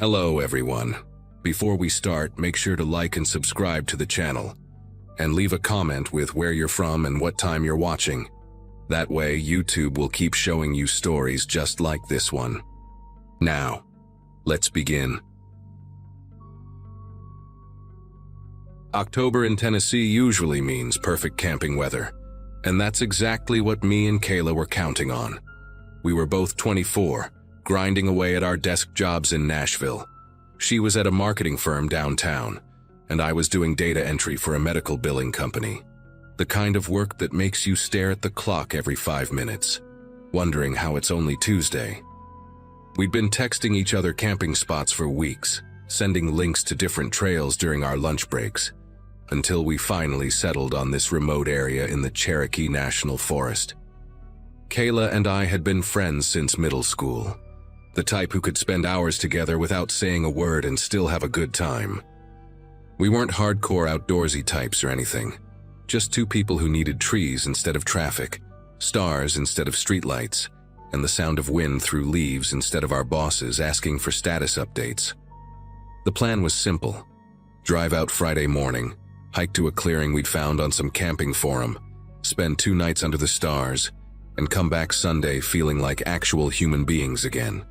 Hello everyone. Before we start, make sure to like and subscribe to the channel, and leave a comment with where you're from and what time you're watching. That way, YouTube will keep showing you stories just like this one. Now, let's begin. October in Tennessee usually means perfect camping weather, and that's exactly what me and Kayla were counting on. We were both 24, grinding away at our desk jobs in Nashville. She was at a marketing firm downtown, and I was doing data entry for a medical billing company. The kind of work that makes you stare at the clock every 5 minutes, wondering how it's only Tuesday. We'd been texting each other camping spots for weeks, sending links to different trails during our lunch breaks, until we finally settled on this remote area in the Cherokee National Forest. Kayla and I had been friends since middle school, the type who could spend hours together without saying a word and still have a good time. We weren't hardcore outdoorsy types or anything, just two people who needed trees instead of traffic, stars instead of streetlights, and the sound of wind through leaves instead of our bosses asking for status updates. The plan was simple: drive out Friday morning, hike to a clearing we'd found on some camping forum, spend 2 nights under the stars, and come back Sunday feeling like actual human beings again.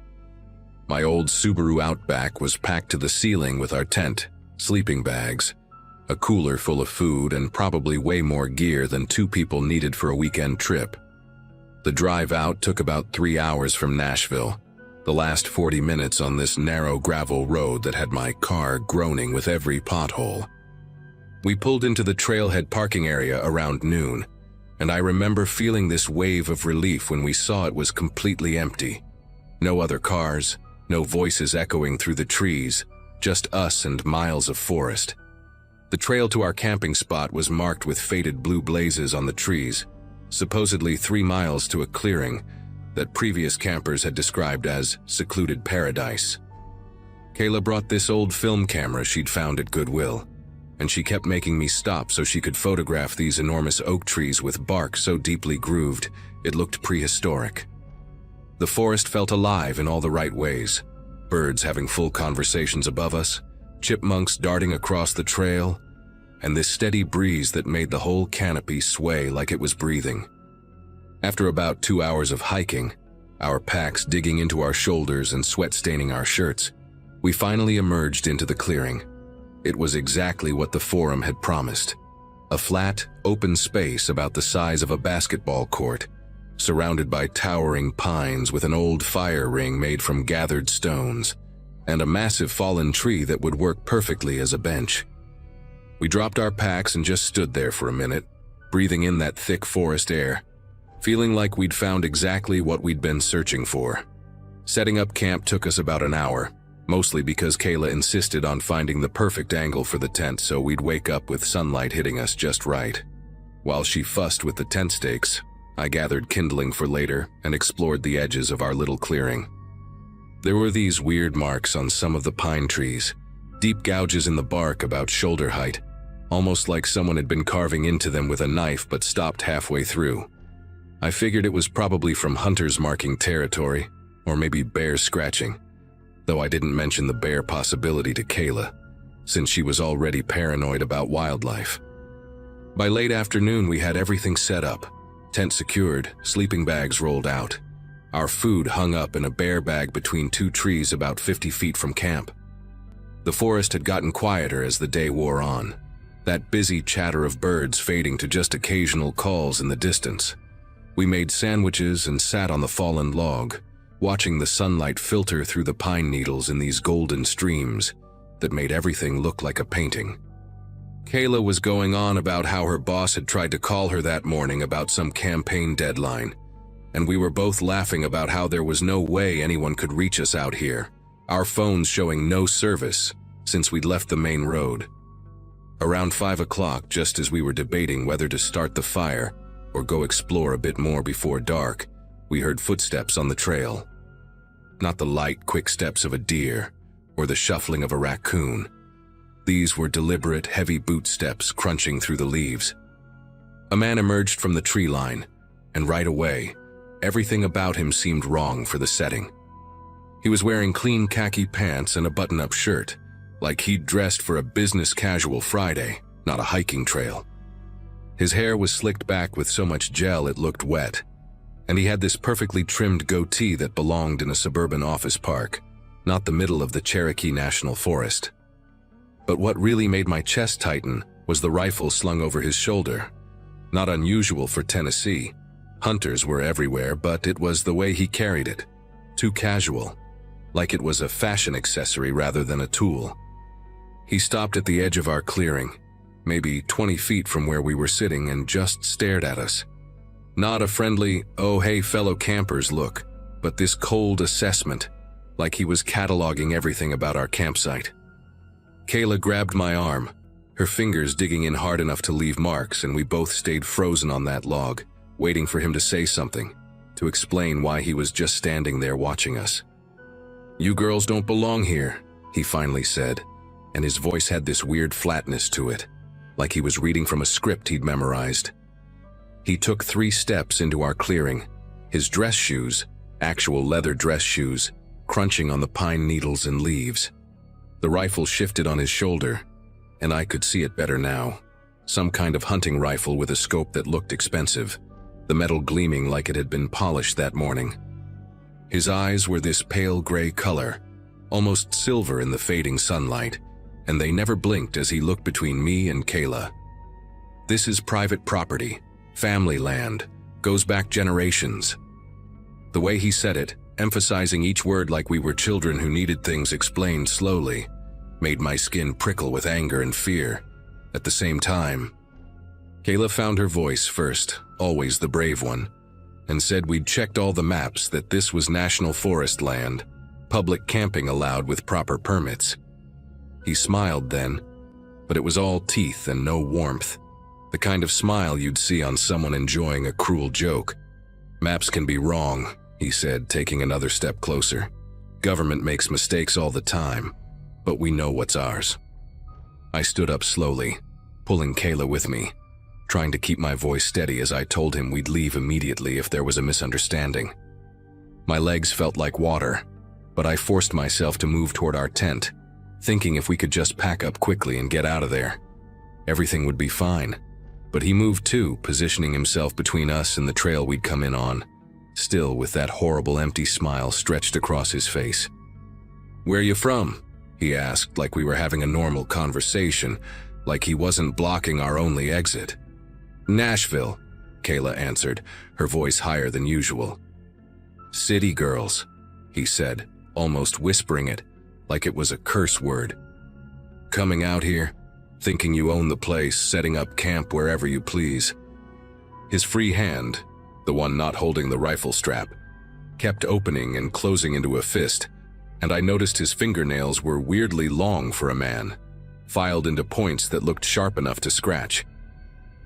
My old Subaru Outback was packed to the ceiling with our tent, sleeping bags, a cooler full of food, and probably way more gear than 2 people needed for a weekend trip. The drive out took about 3 hours from Nashville, the last 40 minutes on this narrow gravel road that had my car groaning with every pothole. We pulled into the trailhead parking area around noon, and I remember feeling this wave of relief when we saw it was completely empty. No other cars, no voices echoing through the trees, just us and miles of forest. The trail to our camping spot was marked with faded blue blazes on the trees, supposedly 3 miles to a clearing that previous campers had described as secluded paradise. Kayla brought this old film camera she'd found at Goodwill, and she kept making me stop so she could photograph these enormous oak trees with bark so deeply grooved it looked prehistoric. The forest felt alive in all the right ways: birds having full conversations above us, chipmunks darting across the trail, and this steady breeze that made the whole canopy sway like it was breathing. After about 2 hours of hiking, our packs digging into our shoulders and sweat staining our shirts, we finally emerged into the clearing. It was exactly what the forum had promised: a flat, open space about the size of a basketball court, surrounded by towering pines with an old fire ring made from gathered stones, and a massive fallen tree that would work perfectly as a bench. We dropped our packs and just stood there for a minute, breathing in that thick forest air, feeling like we'd found exactly what we'd been searching for. Setting up camp took us about an hour, mostly because Kayla insisted on finding the perfect angle for the tent so we'd wake up with sunlight hitting us just right. While she fussed with the tent stakes, I gathered kindling for later and explored the edges of our little clearing. There were these weird marks on some of the pine trees, deep gouges in the bark about shoulder height, almost like someone had been carving into them with a knife but stopped halfway through. I figured it was probably from hunters marking territory, or maybe bears scratching, though I didn't mention the bear possibility to Kayla, since she was already paranoid about wildlife. By late afternoon, we had everything set up: tent secured, sleeping bags rolled out. Our food hung up in a bear bag between 2 trees about 50 feet from camp. The forest had gotten quieter as the day wore on, that busy chatter of birds fading to just occasional calls in the distance. We made sandwiches and sat on the fallen log, watching the sunlight filter through the pine needles in these golden streams that made everything look like a painting. Kayla was going on about how her boss had tried to call her that morning about some campaign deadline, and we were both laughing about how there was no way anyone could reach us out here, our phones showing no service since we'd left the main road. Around 5 o'clock, just as we were debating whether to start the fire or go explore a bit more before dark, we heard footsteps on the trail. Not the light, quick steps of a deer or the shuffling of a raccoon. These were deliberate, heavy boot steps crunching through the leaves. A man emerged from the tree line, and right away, everything about him seemed wrong for the setting. He was wearing clean khaki pants and a button-up shirt, like he'd dressed for a business casual Friday, not a hiking trail. His hair was slicked back with so much gel it looked wet, and he had this perfectly trimmed goatee that belonged in a suburban office park, not the middle of the Cherokee National Forest. But what really made my chest tighten was the rifle slung over his shoulder. Not unusual for Tennessee. Hunters were everywhere, but it was the way he carried it. Too casual, like it was a fashion accessory rather than a tool. He stopped at the edge of our clearing, maybe 20 feet from where we were sitting, and just stared at us. Not a friendly, "Oh hey fellow campers" look, but this cold assessment, like he was cataloging everything about our campsite. Kayla grabbed my arm, her fingers digging in hard enough to leave marks, and we both stayed frozen on that log, waiting for him to say something, to explain why he was just standing there watching us. "You girls don't belong here," he finally said, and his voice had this weird flatness to it, like he was reading from a script he'd memorized. He took 3 steps into our clearing, his dress shoes, actual leather dress shoes, crunching on the pine needles and leaves. The rifle shifted on his shoulder, and I could see it better now. Some kind of hunting rifle with a scope that looked expensive, the metal gleaming like it had been polished that morning. His eyes were this pale gray color, almost silver in the fading sunlight, and they never blinked as he looked between me and Kayla. "This is private property, family land, goes back generations." The way he said it, emphasizing each word like we were children who needed things explained slowly, made my skin prickle with anger and fear at the same time. Kayla found her voice first, always the brave one, and said we'd checked all the maps, that this was national forest land, public camping allowed with proper permits. He smiled then, but it was all teeth and no warmth, the kind of smile you'd see on someone enjoying a cruel joke. "Maps can be wrong," he said, taking another step closer. "Government makes mistakes all the time, but we know what's ours." I stood up slowly, pulling Kayla with me, trying to keep my voice steady as I told him we'd leave immediately if there was a misunderstanding. My legs felt like water, but I forced myself to move toward our tent, thinking if we could just pack up quickly and get out of there, everything would be fine. But he moved too, positioning himself between us and the trail we'd come in on, still with that horrible empty smile stretched across his face. "Where you from?" he asked, like we were having a normal conversation, like he wasn't blocking our only exit. "Nashville," Kayla answered, her voice higher than usual. "City girls," he said, almost whispering it, like it was a curse word. "Coming out here, thinking you own the place, setting up camp wherever you please." His free hand, the one not holding the rifle strap, kept opening and closing into a fist, and I noticed his fingernails were weirdly long for a man, filed into points that looked sharp enough to scratch.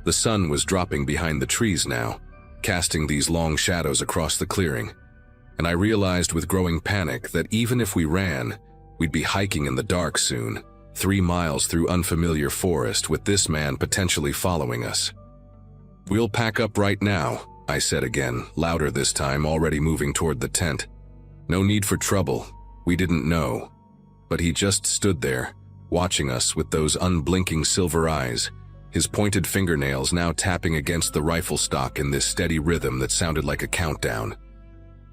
The sun was dropping behind the trees now, casting these long shadows across the clearing, and I realized with growing panic that even if we ran, we'd be hiking in the dark soon, 3 miles through unfamiliar forest with this man potentially following us. "We'll pack up right now," I said again, louder this time, already moving toward the tent. "No need for trouble, we didn't know." But he just stood there, watching us with those unblinking silver eyes, his pointed fingernails now tapping against the rifle stock in this steady rhythm that sounded like a countdown.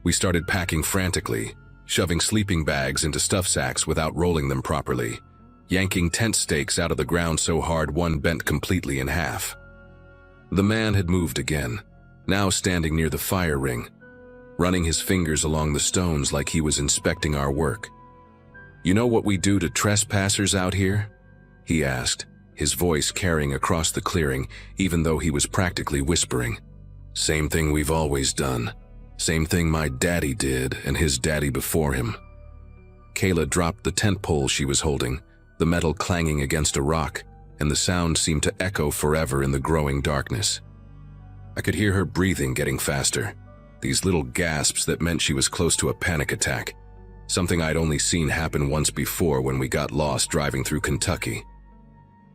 We started packing frantically, shoving sleeping bags into stuff sacks without rolling them properly, yanking tent stakes out of the ground so hard one bent completely in half. The man had moved again, now standing near the fire ring, running his fingers along the stones like he was inspecting our work. "You know what we do to trespassers out here?" he asked, his voice carrying across the clearing even though he was practically whispering. "Same thing we've always done. Same thing my daddy did and his daddy before him." Kayla dropped the tent pole she was holding, the metal clanging against a rock, and the sound seemed to echo forever in the growing darkness. I could hear her breathing getting faster, these little gasps that meant she was close to a panic attack, something I'd only seen happen once before when we got lost driving through Kentucky.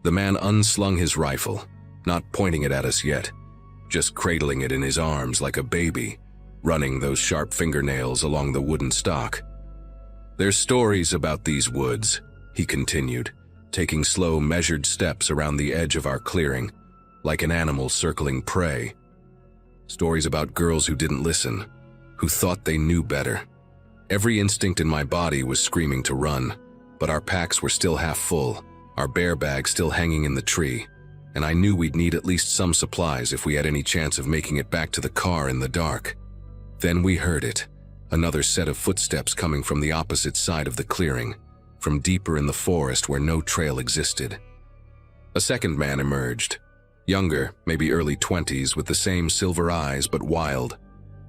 The man unslung his rifle, not pointing it at us yet, just cradling it in his arms like a baby, running those sharp fingernails along the wooden stock. There's stories about these woods, he continued, taking slow, measured steps around the edge of our clearing, like an animal circling prey. Stories about girls who didn't listen, who thought they knew better. Every instinct in my body was screaming to run, but our packs were still half full, our bear bag still hanging in the tree, and I knew we'd need at least some supplies if we had any chance of making it back to the car in the dark. Then we heard it, another set of footsteps coming from the opposite side of the clearing, from deeper in the forest where no trail existed. A second man emerged, younger, maybe early 20s, with the same silver eyes but wild,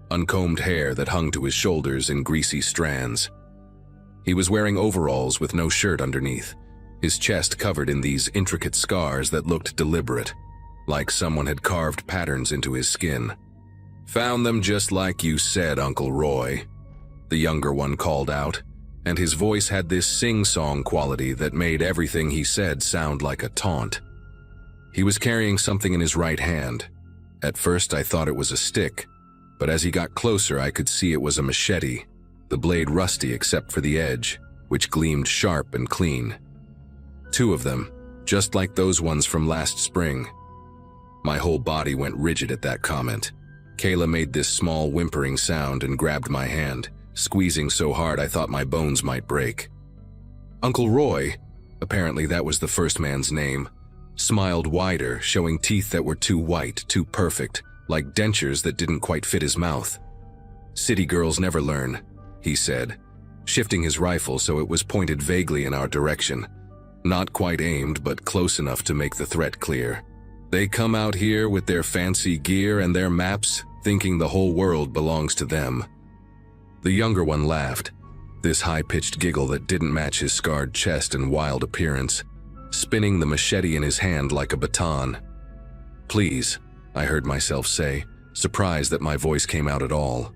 uncombed hair that hung to his shoulders in greasy strands. He was wearing overalls with no shirt underneath, his chest covered in these intricate scars that looked deliberate, like someone had carved patterns into his skin. "Found them just like you said, Uncle Roy," the younger one called out, and his voice had this sing-song quality that made everything he said sound like a taunt. He was carrying something in his right hand. At first I thought it was a stick, but as he got closer I could see it was a machete, the blade rusty except for the edge, which gleamed sharp and clean. 2 of them, just like those ones from last spring. My whole body went rigid at that comment. Kayla made this small whimpering sound and grabbed my hand, squeezing so hard I thought my bones might break. Uncle Roy, apparently that was the first man's name, smiled wider, showing teeth that were too white, too perfect, like dentures that didn't quite fit his mouth. "City girls never learn," he said, shifting his rifle so it was pointed vaguely in our direction. Not quite aimed, but close enough to make the threat clear. "They come out here with their fancy gear and their maps, thinking the whole world belongs to them." The younger one laughed, this high-pitched giggle that didn't match his scarred chest and wild appearance, spinning the machete in his hand like a baton. "Please," I heard myself say, surprised that my voice came out at all.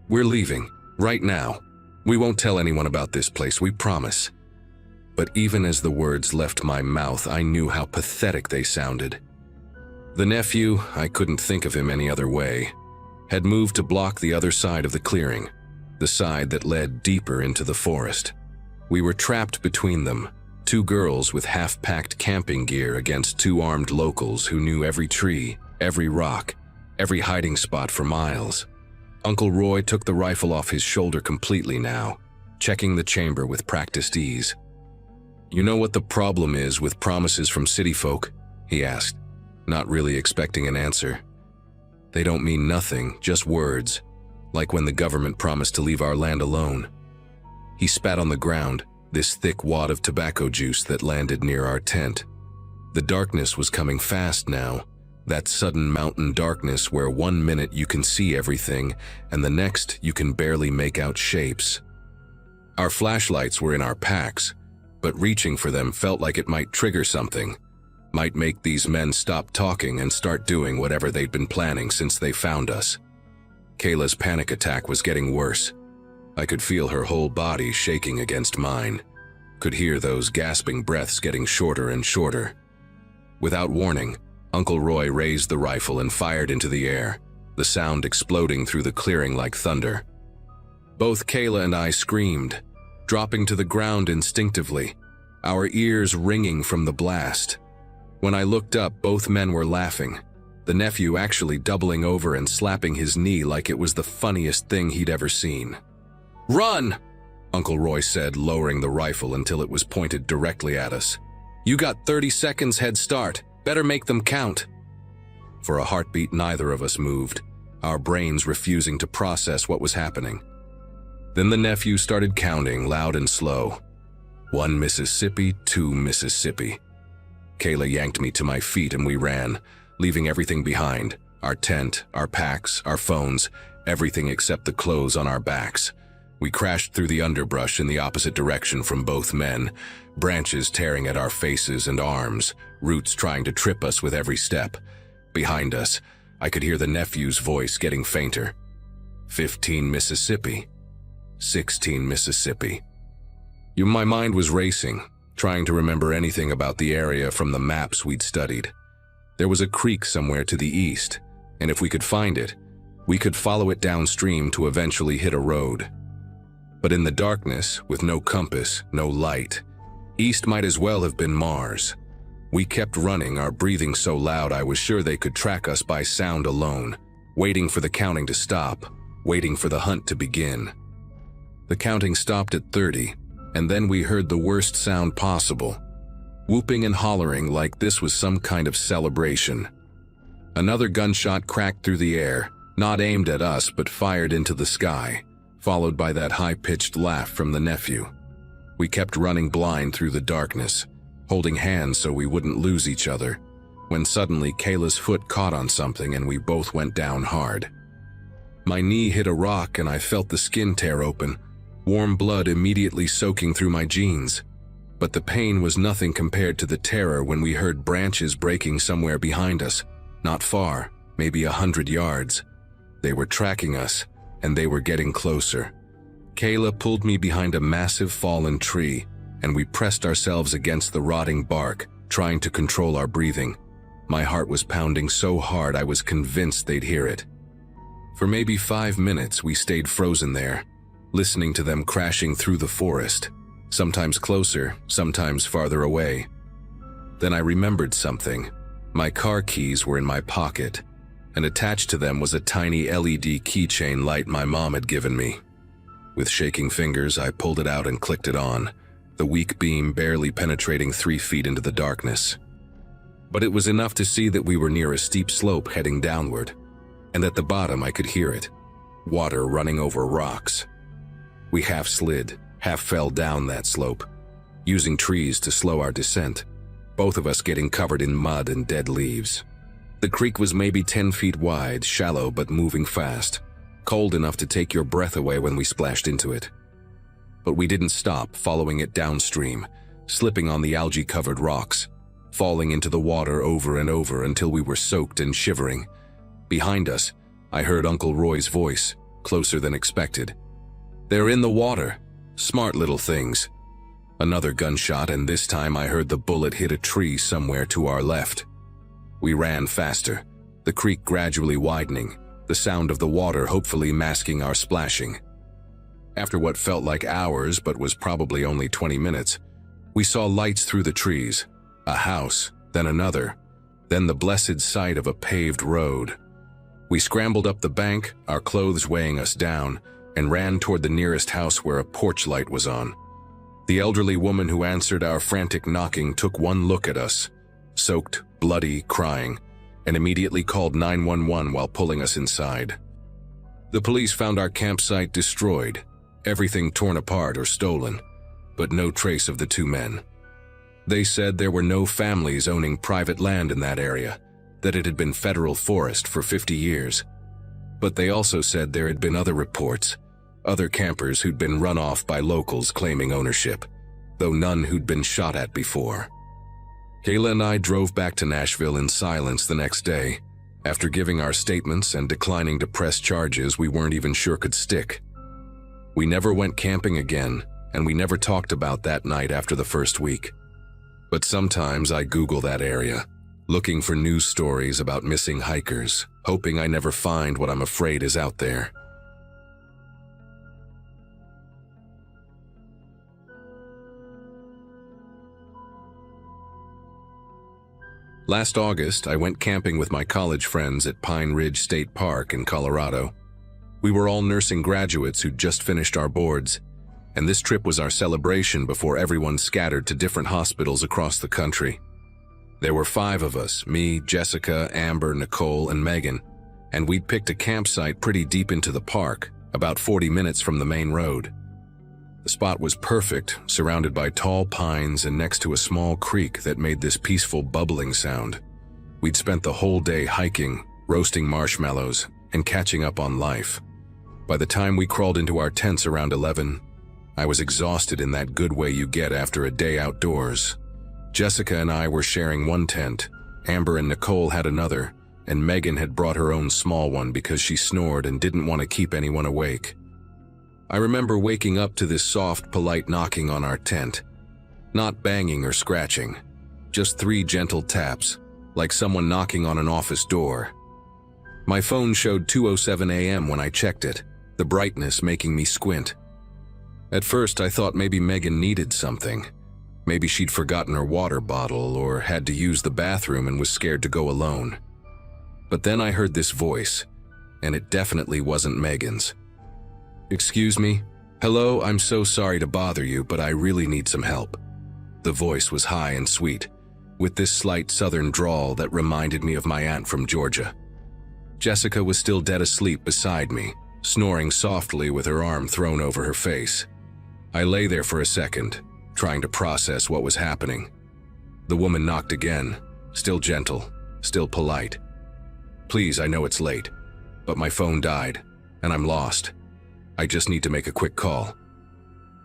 "We're leaving, right now. We won't tell anyone about this place, we promise." But even as the words left my mouth, I knew how pathetic they sounded. The nephew, I couldn't think of him any other way, had moved to block the other side of the clearing, the side that led deeper into the forest. We were trapped between them, 2 girls with half-packed camping gear against 2 armed locals who knew every tree, every rock, every hiding spot for miles. Uncle Roy took the rifle off his shoulder completely now, checking the chamber with practiced ease. "You know what the problem is with promises from city folk?" he asked, not really expecting an answer. "They don't mean nothing, just words, like when the government promised to leave our land alone." He spat on the ground, this thick wad of tobacco juice that landed near our tent. The darkness was coming fast now, that sudden mountain darkness where one minute you can see everything and the next you can barely make out shapes. Our flashlights were in our packs, but reaching for them felt like it might trigger something, might make these men stop talking and start doing whatever they'd been planning since they found us. Kayla's panic attack was getting worse. I could feel her whole body shaking against mine, could hear those gasping breaths getting shorter and shorter. Without warning, Uncle Roy raised the rifle and fired into the air, the sound exploding through the clearing like thunder. Both Kayla and I screamed, dropping to the ground instinctively, our ears ringing from the blast. When I looked up, both men were laughing, the nephew actually doubling over and slapping his knee like it was the funniest thing he'd ever seen. "Run!" Uncle Roy said, lowering the rifle until it was pointed directly at us. "You got 30 seconds head start. Better make them count." For a heartbeat, neither of us moved, our brains refusing to process what was happening. Then the nephew started counting, loud and slow. 1 Mississippi, 2 Mississippi. Kayla yanked me to my feet and we ran, leaving everything behind, our tent, our packs, our phones, everything except the clothes on our backs. We crashed through the underbrush in the opposite direction from both men, branches tearing at our faces and arms, roots trying to trip us with every step. Behind us, I could hear the nephew's voice getting fainter. 15 Mississippi. 16 Mississippi. My mind was racing, trying to remember anything about the area from the maps we'd studied. There was a creek somewhere to the east, and if we could find it, we could follow it downstream to eventually hit a road. But in the darkness, with no compass, no light, east might as well have been Mars. We kept running, our breathing so loud I was sure they could track us by sound alone, waiting for the counting to stop, waiting for the hunt to begin. The counting stopped at 30, and then we heard the worst sound possible, whooping and hollering like this was some kind of celebration. Another gunshot cracked through the air, not aimed at us but fired into the sky, followed by that high-pitched laugh from the nephew. We kept running blind through the darkness, holding hands so we wouldn't lose each other, when suddenly Kayla's foot caught on something and we both went down hard. My knee hit a rock and I felt the skin tear open, warm blood immediately soaking through my jeans. But the pain was nothing compared to the terror when we heard branches breaking somewhere behind us, not far, maybe 100 yards. They were tracking us, and they were getting closer. Kayla pulled me behind a massive fallen tree, and we pressed ourselves against the rotting bark, trying to control our breathing. My heart was pounding so hard I was convinced they'd hear it. For maybe 5 minutes we stayed frozen there, listening to them crashing through the forest, sometimes closer, sometimes farther away. Then I remembered something. My car keys were in my pocket, and attached to them was a tiny LED keychain light my mom had given me. With shaking fingers, I pulled it out and clicked it on, the weak beam barely penetrating 3 feet into the darkness. But it was enough to see that we were near a steep slope heading downward, and at the bottom I could hear it, water running over rocks. We half slid, half fell down that slope, using trees to slow our descent, both of us getting covered in mud and dead leaves. The creek was maybe 10 feet wide, shallow but moving fast, cold enough to take your breath away when we splashed into it. But we didn't stop, following it downstream, slipping on the algae-covered rocks, falling into the water over and over until we were soaked and shivering. Behind us, I heard Uncle Roy's voice, closer than expected. "They're in the water. Smart little things." Another gunshot, and this time I heard the bullet hit a tree somewhere to our left. We ran faster, the creek gradually widening, the sound of the water hopefully masking our splashing. After what felt like hours but was probably only 20 minutes, we saw lights through the trees, a house, then another, then the blessed sight of a paved road. We scrambled up the bank, our clothes weighing us down, and ran toward the nearest house where a porch light was on. The elderly woman who answered our frantic knocking took one look at us, soaked, bloody, crying, and immediately called 911 while pulling us inside. The police found our campsite destroyed, everything torn apart or stolen, but no trace of the 2 men. They said there were no families owning private land in that area, that it had been federal forest for 50 years. But they also said there had been other reports, other campers who'd been run off by locals claiming ownership, though none who'd been shot at before. Kayla and I drove back to Nashville in silence the next day, after giving our statements and declining to press charges we weren't even sure could stick. We never went camping again, and we never talked about that night after the first week. But sometimes I Google that area, looking for news stories about missing hikers, hoping I never find what I'm afraid is out there. Last August, I went camping with my college friends at Pine Ridge State Park in Colorado. We were all nursing graduates who'd just finished our boards, and this trip was our celebration before everyone scattered to different hospitals across the country. There were 5 of us, me, Jessica, Amber, Nicole, and Megan, and we'd picked a campsite pretty deep into the park, about 40 minutes from the main road. The spot was perfect, surrounded by tall pines and next to a small creek that made this peaceful bubbling sound. We'd spent the whole day hiking, roasting marshmallows, and catching up on life. By the time we crawled into our tents around 11, I was exhausted in that good way you get after a day outdoors. Jessica and I were sharing one tent, Amber and Nicole had another, and Megan had brought her own small one because she snored and didn't want to keep anyone awake. I remember waking up to this soft, polite knocking on our tent. Not banging or scratching, just 3 gentle taps, like someone knocking on an office door. My phone showed 2:07 a.m. when I checked it, the brightness making me squint. At first, I thought maybe Megan needed something. Maybe she'd forgotten her water bottle or had to use the bathroom and was scared to go alone. But then I heard this voice, and it definitely wasn't Megan's. "Excuse me? Hello, I'm so sorry to bother you, but I really need some help." The voice was high and sweet, with this slight southern drawl that reminded me of my aunt from Georgia. Jessica was still dead asleep beside me, snoring softly with her arm thrown over her face. I lay there for a second, trying to process what was happening. The woman knocked again, still gentle, still polite. "Please, I know it's late, but my phone died, and I'm lost. I just need to make a quick call."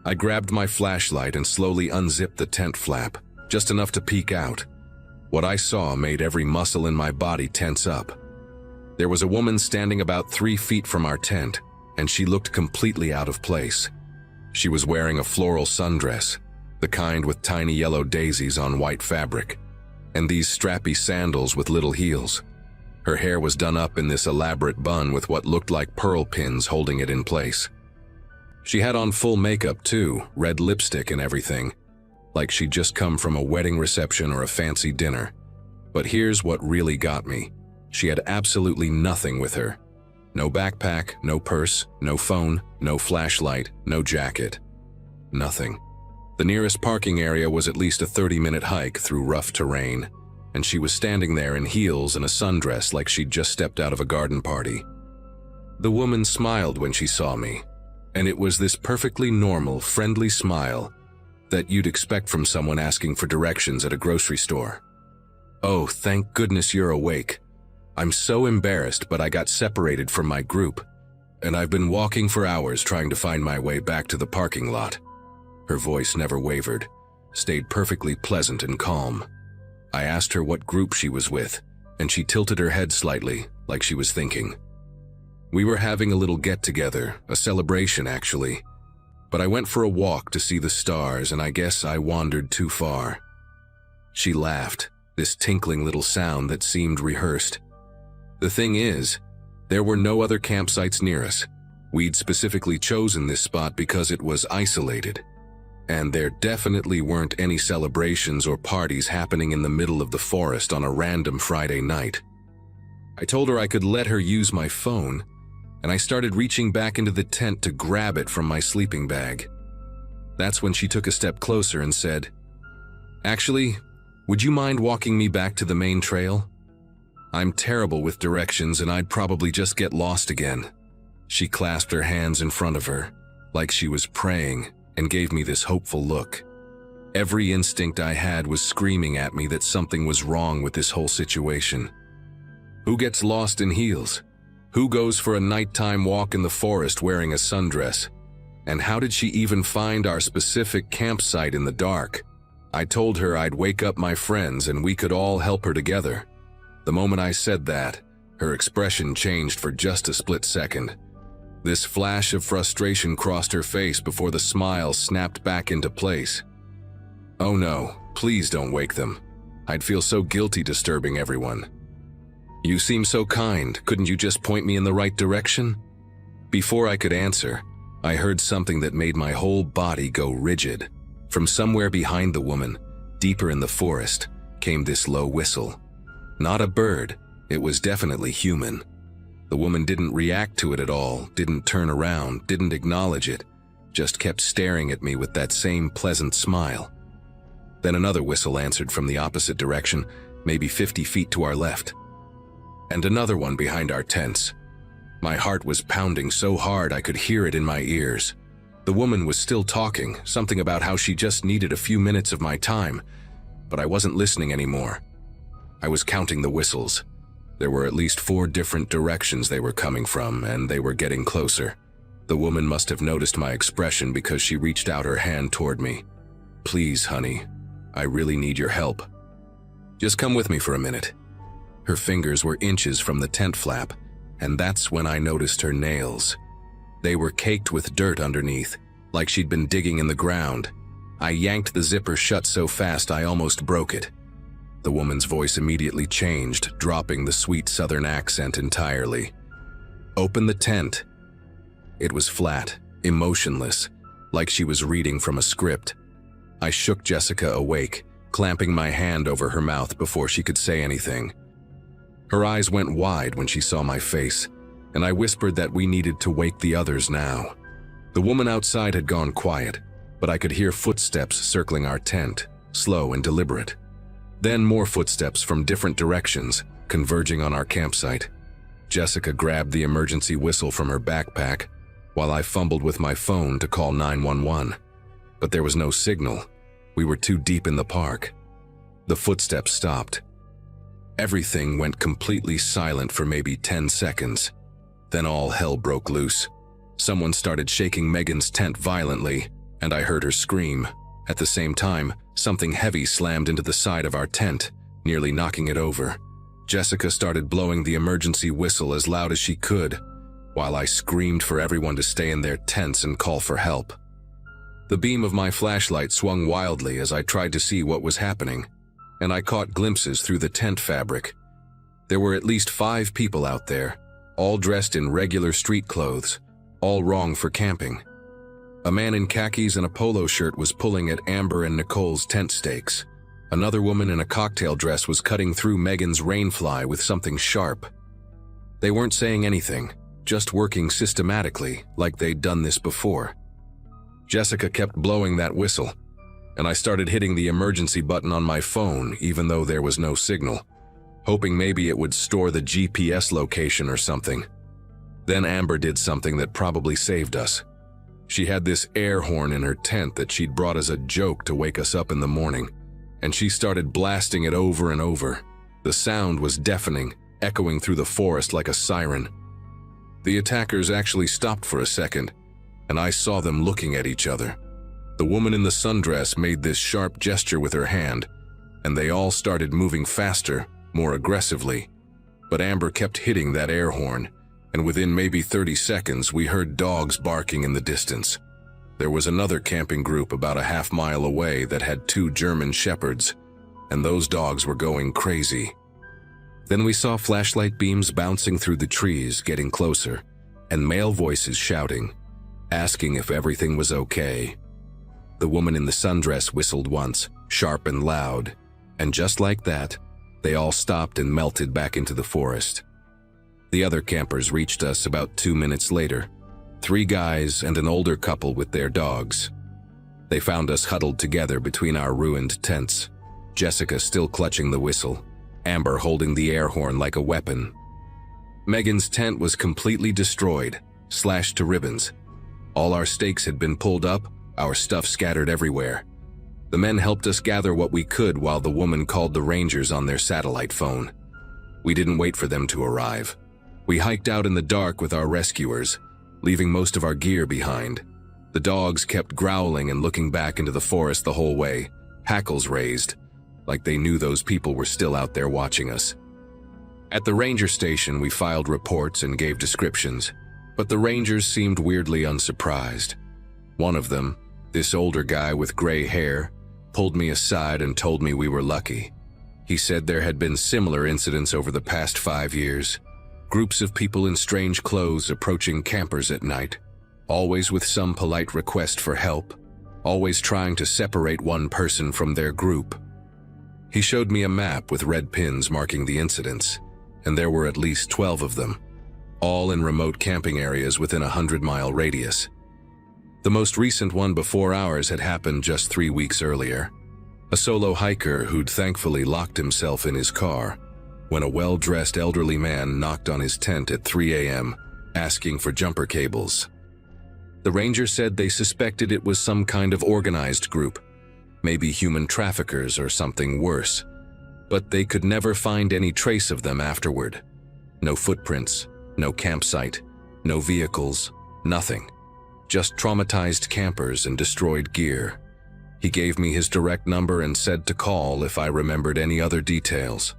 I grabbed my flashlight and slowly unzipped the tent flap, just enough to peek out. What I saw made every muscle in my body tense up. There was a woman standing about 3 feet from our tent, and she looked completely out of place. She was wearing a floral sundress, the kind with tiny yellow daisies on white fabric, and these strappy sandals with little heels. Her hair was done up in this elaborate bun with what looked like pearl pins holding it in place. She had on full makeup too, red lipstick and everything, like she'd just come from a wedding reception or a fancy dinner. But here's what really got me. She had absolutely nothing with her. No backpack, no purse, no phone, no flashlight, no jacket. Nothing. The nearest parking area was at least a 30-minute hike through rough terrain, and she was standing there in heels and a sundress like she'd just stepped out of a garden party. The woman smiled when she saw me, and it was this perfectly normal, friendly smile that you'd expect from someone asking for directions at a grocery store. "Oh, thank goodness you're awake. I'm so embarrassed, but I got separated from my group, and I've been walking for hours trying to find my way back to the parking lot." Her voice never wavered, stayed perfectly pleasant and calm. I asked her what group she was with, and she tilted her head slightly, like she was thinking. "We were having a little get-together, a celebration actually, but I went for a walk to see the stars and I guess I wandered too far." She laughed, this tinkling little sound that seemed rehearsed. "The thing is, there were no other campsites near us. We'd specifically chosen this spot because it was isolated. And there definitely weren't any celebrations or parties happening in the middle of the forest on a random Friday night." I told her I could let her use my phone, and I started reaching back into the tent to grab it from my sleeping bag. That's when she took a step closer and said, "Actually, would you mind walking me back to the main trail? I'm terrible with directions and I'd probably just get lost again." She clasped her hands in front of her, like she was praying, and gave me this hopeful look. Every instinct I had was screaming at me that something was wrong with this whole situation. Who gets lost in heels? Who goes for a nighttime walk in the forest wearing a sundress? And how did she even find our specific campsite in the dark? I told her I'd wake up my friends and we could all help her together. The moment I said that, her expression changed for just a split second. This flash of frustration crossed her face before the smile snapped back into place. "Oh no, please don't wake them. I'd feel so guilty disturbing everyone." "You seem so kind, couldn't you just point me in the right direction?" Before I could answer, I heard something that made my whole body go rigid. From somewhere behind the woman, deeper in the forest, came this low whistle. Not a bird, it was definitely human. The woman didn't react to it at all, didn't turn around, didn't acknowledge it, just kept staring at me with that same pleasant smile. Then another whistle answered from the opposite direction, maybe 50 feet to our left. And another one behind our tents. My heart was pounding so hard I could hear it in my ears. The woman was still talking, something about how she just needed a few minutes of my time, but I wasn't listening anymore. I was counting the whistles. There were at least 4 different directions they were coming from, and they were getting closer. The woman must have noticed my expression because she reached out her hand toward me. "Please, honey, I really need your help. Just come with me for a minute." Her fingers were inches from the tent flap, and that's when I noticed her nails. They were caked with dirt underneath, like she'd been digging in the ground. I yanked the zipper shut so fast I almost broke it. The woman's voice immediately changed, dropping the sweet southern accent entirely. "Open the tent." It was flat, emotionless, like she was reading from a script. I shook Jessica awake, clamping my hand over her mouth before she could say anything. Her eyes went wide when she saw my face, and I whispered that we needed to wake the others now. The woman outside had gone quiet, but I could hear footsteps circling our tent, slow and deliberate. Then more footsteps from different directions, converging on our campsite. Jessica grabbed the emergency whistle from her backpack, while I fumbled with my phone to call 911. But there was no signal. We were too deep in the park. The footsteps stopped. Everything went completely silent for maybe 10 seconds. Then all hell broke loose. Someone started shaking Megan's tent violently, and I heard her scream. At the same time, something heavy slammed into the side of our tent, nearly knocking it over. Jessica started blowing the emergency whistle as loud as she could, while I screamed for everyone to stay in their tents and call for help. The beam of my flashlight swung wildly as I tried to see what was happening, and I caught glimpses through the tent fabric. There were at least 5 people out there, all dressed in regular street clothes, all wrong for camping. A man in khakis and a polo shirt was pulling at Amber and Nicole's tent stakes. Another woman in a cocktail dress was cutting through Megan's rainfly with something sharp. They weren't saying anything, just working systematically like they'd done this before. Jessica kept blowing that whistle, and I started hitting the emergency button on my phone even though there was no signal, hoping maybe it would store the GPS location or something. Then Amber did something that probably saved us. She had this air horn in her tent that she'd brought as a joke to wake us up in the morning, and she started blasting it over and over. The sound was deafening, echoing through the forest like a siren. The attackers actually stopped for a second, and I saw them looking at each other. The woman in the sundress made this sharp gesture with her hand, and they all started moving faster, more aggressively. But Amber kept hitting that air horn, and within maybe 30 seconds we heard dogs barking in the distance. There was another camping group about a half-mile away that had 2 German shepherds, and those dogs were going crazy. Then we saw flashlight beams bouncing through the trees, getting closer, and male voices shouting, asking if everything was okay. The woman in the sundress whistled once, sharp and loud, and just like that, they all stopped and melted back into the forest. The other campers reached us about 2 minutes later, 3 guys and an older couple with their dogs. They found us huddled together between our ruined tents, Jessica still clutching the whistle, Amber holding the air horn like a weapon. Megan's tent was completely destroyed, slashed to ribbons. All our stakes had been pulled up, our stuff scattered everywhere. The men helped us gather what we could while the woman called the Rangers on their satellite phone. We didn't wait for them to arrive. We hiked out in the dark with our rescuers, leaving most of our gear behind. The dogs kept growling and looking back into the forest the whole way, hackles raised, like they knew those people were still out there watching us. At the ranger station, we filed reports and gave descriptions, but the rangers seemed weirdly unsurprised. One of them, this older guy with gray hair, pulled me aside and told me we were lucky. He said there had been similar incidents over the past 5 years. Groups of people in strange clothes approaching campers at night, always with some polite request for help, always trying to separate one person from their group. He showed me a map with red pins marking the incidents, and there were at least 12 of them, all in remote camping areas within a 100-mile radius. The most recent one before ours had happened just 3 weeks earlier. A solo hiker who'd thankfully locked himself in his car when a well-dressed elderly man knocked on his tent at 3 a.m. asking for jumper cables. The ranger said they suspected it was some kind of organized group, maybe human traffickers or something worse, but they could never find any trace of them afterward. No footprints, no campsite, no vehicles, nothing. Just traumatized campers and destroyed gear. He gave me his direct number and said to call if I remembered any other details.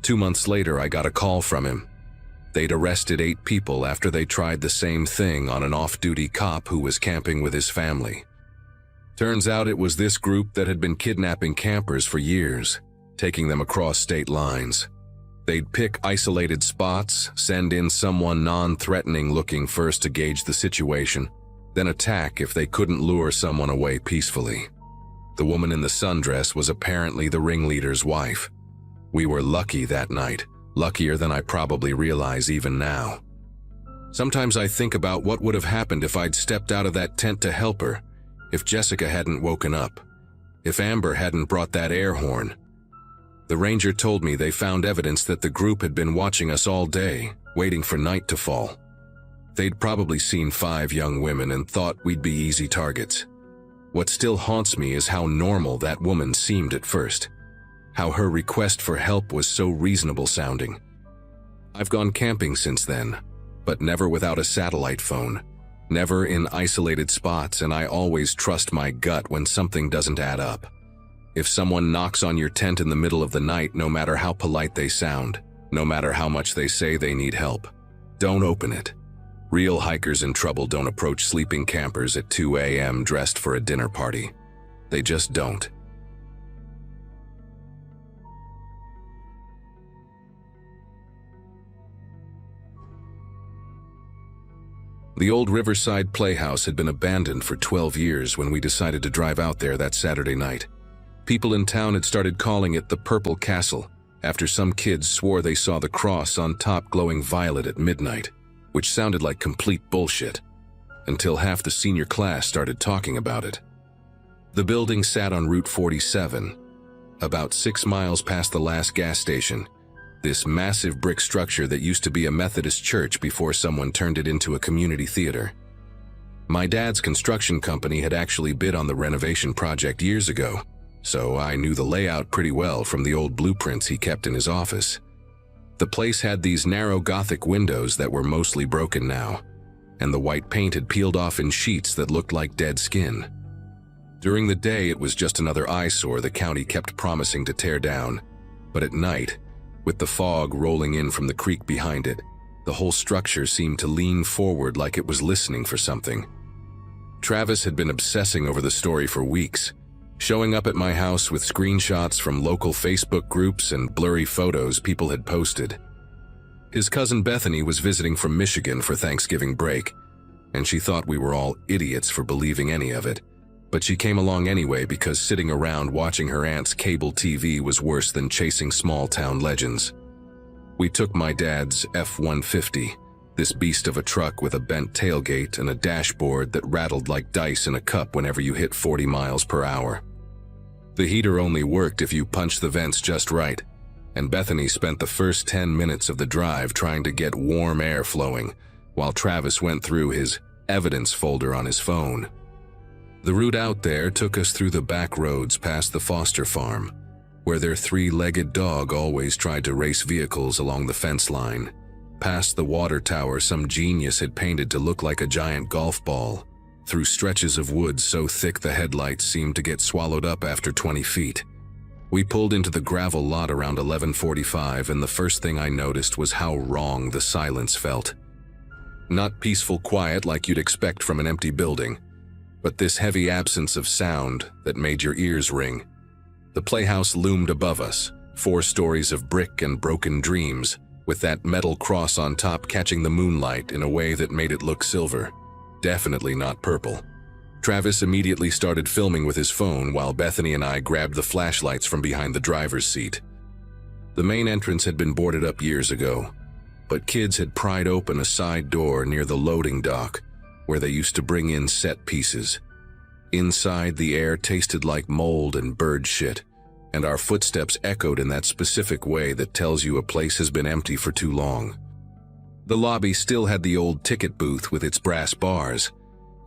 2 months later, I got a call from him. They'd arrested 8 people after they tried the same thing on an off-duty cop who was camping with his family. Turns out it was this group that had been kidnapping campers for years, taking them across state lines. They'd pick isolated spots, send in someone non-threatening looking first to gauge the situation, then attack if they couldn't lure someone away peacefully. The woman in the sundress was apparently the ringleader's wife. We were lucky that night, luckier than I probably realize even now. Sometimes I think about what would have happened if I'd stepped out of that tent to help her, if Jessica hadn't woken up, if Amber hadn't brought that air horn. The ranger told me they found evidence that the group had been watching us all day, waiting for night to fall. They'd probably seen 5 young women and thought we'd be easy targets. What still haunts me is how normal that woman seemed at first, how her request for help was so reasonable sounding. I've gone camping since then, but never without a satellite phone, never in isolated spots, and I always trust my gut when something doesn't add up. If someone knocks on your tent in the middle of the night, no matter how polite they sound, no matter how much they say they need help, don't open it. Real hikers in trouble don't approach sleeping campers at 2 a.m. dressed for a dinner party. They just don't. The old Riverside Playhouse had been abandoned for 12 years when we decided to drive out there that Saturday night. People in town had started calling it the Purple Castle, after some kids swore they saw the cross on top glowing violet at midnight, which sounded like complete bullshit, until half the senior class started talking about it. The building sat on Route 47, about 6 miles past the last gas station, this massive brick structure that used to be a Methodist church before someone turned it into a community theater. My dad's construction company had actually bid on the renovation project years ago, so I knew the layout pretty well from the old blueprints he kept in his office. The place had these narrow Gothic windows that were mostly broken now, and the white paint had peeled off in sheets that looked like dead skin. During the day, it was just another eyesore the county kept promising to tear down, but at night, with the fog rolling in from the creek behind it, the whole structure seemed to lean forward like it was listening for something. Travis had been obsessing over the story for weeks, showing up at my house with screenshots from local Facebook groups and blurry photos people had posted. His cousin Bethany was visiting from Michigan for Thanksgiving break, and she thought we were all idiots for believing any of it, but she came along anyway because sitting around watching her aunt's cable TV was worse than chasing small-town legends. We took my dad's F-150, this beast of a truck with a bent tailgate and a dashboard that rattled like dice in a cup whenever you hit 40 miles per hour. The heater only worked if you punched the vents just right, and Bethany spent the first 10 minutes of the drive trying to get warm air flowing, while Travis went through his evidence folder on his phone. The route out there took us through the back roads past the Foster farm, where their 3-legged dog always tried to race vehicles along the fence line, past the water tower some genius had painted to look like a giant golf ball, through stretches of woods so thick the headlights seemed to get swallowed up after 20 feet. We pulled into the gravel lot around 11:45, and the first thing I noticed was how wrong the silence felt. Not peaceful quiet like you'd expect from an empty building, but this heavy absence of sound that made your ears ring. The playhouse loomed above us, 4 stories of brick and broken dreams, with that metal cross on top catching the moonlight in a way that made it look silver. Definitely not purple. Travis immediately started filming with his phone while Bethany and I grabbed the flashlights from behind the driver's seat. The main entrance had been boarded up years ago, but kids had pried open a side door near the loading dock, where they used to bring in set pieces. Inside, the air tasted like mold and bird shit, and our footsteps echoed in that specific way that tells you a place has been empty for too long. The lobby still had the old ticket booth with its brass bars,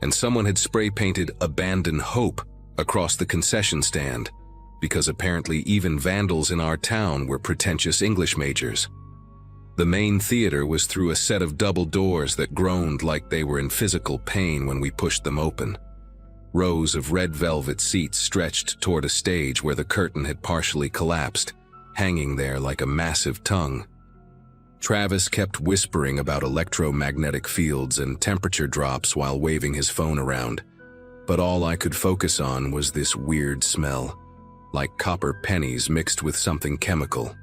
and someone had spray-painted "Abandon Hope" across the concession stand, because apparently even vandals in our town were pretentious English majors. The main theater was through a set of double doors that groaned like they were in physical pain when we pushed them open. Rows of red velvet seats stretched toward a stage where the curtain had partially collapsed, hanging there like a massive tongue. Travis kept whispering about electromagnetic fields and temperature drops while waving his phone around, but all I could focus on was this weird smell, like copper pennies mixed with something chemical.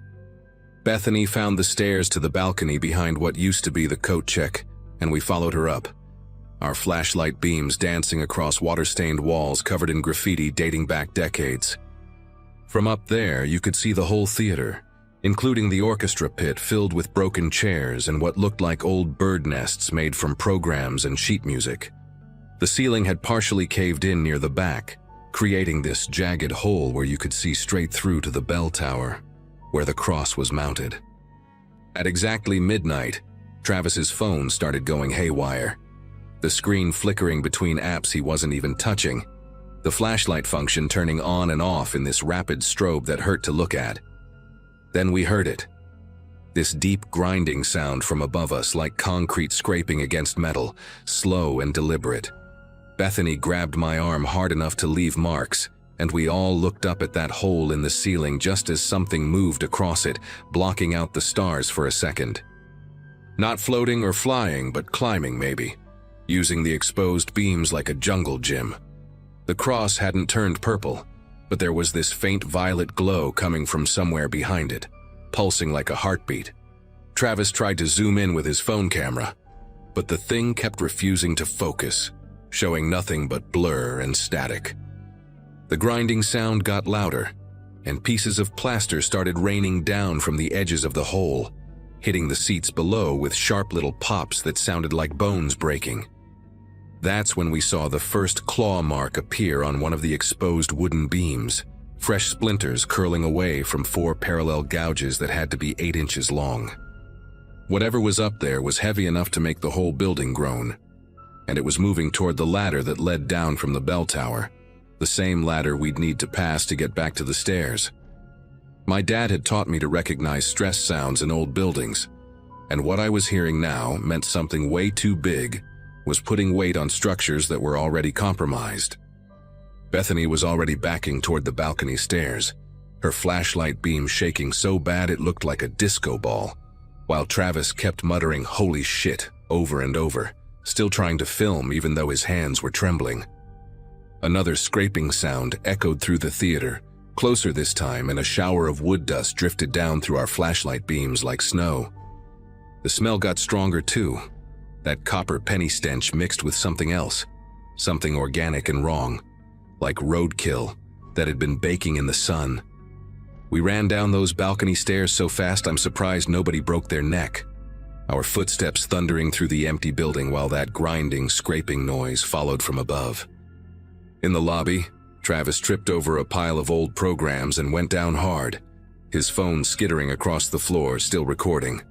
Bethany found the stairs to the balcony behind what used to be the coat check, and we followed her up. our flashlight beams dancing across water-stained walls covered in graffiti dating back decades. From up there, you could see the whole theater, including the orchestra pit filled with broken chairs and what looked like old bird nests made from programs and sheet music. The ceiling had partially caved in near the back, creating this jagged hole where you could see straight through to the bell tower, where the cross was mounted. At exactly midnight, Travis's phone started going haywire. The screen flickering between apps he wasn't even touching, the flashlight function turning on and off in this rapid strobe that hurt to look at. Then we heard it. This deep grinding sound from above us, like concrete scraping against metal, slow and deliberate. Bethany grabbed my arm hard enough to leave marks, and we all looked up at that hole in the ceiling just as something moved across it, blocking out the stars for a second. Not floating or flying, but climbing maybe, using the exposed beams like a jungle gym. The cross hadn't turned purple, but there was this faint violet glow coming from somewhere behind it, pulsing like a heartbeat. Travis tried to zoom in with his phone camera, but the thing kept refusing to focus, showing nothing but blur and static. The grinding sound got louder, and pieces of plaster started raining down from the edges of the hole, hitting the seats below with sharp little pops that sounded like bones breaking. That's when we saw the first claw mark appear on one of the exposed wooden beams, fresh splinters curling away from 4 parallel gouges that had to be 8 inches long. Whatever was up there was heavy enough to make the whole building groan, and it was moving toward the ladder that led down from the bell tower, the same ladder we'd need to pass to get back to the stairs. My dad had taught me to recognize stress sounds in old buildings, and what I was hearing now meant something way too big was putting weight on structures that were already compromised. Bethany was already backing toward the balcony stairs, her flashlight beam shaking so bad it looked like a disco ball, while Travis kept muttering "holy shit" over and over, still trying to film even though his hands were trembling. Another scraping sound echoed through the theater, closer this time, and a shower of wood dust drifted down through our flashlight beams like snow. The smell got stronger too, that copper penny stench mixed with something else, something organic and wrong, like roadkill that had been baking in the sun. We ran down those balcony stairs so fast I'm surprised nobody broke their neck, our footsteps thundering through the empty building while that grinding, scraping noise followed from above. In the lobby, Travis tripped over a pile of old programs and went down hard, his phone skittering across the floor, still recording,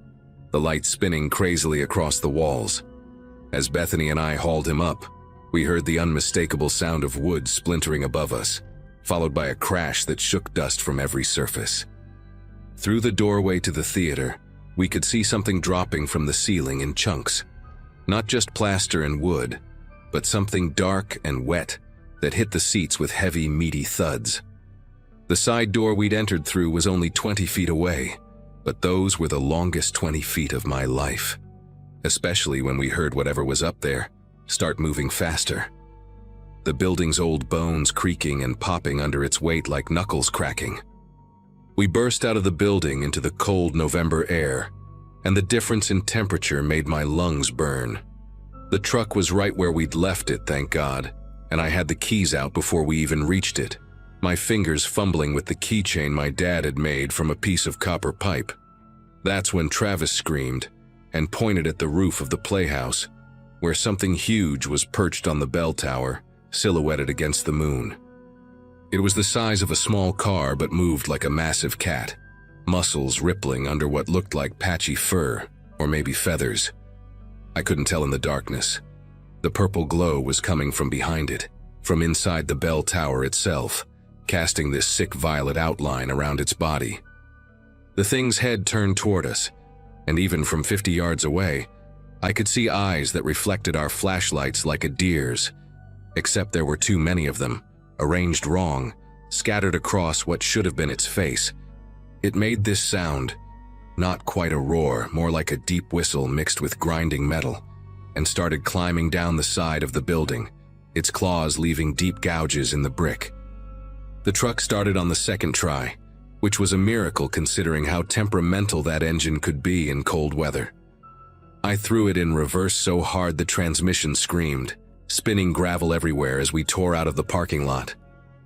the light spinning crazily across the walls. As Bethany and I hauled him up, we heard the unmistakable sound of wood splintering above us, followed by a crash that shook dust from every surface. Through the doorway to the theater, we could see something dropping from the ceiling in chunks. Not just plaster and wood, but something dark and wet that hit the seats with heavy, meaty thuds. The side door we'd entered through was only 20 feet away, but those were the longest 20 feet of my life, especially when we heard whatever was up there start moving faster. The building's old bones creaking and popping under its weight like knuckles cracking. We burst out of the building into the cold November air, and the difference in temperature made my lungs burn. The truck was right where we'd left it, thank God, and I had the keys out before we even reached it, my fingers fumbling with the keychain my dad had made from a piece of copper pipe. That's when Travis screamed and pointed at the roof of the playhouse, where something huge was perched on the bell tower, silhouetted against the moon. It was the size of a small car but moved like a massive cat, muscles rippling under what looked like patchy fur, or maybe feathers. I couldn't tell in the darkness. The purple glow was coming from behind it, from inside the bell tower itself, casting this sick violet outline around its body. The thing's head turned toward us, and even from 50 yards away, I could see eyes that reflected our flashlights like a deer's, except there were too many of them, arranged wrong, scattered across what should have been its face. It made this sound, not quite a roar, more like a deep whistle mixed with grinding metal, and started climbing down the side of the building, its claws leaving deep gouges in the brick. The truck started on the second try, which was a miracle considering how temperamental that engine could be in cold weather. I threw it in reverse so hard the transmission screamed, spinning gravel everywhere as we tore out of the parking lot.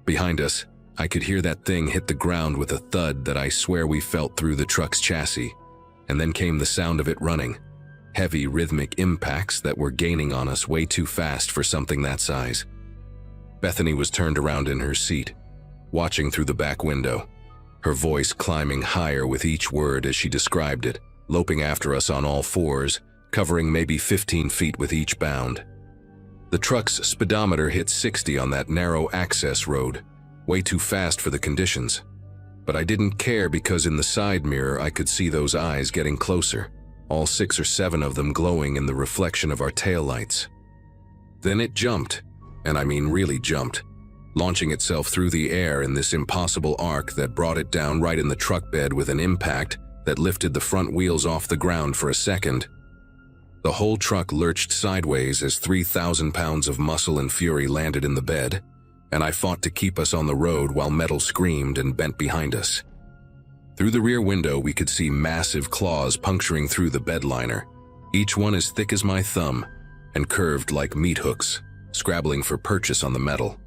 Behind us, I could hear that thing hit the ground with a thud that I swear we felt through the truck's chassis, and then came the sound of it running. Heavy rhythmic impacts that were gaining on us way too fast for something that size. Bethany was turned around in her seat, watching through the back window, her voice climbing higher with each word as she described it, loping after us on all fours, covering maybe 15 feet with each bound. The truck's speedometer hit 60 on that narrow access road, way too fast for the conditions. But I didn't care because in the side mirror I could see those eyes getting closer, all 6 or 7 of them glowing in the reflection of our taillights. Then it jumped, and I mean really jumped, launching itself through the air in this impossible arc that brought it down right in the truck bed with an impact that lifted the front wheels off the ground for a second. The whole truck lurched sideways as 3,000 pounds of muscle and fury landed in the bed, and I fought to keep us on the road while metal screamed and bent behind us. Through the rear window we could see massive claws puncturing through the bed liner, each one as thick as my thumb and curved like meat hooks, scrabbling for purchase on the metal.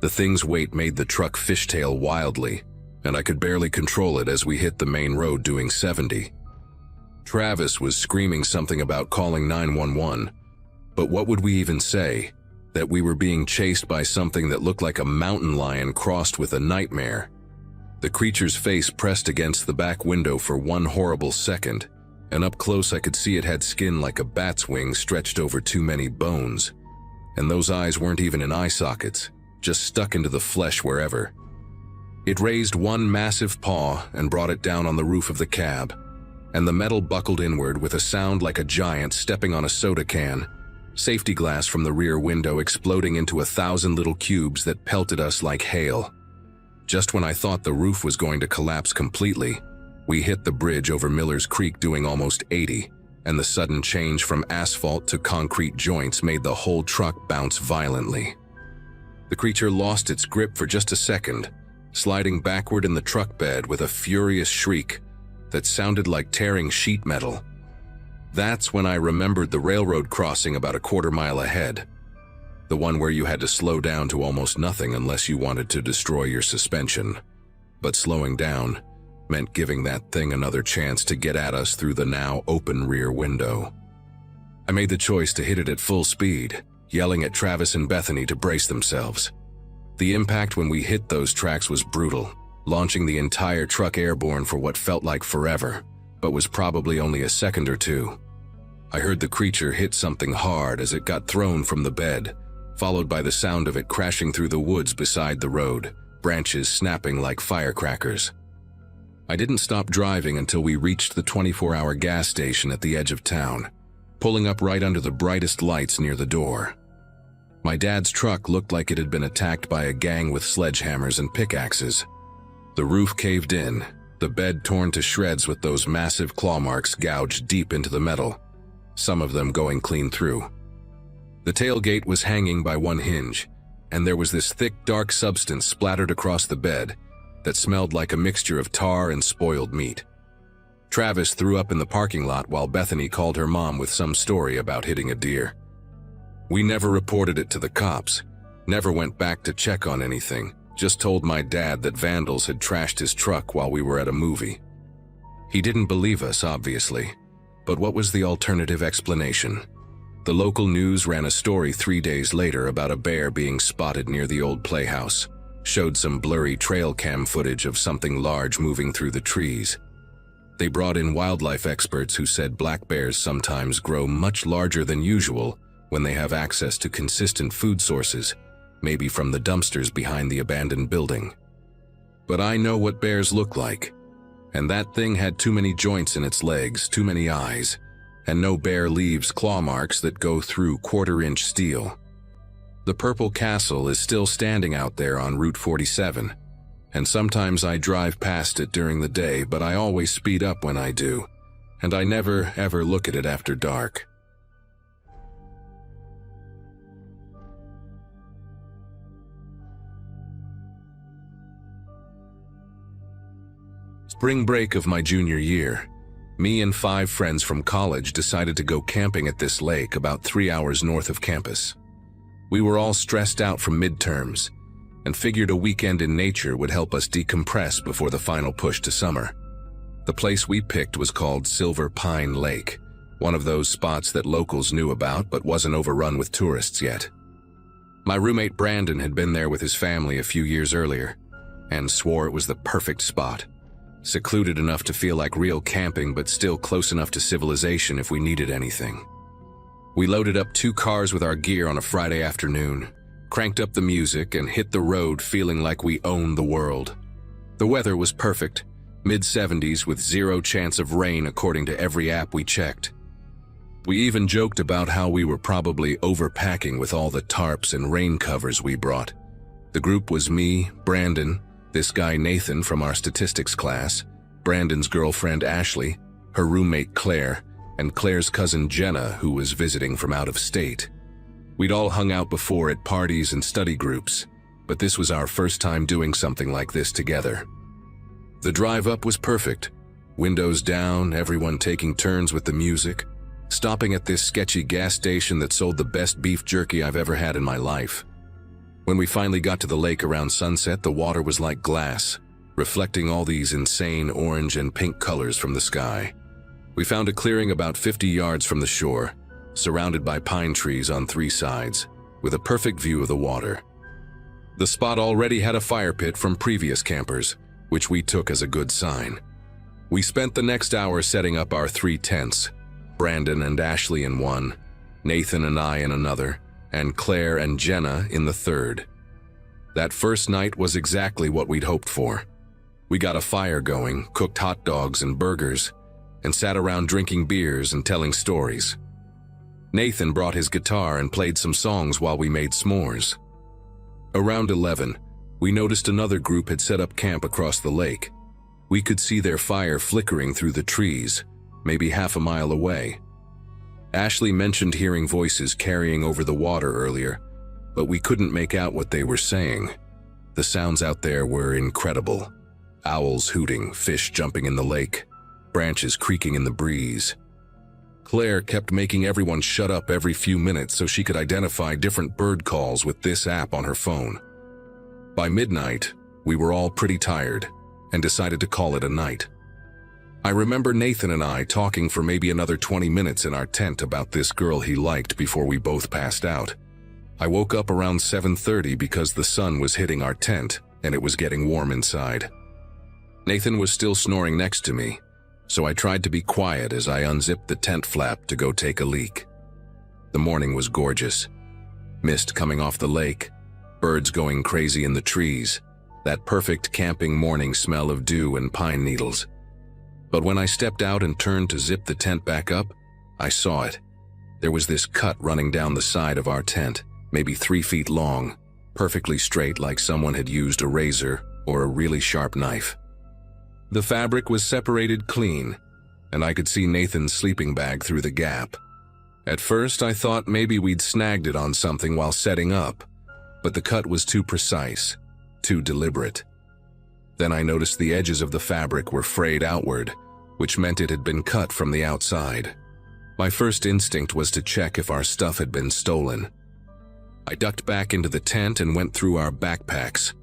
The thing's weight made the truck fishtail wildly, and I could barely control it as we hit the main road doing 70. Travis was screaming something about calling 911, but what would we even say? That we were being chased by something that looked like a mountain lion crossed with a nightmare. The creature's face pressed against the back window for one horrible second, and up close I could see it had skin like a bat's wing stretched over too many bones. And those eyes weren't even in eye sockets, just stuck into the flesh wherever. It raised one massive paw and brought it down on the roof of the cab, and the metal buckled inward with a sound like a giant stepping on a soda can, safety glass from the rear window exploding into 1,000 little cubes that pelted us like hail. Just when I thought the roof was going to collapse completely, we hit the bridge over Miller's Creek doing almost 80, and the sudden change from asphalt to concrete joints made the whole truck bounce violently. The creature lost its grip for just a second, sliding backward in the truck bed with a furious shriek that sounded like tearing sheet metal. That's when I remembered the railroad crossing about a quarter mile ahead, the one where you had to slow down to almost nothing unless you wanted to destroy your suspension. But slowing down meant giving that thing another chance to get at us through the now open rear window. I made the choice to hit it at full speed, yelling at Travis and Bethany to brace themselves. The impact when we hit those tracks was brutal, launching the entire truck airborne for what felt like forever, but was probably only a second or two. I heard the creature hit something hard as it got thrown from the bed, followed by the sound of it crashing through the woods beside the road, branches snapping like firecrackers. I didn't stop driving until we reached the 24-hour gas station at the edge of town, pulling up right under the brightest lights near the door. My dad's truck looked like it had been attacked by a gang with sledgehammers and pickaxes. The roof caved in, the bed torn to shreds with those massive claw marks gouged deep into the metal, some of them going clean through. The tailgate was hanging by one hinge, and there was this thick, dark substance splattered across the bed that smelled like a mixture of tar and spoiled meat. Travis threw up in the parking lot while Bethany called her mom with some story about hitting a deer. We never reported it to the cops, never went back to check on anything, just told my dad that vandals had trashed his truck while we were at a movie. He didn't believe us, obviously, but what was the alternative explanation? The local news ran a story 3 days later about a bear being spotted near the old playhouse, showed some blurry trail cam footage of something large moving through the trees. They brought in wildlife experts who said black bears sometimes grow much larger than usual when they have access to consistent food sources, maybe from the dumpsters behind the abandoned building. But I know what bears look like, and that thing had too many joints in its legs, too many eyes, and no bear leaves claw marks that go through quarter-inch steel. The Purple Castle is still standing out there on Route 47, and sometimes I drive past it during the day, but I always speed up when I do, and I never ever look at it after dark. Spring break of my junior year, Me and 5 friends from college decided to go camping at this lake about 3 hours north of campus. We were all stressed out from midterms and figured a weekend in nature would help us decompress before the final push to summer. The place we picked was called Silver Pine Lake, one of those spots that locals knew about but wasn't overrun with tourists yet. My roommate Brandon had been there with his family a few years earlier and swore it was the perfect spot. Secluded enough to feel like real camping, but still close enough to civilization if we needed anything. We loaded up 2 cars with our gear on a Friday afternoon, cranked up the music, and hit the road feeling like we owned the world. The weather was perfect, mid-70s with 0 chance of rain according to every app we checked. We even joked about how we were probably overpacking with all the tarps and rain covers we brought. The group was me, Brandon, this guy Nathan from our statistics class, Brandon's girlfriend Ashley, her roommate Claire, and Claire's cousin Jenna, who was visiting from out of state. We'd all hung out before at parties and study groups, but this was our first time doing something like this together. The drive up was perfect. Windows down, everyone taking turns with the music, stopping at this sketchy gas station that sold the best beef jerky I've ever had in my life. When we finally got to the lake around sunset, the water was like glass, reflecting all these insane orange and pink colors from the sky. We found a clearing about 50 yards from the shore, surrounded by pine trees on 3 sides, with a perfect view of the water. The spot already had a fire pit from previous campers, which we took as a good sign. We spent the next hour setting up our 3 tents, Brandon and Ashley in one, Nathan and I in another, and Claire and Jenna in the third. That first night was exactly what we'd hoped for. We got a fire going, cooked hot dogs and burgers, and sat around drinking beers and telling stories. Nathan brought his guitar and played some songs while we made s'mores. Around 11, we noticed another group had set up camp across the lake. We could see their fire flickering through the trees, maybe half a mile away. Ashley mentioned hearing voices carrying over the water earlier, but we couldn't make out what they were saying. The sounds out there were incredible. Owls hooting, fish jumping in the lake, branches creaking in the breeze. Claire kept making everyone shut up every few minutes so she could identify different bird calls with this app on her phone. By midnight, we were all pretty tired and decided to call it a night. I remember Nathan and I talking for maybe another 20 minutes in our tent about this girl he liked before we both passed out. I woke up around 7:30 because the sun was hitting our tent and it was getting warm inside. Nathan was still snoring next to me, so I tried to be quiet as I unzipped the tent flap to go take a leak. The morning was gorgeous. Mist coming off the lake, birds going crazy in the trees, that perfect camping morning smell of dew and pine needles. But when I stepped out and turned to zip the tent back up, I saw it. There was this cut running down the side of our tent, maybe 3 feet long, perfectly straight like someone had used a razor or a really sharp knife. The fabric was separated clean, and I could see Nathan's sleeping bag through the gap. At first, I thought maybe we'd snagged it on something while setting up, but the cut was too precise, too deliberate. Then I noticed the edges of the fabric were frayed outward, which meant it had been cut from the outside. My first instinct was to check if our stuff had been stolen. I ducked back into the tent and went through our backpacks.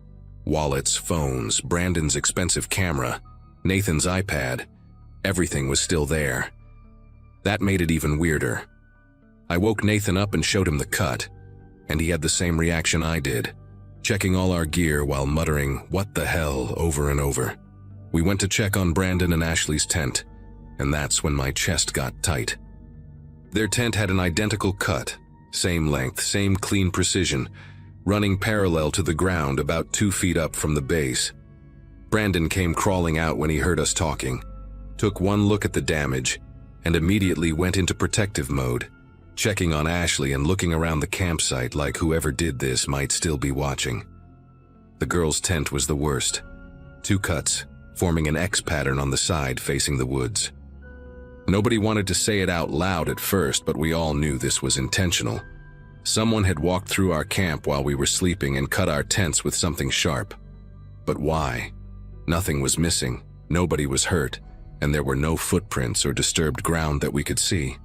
Wallets, phones, Brandon's expensive camera, Nathan's iPad, everything was still there. That made it even weirder. I woke Nathan up and showed him the cut, and he had the same reaction I did, checking all our gear while muttering, "What the hell," over and over. We went to check on Brandon and Ashley's tent, and that's when my chest got tight. Their tent had an identical cut, same length, same clean precision, running parallel to the ground about 2 feet up from the base. Brandon came crawling out when he heard us talking, took one look at the damage, and immediately went into protective mode, checking on Ashley and looking around the campsite like whoever did this might still be watching. The girl's tent was the worst. 2 cuts, forming an X pattern on the side facing the woods. Nobody wanted to say it out loud at first, but we all knew this was intentional. Someone had walked through our camp while we were sleeping and cut our tents with something sharp. But why? Nothing was missing, nobody was hurt, and there were no footprints or disturbed ground that we could see.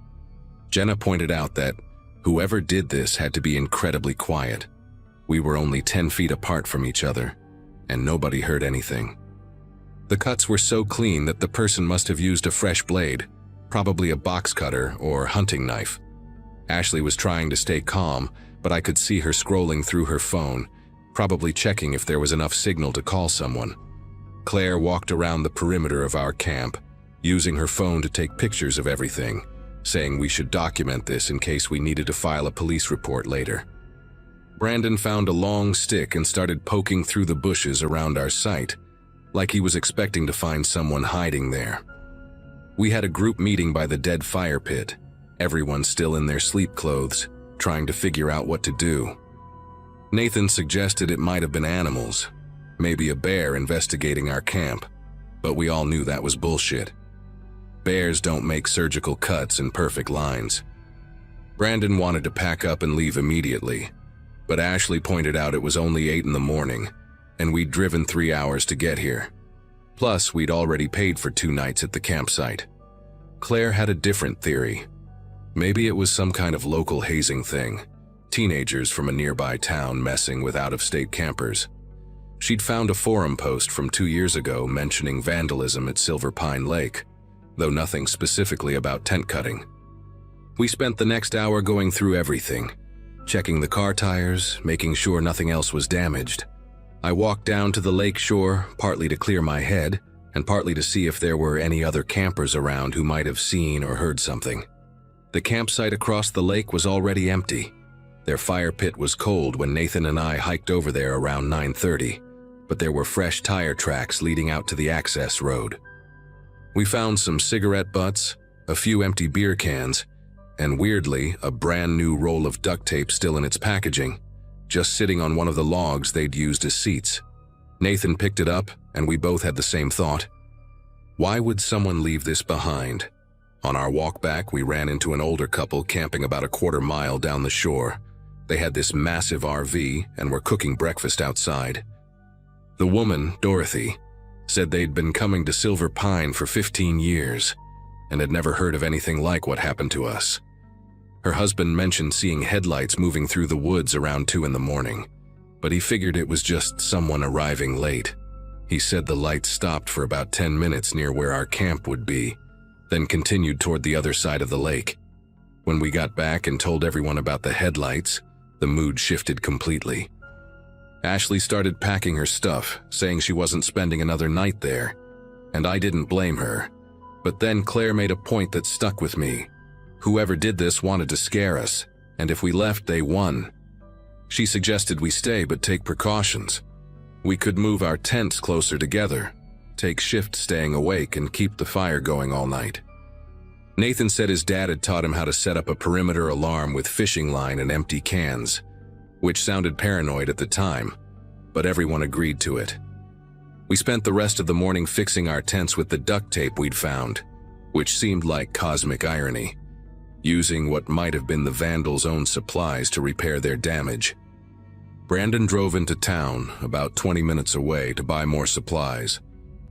Jenna pointed out that whoever did this had to be incredibly quiet. We were only 10 feet apart from each other, and nobody heard anything. The cuts were so clean that the person must have used a fresh blade, probably a box cutter or hunting knife. Ashley was trying to stay calm, but I could see her scrolling through her phone, probably checking if there was enough signal to call someone. Claire walked around the perimeter of our camp, using her phone to take pictures of everything, saying we should document this in case we needed to file a police report later. Brandon found a long stick and started poking through the bushes around our site, like he was expecting to find someone hiding there. We had a group meeting by the dead fire pit, everyone still in their sleep clothes, trying to figure out what to do. Nathan suggested it might have been animals, maybe a bear investigating our camp, but we all knew that was bullshit. Bears don't make surgical cuts in perfect lines. Brandon wanted to pack up and leave immediately, but Ashley pointed out it was only 8 in the morning, and we'd driven 3 hours to get here. Plus, we'd already paid for 2 nights at the campsite. Claire had a different theory. Maybe it was some kind of local hazing thing, teenagers from a nearby town messing with out-of-state campers. She'd found a forum post from 2 years ago mentioning vandalism at Silver Pine Lake, though nothing specifically about tent cutting. We spent the next hour going through everything, checking the car tires, making sure nothing else was damaged. I walked down to the lake shore, partly to clear my head, and partly to see if there were any other campers around who might have seen or heard something. The campsite across the lake was already empty. Their fire pit was cold when Nathan and I hiked over there around 9:30, but there were fresh tire tracks leading out to the access road. We found some cigarette butts, a few empty beer cans, and weirdly, a brand new roll of duct tape still in its packaging, just sitting on one of the logs they'd used as seats. Nathan picked it up, and we both had the same thought. Why would someone leave this behind? On our walk back, we ran into an older couple camping about a quarter mile down the shore. They had this massive RV and were cooking breakfast outside. The woman, Dorothy, said they'd been coming to Silver Pine for 15 years and had never heard of anything like what happened to us. Her husband mentioned seeing headlights moving through the woods around 2 in the morning, but he figured it was just someone arriving late. He said the lights stopped for about 10 minutes near where our camp would be, then continued toward the other side of the lake. When we got back and told everyone about the headlights, the mood shifted completely. Ashley started packing her stuff, saying she wasn't spending another night there, and I didn't blame her. But then Claire made a point that stuck with me. Whoever did this wanted to scare us, and if we left, they won. She suggested we stay but take precautions. We could move our tents closer together, take shifts staying awake, and keep the fire going all night. Nathan said his dad had taught him how to set up a perimeter alarm with fishing line and empty cans, which sounded paranoid at the time, but everyone agreed to it. We spent the rest of the morning fixing our tents with the duct tape we'd found, which seemed like cosmic irony, using what might have been the vandals' own supplies to repair their damage. Brandon drove into town, about 20 minutes away, to buy more supplies,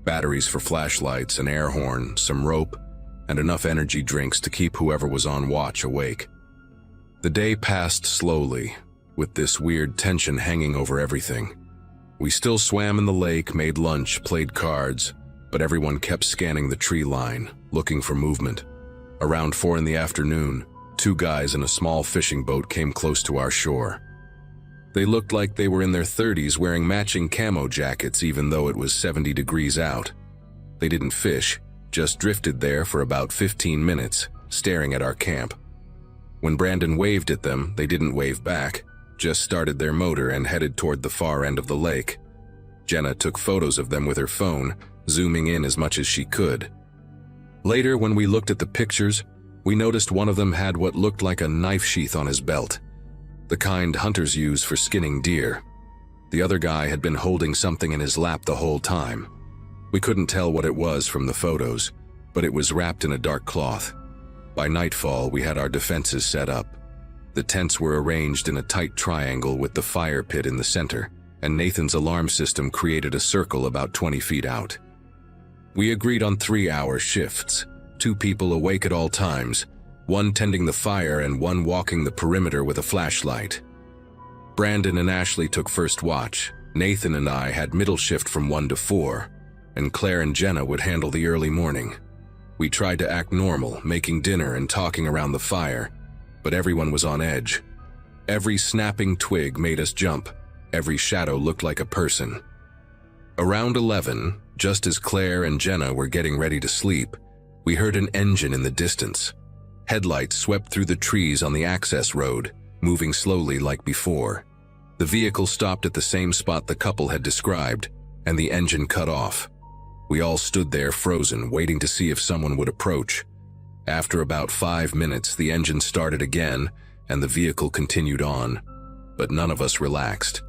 batteries for flashlights, an air horn, some rope, and enough energy drinks to keep whoever was on watch awake. The day passed slowly, with this weird tension hanging over everything. We still swam in the lake, made lunch, played cards, but everyone kept scanning the tree line, looking for movement. Around 4 in the afternoon, 2 guys in a small fishing boat came close to our shore. They looked like they were in their 30s, wearing matching camo jackets even though it was 70 degrees out. They didn't fish, just drifted there for about 15 minutes, staring at our camp. When Brandon waved at them, they didn't wave back, just started their motor and headed toward the far end of the lake. Jenna took photos of them with her phone, zooming in as much as she could. Later, when we looked at the pictures, we noticed one of them had what looked like a knife sheath on his belt, the kind hunters use for skinning deer. The other guy had been holding something in his lap the whole time. We couldn't tell what it was from the photos, but it was wrapped in a dark cloth. By nightfall, we had our defenses set up. The tents were arranged in a tight triangle with the fire pit in the center, and Nathan's alarm system created a circle about 20 feet out. We agreed on 3-hour shifts, 2 people awake at all times, 1 tending the fire and 1 walking the perimeter with a flashlight. Brandon and Ashley took first watch, Nathan and I had middle shift from 1 to 4, and Claire and Jenna would handle the early morning. We tried to act normal, making dinner and talking around the fire, but everyone was on edge. Every snapping twig made us jump, every shadow looked like a person. Around 11, just as Claire and Jenna were getting ready to sleep, we heard an engine in the distance. Headlights swept through the trees on the access road, moving slowly like before. The vehicle stopped at the same spot the couple had described, and the engine cut off. We all stood there frozen, waiting to see if someone would approach. After about 5 minutes, the engine started again, and the vehicle continued on, but none of us relaxed.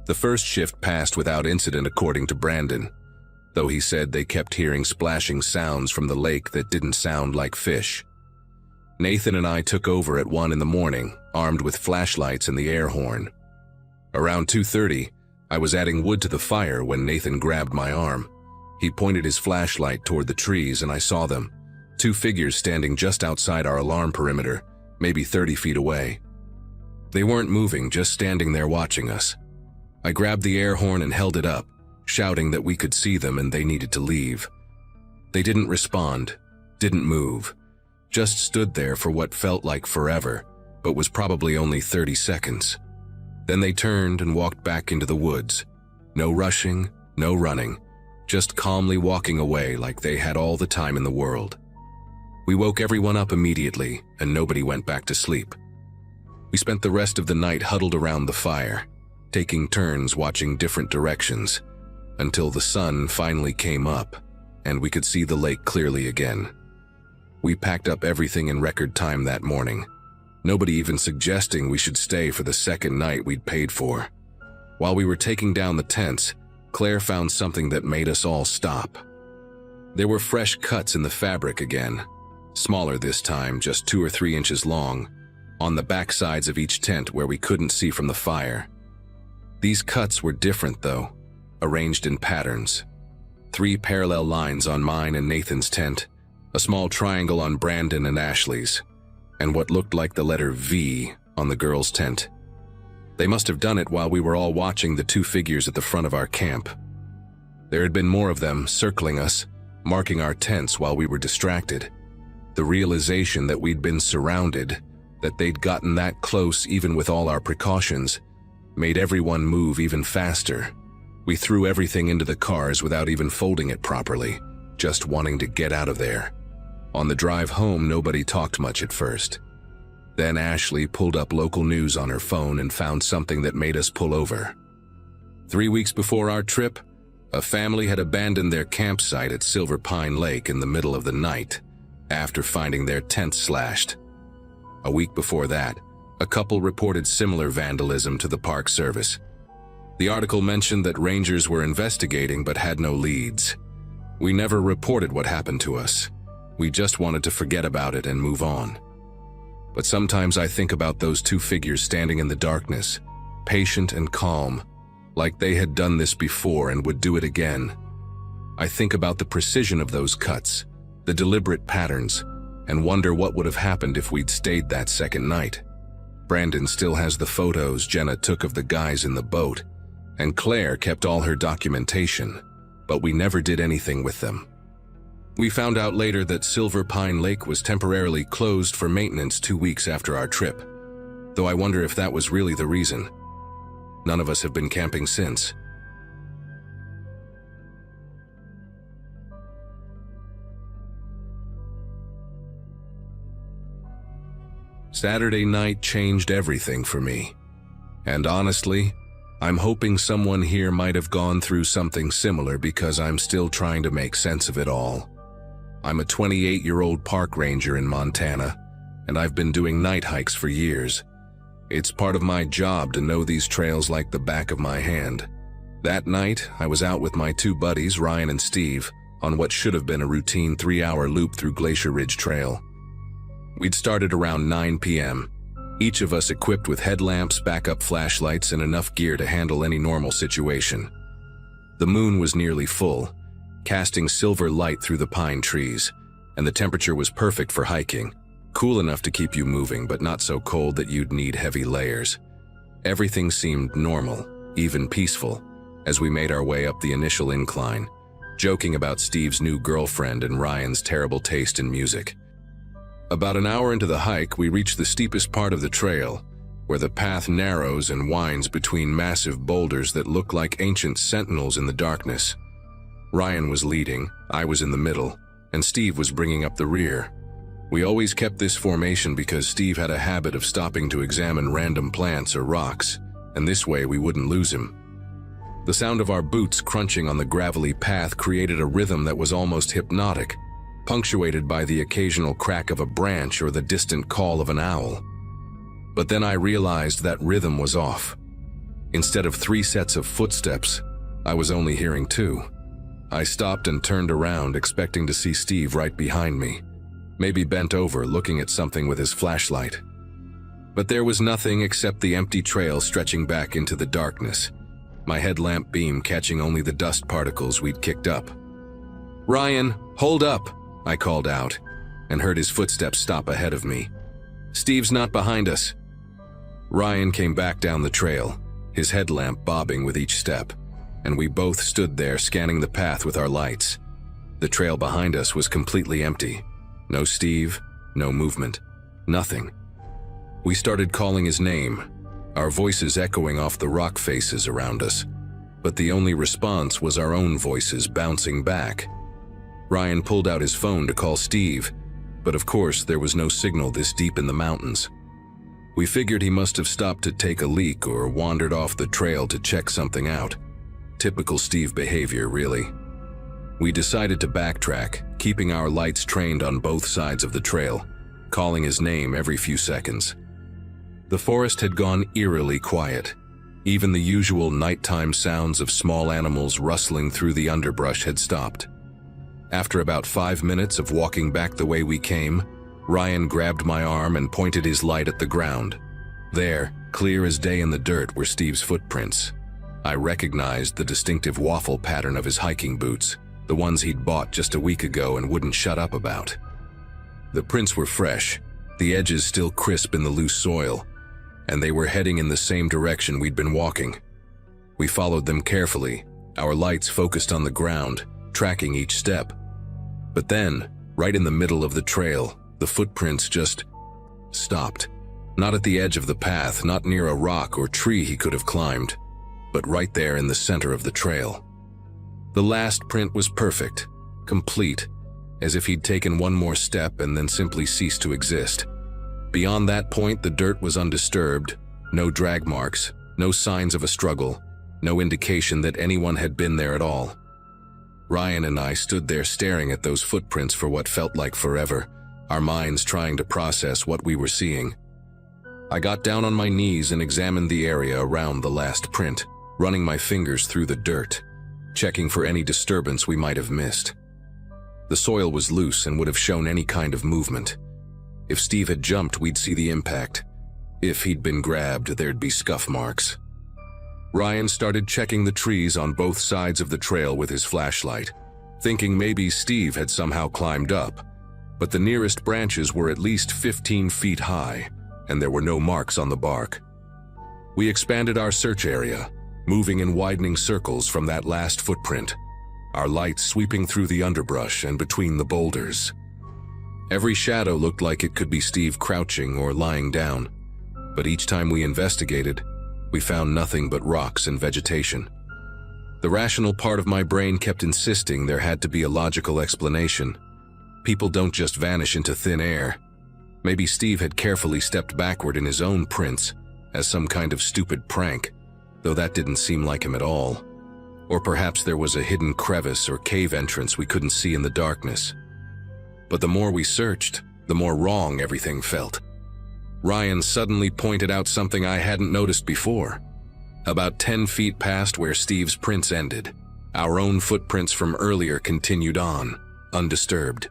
The first shift passed without incident according to Brandon, though he said they kept hearing splashing sounds from the lake that didn't sound like fish. Nathan and I took over at 1 in the morning, armed with flashlights and the air horn. Around 2:30, I was adding wood to the fire when Nathan grabbed my arm. He pointed his flashlight toward the trees and I saw them, 2 figures standing just outside our alarm perimeter, maybe 30 feet away. They weren't moving, just standing there watching us. I grabbed the air horn and held it up, shouting that we could see them and they needed to leave. They didn't respond, didn't move, just stood there for what felt like forever, but was probably only 30 seconds. Then they turned and walked back into the woods. No rushing, no running, just calmly walking away like they had all the time in the world. We woke everyone up immediately, and nobody went back to sleep. We spent the rest of the night huddled around the fire, taking turns watching different directions, until the sun finally came up, and we could see the lake clearly again. We packed up everything in record time that morning, nobody even suggesting we should stay for the second night we'd paid for. While we were taking down the tents, Claire found something that made us all stop. There were fresh cuts in the fabric again, smaller this time, just 2 or 3 inches long, on the back sides of each tent where we couldn't see from the fire. These cuts were different though, arranged in patterns. 3 parallel lines on mine and Nathan's tent, a small triangle on Brandon and Ashley's, and what looked like the letter V on the girls' tent. They must have done it while we were all watching the 2 figures at the front of our camp. There had been more of them circling us, marking our tents while we were distracted. The realization that we'd been surrounded, that they'd gotten that close even with all our precautions, made everyone move even faster. We threw everything into the cars without even folding it properly, just wanting to get out of there. On the drive home, nobody talked much at first. Then Ashley pulled up local news on her phone and found something that made us pull over. 3 weeks before our trip, a family had abandoned their campsite at Silver Pine Lake in the middle of the night, after finding their tents slashed. A week before that, a couple reported similar vandalism to the Park Service. The article mentioned that rangers were investigating but had no leads. We never reported what happened to us. We just wanted to forget about it and move on. But sometimes I think about those 2 figures standing in the darkness, patient and calm, like they had done this before and would do it again. I think about the precision of those cuts, the deliberate patterns, and wonder what would have happened if we'd stayed that second night. Brandon still has the photos Jenna took of the guys in the boat, and Claire kept all her documentation, but we never did anything with them. We found out later that Silver Pine Lake was temporarily closed for maintenance 2 weeks after our trip, though I wonder if that was really the reason. None of us have been camping since. Saturday night changed everything for me. And honestly, I'm hoping someone here might have gone through something similar because I'm still trying to make sense of it all. I'm a 28-year-old park ranger in Montana, and I've been doing night hikes for years. It's part of my job to know these trails like the back of my hand. That night, I was out with my 2 buddies, Ryan and Steve, on what should have been a routine 3-hour loop through Glacier Ridge Trail. We'd started around 9 p.m., each of us equipped with headlamps, backup flashlights, and enough gear to handle any normal situation. The moon was nearly full, casting silver light through the pine trees, and the temperature was perfect for hiking. Cool enough to keep you moving, but not so cold that you'd need heavy layers. Everything seemed normal, even peaceful, as we made our way up the initial incline, joking about Steve's new girlfriend and Ryan's terrible taste in music. About an hour into the hike, we reached the steepest part of the trail, where the path narrows and winds between massive boulders that look like ancient sentinels in the darkness. Ryan was leading, I was in the middle, and Steve was bringing up the rear. We always kept this formation because Steve had a habit of stopping to examine random plants or rocks, and this way we wouldn't lose him. The sound of our boots crunching on the gravelly path created a rhythm that was almost hypnotic, punctuated by the occasional crack of a branch or the distant call of an owl. But then I realized that rhythm was off. Instead of 3 sets of footsteps, I was only hearing 2. I stopped and turned around, expecting to see Steve right behind me, maybe bent over looking at something with his flashlight. But there was nothing except the empty trail stretching back into the darkness, my headlamp beam catching only the dust particles we'd kicked up. "Ryan, hold up!" I called out, and heard his footsteps stop ahead of me. "Steve's not behind us." Ryan came back down the trail, his headlamp bobbing with each step, and we both stood there scanning the path with our lights. The trail behind us was completely empty. No Steve, no movement, nothing. We started calling his name, our voices echoing off the rock faces around us, but the only response was our own voices bouncing back. Ryan pulled out his phone to call Steve, but of course there was no signal this deep in the mountains. We figured he must have stopped to take a leak or wandered off the trail to check something out. Typical Steve behavior, really. We decided to backtrack, keeping our lights trained on both sides of the trail, calling his name every few seconds. The forest had gone eerily quiet. Even the usual nighttime sounds of small animals rustling through the underbrush had stopped. After about 5 minutes of walking back the way we came, Ryan grabbed my arm and pointed his light at the ground. There, clear as day in the dirt, were Steve's footprints. I recognized the distinctive waffle pattern of his hiking boots, the ones he'd bought just a week ago and wouldn't shut up about. The prints were fresh, the edges still crisp in the loose soil, and they were heading in the same direction we'd been walking. We followed them carefully, our lights focused on the ground, tracking each step. But then, right in the middle of the trail, the footprints just stopped. Not at the edge of the path, not near a rock or tree he could have climbed, but right there in the center of the trail. The last print was perfect, complete, as if he'd taken one more step and then simply ceased to exist. Beyond that point, the dirt was undisturbed, no drag marks, no signs of a struggle, no indication that anyone had been there at all. Ryan and I stood there staring at those footprints for what felt like forever, our minds trying to process what we were seeing. I got down on my knees and examined the area around the last print, running my fingers through the dirt, checking for any disturbance we might have missed. The soil was loose and would have shown any kind of movement. If Steve had jumped, we'd see the impact. If he'd been grabbed, there'd be scuff marks. Ryan started checking the trees on both sides of the trail with his flashlight, thinking maybe Steve had somehow climbed up, but the nearest branches were at least 15 feet high, and there were no marks on the bark. We expanded our search area, moving in widening circles from that last footprint, our lights sweeping through the underbrush and between the boulders. Every shadow looked like it could be Steve crouching or lying down, but each time we investigated, we found nothing but rocks and vegetation. The rational part of my brain kept insisting there had to be a logical explanation. People don't just vanish into thin air. Maybe Steve had carefully stepped backward in his own prints as some kind of stupid prank, though that didn't seem like him at all. Or perhaps there was a hidden crevice or cave entrance we couldn't see in the darkness. But the more we searched, the more wrong everything felt. Ryan suddenly pointed out something I hadn't noticed before. About 10 feet past where Steve's prints ended, our own footprints from earlier continued on, undisturbed.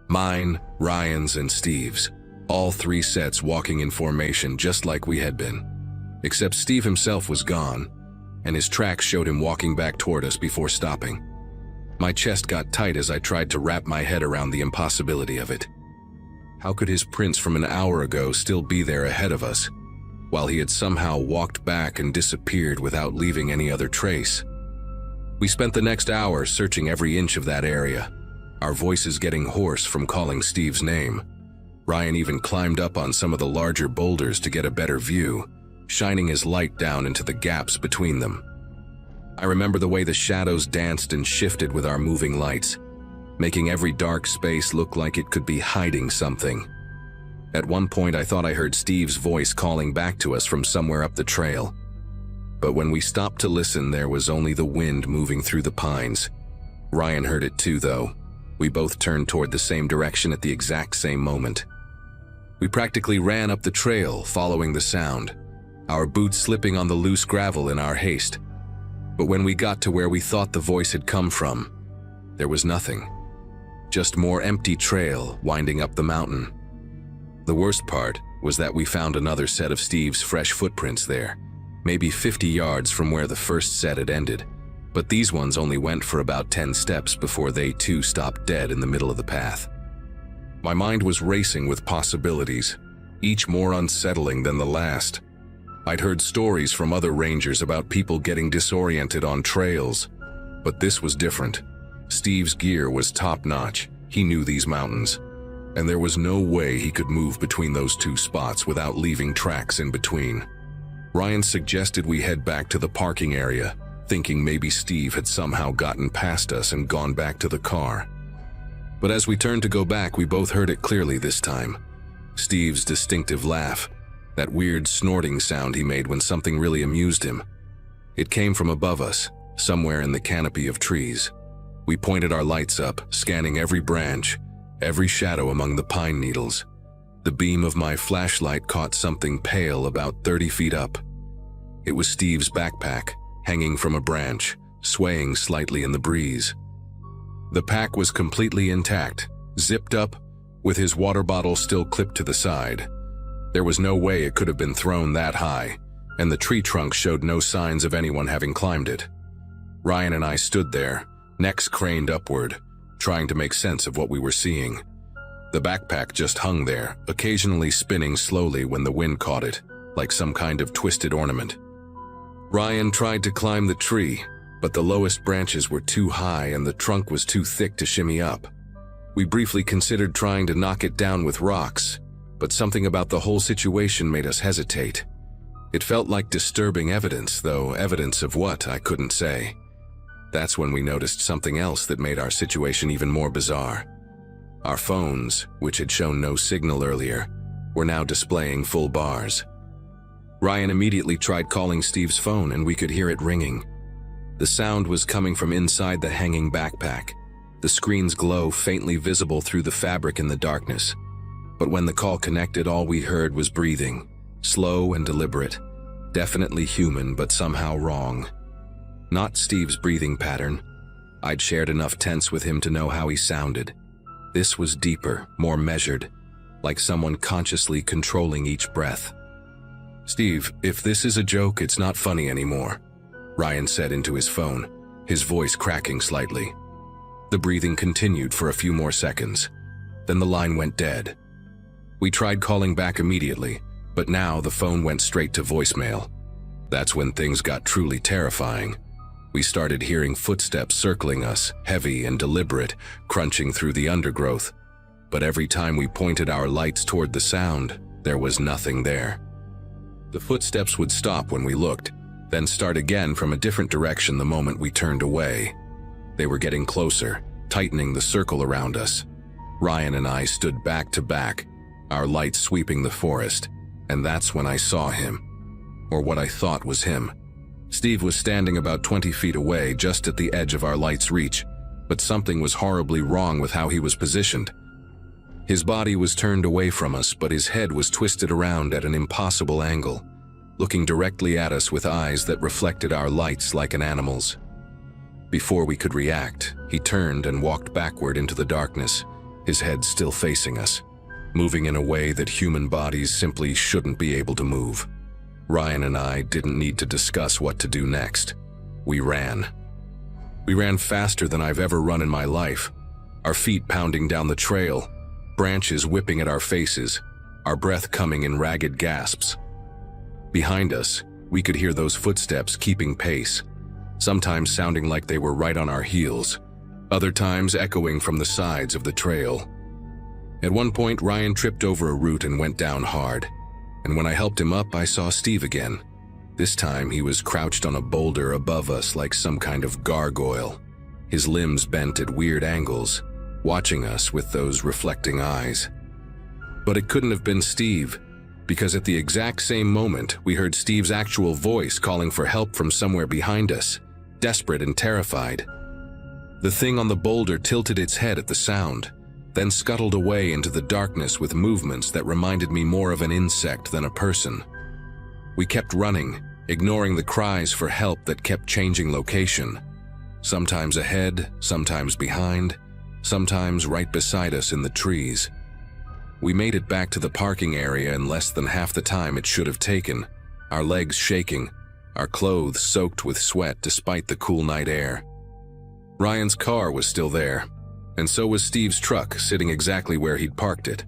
Mine, Ryan's, and Steve's, all 3 sets walking in formation just like we had been. Except Steve himself was gone, and his tracks showed him walking back toward us before stopping. My chest got tight as I tried to wrap my head around the impossibility of it. How could his prints from an hour ago still be there ahead of us, while he had somehow walked back and disappeared without leaving any other trace? We spent the next hour searching every inch of that area, our voices getting hoarse from calling Steve's name. Ryan even climbed up on some of the larger boulders to get a better view, shining his light down into the gaps between them. I remember the way the shadows danced and shifted with our moving lights, making every dark space look like it could be hiding something. At one point, I thought I heard Steve's voice calling back to us from somewhere up the trail. But when we stopped to listen, there was only the wind moving through the pines. Ryan heard it too, though. We both turned toward the same direction at the exact same moment. We practically ran up the trail, following the sound, our boots slipping on the loose gravel in our haste. But when we got to where we thought the voice had come from, there was nothing. Just more empty trail winding up the mountain. The worst part was that we found another set of Steve's fresh footprints there, maybe 50 yards from where the first set had ended, but these ones only went for about 10 steps before they too stopped dead in the middle of the path. My mind was racing with possibilities, each more unsettling than the last. I'd heard stories from other rangers about people getting disoriented on trails, but this was different. Steve's gear was top-notch. He knew these mountains, and there was no way he could move between those two spots without leaving tracks in between. Ryan suggested we head back to the parking area, thinking maybe Steve had somehow gotten past us and gone back to the car. But as we turned to go back, we both heard it clearly this time. Steve's distinctive laugh, that weird snorting sound he made when something really amused him. It came from above us, somewhere in the canopy of trees. We pointed our lights up, scanning every branch, every shadow among the pine needles. The beam of my flashlight caught something pale about 30 feet up. It was Steve's backpack, hanging from a branch, swaying slightly in the breeze. The pack was completely intact, zipped up, with his water bottle still clipped to the side. There was no way it could have been thrown that high, and the tree trunk showed no signs of anyone having climbed it. Ryan and I stood there, necks craned upward, trying to make sense of what we were seeing. The backpack just hung there, occasionally spinning slowly when the wind caught it, like some kind of twisted ornament. Ryan tried to climb the tree, but the lowest branches were too high and the trunk was too thick to shimmy up. We briefly considered trying to knock it down with rocks, but something about the whole situation made us hesitate. It felt like disturbing evidence, though evidence of what, I couldn't say. That's when we noticed something else that made our situation even more bizarre. Our phones, which had shown no signal earlier, were now displaying full bars. Ryan immediately tried calling Steve's phone and we could hear it ringing. The sound was coming from inside the hanging backpack, the screen's glow faintly visible through the fabric in the darkness. But when the call connected, all we heard was breathing, slow and deliberate, definitely human but somehow wrong. Not Steve's breathing pattern. I'd shared enough tense with him to know how he sounded. This was deeper, more measured, like someone consciously controlling each breath. "Steve, if this is a joke, it's not funny anymore," Ryan said into his phone, his voice cracking slightly. The breathing continued for a few more seconds. Then the line went dead. We tried calling back immediately, but now the phone went straight to voicemail. That's when things got truly terrifying. We started hearing footsteps circling us, heavy and deliberate, crunching through the undergrowth. But every time we pointed our lights toward the sound, there was nothing there. The footsteps would stop when we looked, then start again from a different direction the moment we turned away. They were getting closer, tightening the circle around us. Ryan and I stood back to back, our lights sweeping the forest, and that's when I saw him. Or what I thought was him. Steve was standing about 20 feet away, just at the edge of our light's reach, but something was horribly wrong with how he was positioned. His body was turned away from us, but his head was twisted around at an impossible angle, looking directly at us with eyes that reflected our lights like an animal's. Before we could react, he turned and walked backward into the darkness, his head still facing us, moving in a way that human bodies simply shouldn't be able to move. Ryan and I didn't need to discuss what to do next. We ran. We ran faster than I've ever run in my life, our feet pounding down the trail, branches whipping at our faces, our breath coming in ragged gasps. Behind us, we could hear those footsteps keeping pace, sometimes sounding like they were right on our heels, other times echoing from the sides of the trail. At one point, Ryan tripped over a root and went down hard, and when I helped him up, I saw Steve again. This time, he was crouched on a boulder above us like some kind of gargoyle, his limbs bent at weird angles, watching us with those reflecting eyes. But it couldn't have been Steve, because at the exact same moment, we heard Steve's actual voice calling for help from somewhere behind us, desperate and terrified. The thing on the boulder tilted its head at the sound, then scuttled away into the darkness with movements that reminded me more of an insect than a person. We kept running, ignoring the cries for help that kept changing location, sometimes ahead, sometimes behind, sometimes right beside us in the trees. We made it back to the parking area in less than half the time it should have taken, our legs shaking, our clothes soaked with sweat despite the cool night air. Ryan's car was still there, and so was Steve's truck, sitting exactly where he'd parked it.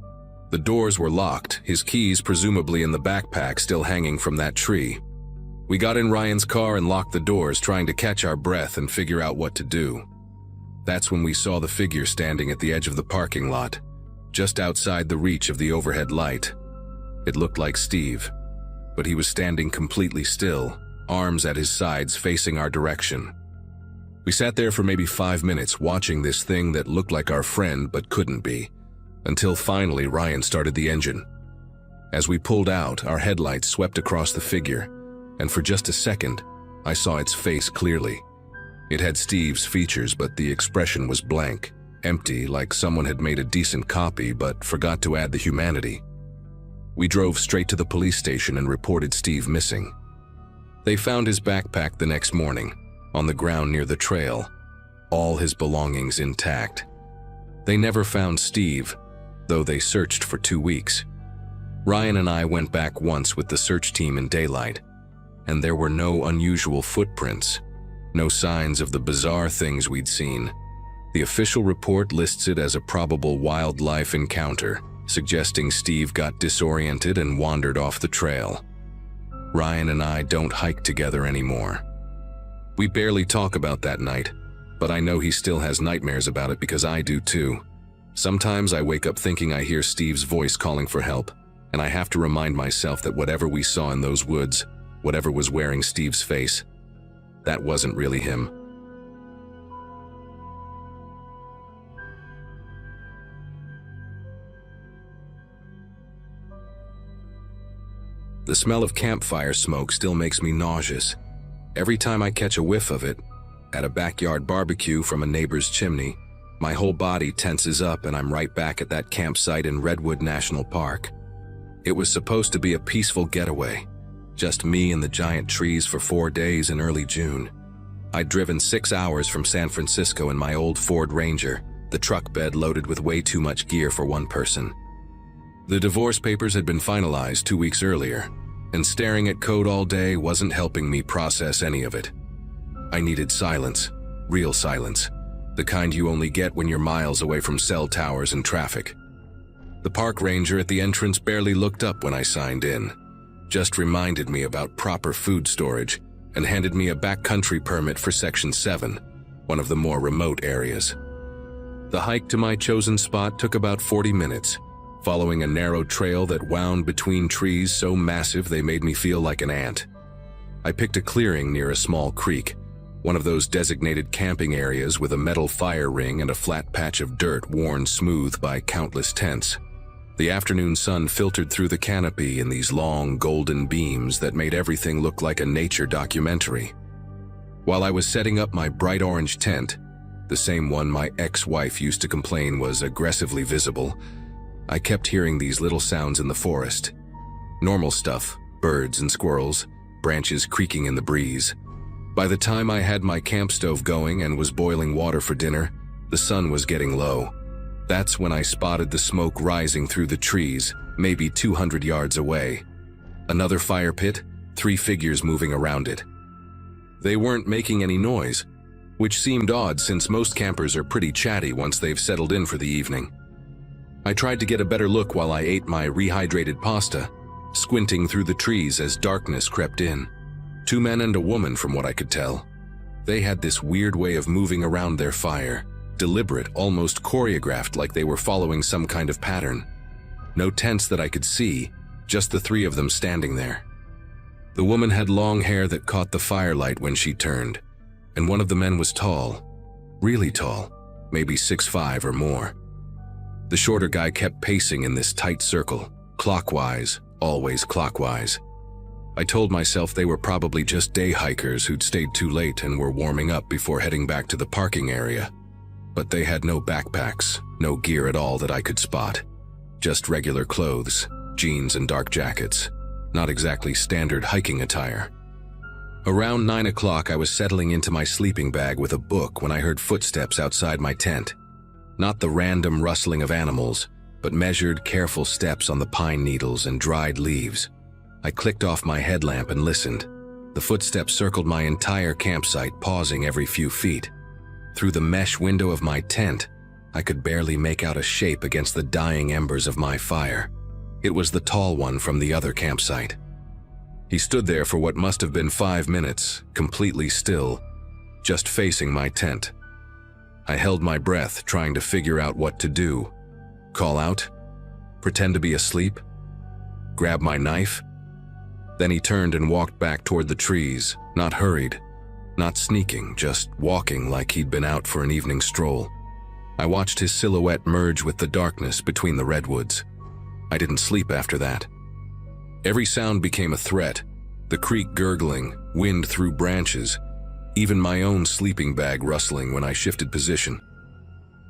The doors were locked, his keys presumably in the backpack still hanging from that tree. We got in Ryan's car and locked the doors, trying to catch our breath and figure out what to do. That's when we saw the figure standing at the edge of the parking lot, just outside the reach of the overhead light. It looked like Steve, but he was standing completely still, arms at his sides facing our direction. We sat there for maybe 5 minutes watching this thing that looked like our friend but couldn't be, until finally Ryan started the engine. As we pulled out, our headlights swept across the figure, and for just a second, I saw its face clearly. It had Steve's features, but the expression was blank, empty, like someone had made a decent copy but forgot to add the humanity. We drove straight to the police station and reported Steve missing. They found his backpack the next morning, on the ground near the trail, all his belongings intact. They never found Steve, though they searched for 2 weeks. Ryan and I went back once with the search team in daylight, and there were no unusual footprints, no signs of the bizarre things we'd seen. The official report lists it as a probable wildlife encounter, suggesting Steve got disoriented and wandered off the trail. Ryan and I don't hike together anymore. We barely talk about that night, but I know he still has nightmares about it because I do too. Sometimes I wake up thinking I hear Steve's voice calling for help, and I have to remind myself that whatever we saw in those woods, whatever was wearing Steve's face, that wasn't really him. The smell of campfire smoke still makes me nauseous. Every time I catch a whiff of it, at a backyard barbecue from a neighbor's chimney, my whole body tenses up and I'm right back at that campsite in Redwood National Park. It was supposed to be a peaceful getaway, just me and the giant trees for 4 days in early June. I'd driven 6 hours from San Francisco in my old Ford Ranger, the truck bed loaded with way too much gear for one person. The divorce papers had been finalized 2 weeks earlier, and staring at code all day wasn't helping me process any of it. I needed silence, real silence, the kind you only get when you're miles away from cell towers and traffic. The park ranger at the entrance barely looked up when I signed in, just reminded me about proper food storage, and handed me a backcountry permit for Section 7, one of the more remote areas. The hike to my chosen spot took about 40 minutes, following a narrow trail that wound between trees so massive they made me feel like an ant. I picked a clearing near a small creek, one of those designated camping areas with a metal fire ring and a flat patch of dirt worn smooth by countless tents. The afternoon sun filtered through the canopy in these long golden beams that made everything look like a nature documentary. While I was setting up my bright orange tent, the same one my ex-wife used to complain was aggressively visible, I kept hearing these little sounds in the forest. Normal stuff, birds and squirrels, branches creaking in the breeze. By the time I had my camp stove going and was boiling water for dinner, the sun was getting low. That's when I spotted the smoke rising through the trees, maybe 200 yards away. Another fire pit, 3 figures moving around it. They weren't making any noise, which seemed odd since most campers are pretty chatty once they've settled in for the evening. I tried to get a better look while I ate my rehydrated pasta, squinting through the trees as darkness crept in. 2 men and a woman, from what I could tell. They had this weird way of moving around their fire, deliberate, almost choreographed, like they were following some kind of pattern. No tents that I could see, just the 3 of them standing there. The woman had long hair that caught the firelight when she turned, and one of the men was tall, really tall, maybe 6'5" or more. The shorter guy kept pacing in this tight circle, clockwise, always clockwise. I told myself they were probably just day hikers who'd stayed too late and were warming up before heading back to the parking area. But they had no backpacks, no gear at all that I could spot. Just regular clothes, jeans and dark jackets. Not exactly standard hiking attire. Around 9 o'clock, I was settling into my sleeping bag with a book when I heard footsteps outside my tent. Not the random rustling of animals, but measured, careful steps on the pine needles and dried leaves. I clicked off my headlamp and listened. The footsteps circled my entire campsite, pausing every few feet. Through the mesh window of my tent, I could barely make out a shape against the dying embers of my fire. It was the tall one from the other campsite. He stood there for what must have been 5 minutes, completely still, just facing my tent. I held my breath, trying to figure out what to do. Call out? Pretend to be asleep? Grab my knife? Then he turned and walked back toward the trees, not hurried, not sneaking, just walking like he'd been out for an evening stroll. I watched his silhouette merge with the darkness between the redwoods. I didn't sleep after that. Every sound became a threat, the creek gurgling, wind through branches, even my own sleeping bag rustling when I shifted position.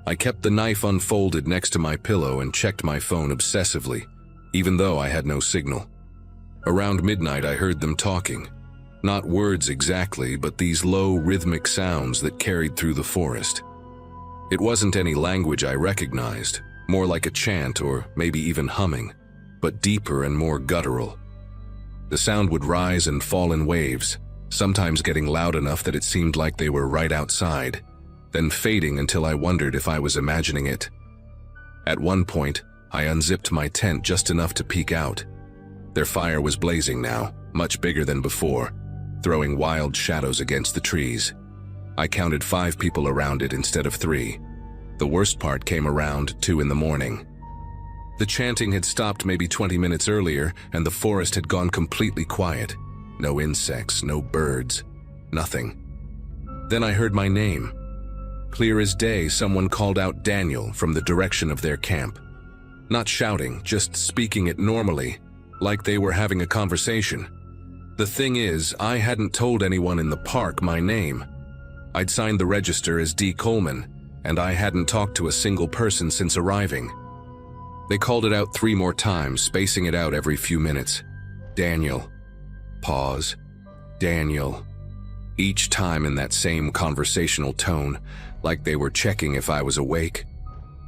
I kept the knife unfolded next to my pillow and checked my phone obsessively, even though I had no signal. Around midnight, I heard them talking. Not words exactly, but these low, rhythmic sounds that carried through the forest. It wasn't any language I recognized, more like a chant or maybe even humming, but deeper and more guttural. The sound would rise and fall in waves, sometimes getting loud enough that it seemed like they were right outside, then fading until I wondered if I was imagining it. At one point, I unzipped my tent just enough to peek out. Their fire was blazing now, much bigger than before, throwing wild shadows against the trees. I counted 5 people around it instead of 3. The worst part came around 2 in the morning. The chanting had stopped maybe 20 minutes earlier, and the forest had gone completely quiet. No insects, no birds, nothing. Then I heard my name. Clear as day, someone called out Daniel from the direction of their camp. Not shouting, just speaking it normally, like they were having a conversation. The thing is, I hadn't told anyone in the park my name. I'd signed the register as D. Coleman, and I hadn't talked to a single person since arriving. They called it out 3 more times, spacing it out every few minutes. Daniel. Pause. Daniel. Each time in that same conversational tone, like they were checking if I was awake.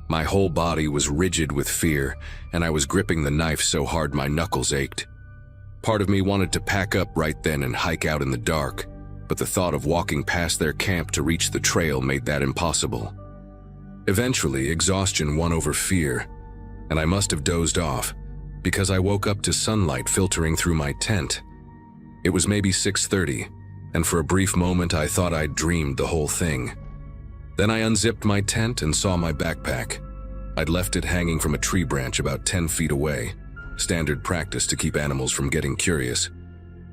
My whole body was rigid with fear, and I was gripping the knife so hard my knuckles ached. Part of me wanted to pack up right then and hike out in the dark, but the thought of walking past their camp to reach the trail made that impossible. Eventually, exhaustion won over fear, and I must have dozed off, because I woke up to sunlight filtering through my tent. It was maybe 6:30, and for a brief moment I thought I'd dreamed the whole thing. Then I unzipped my tent and saw my backpack. I'd left it hanging from a tree branch about 10 feet away, standard practice to keep animals from getting curious.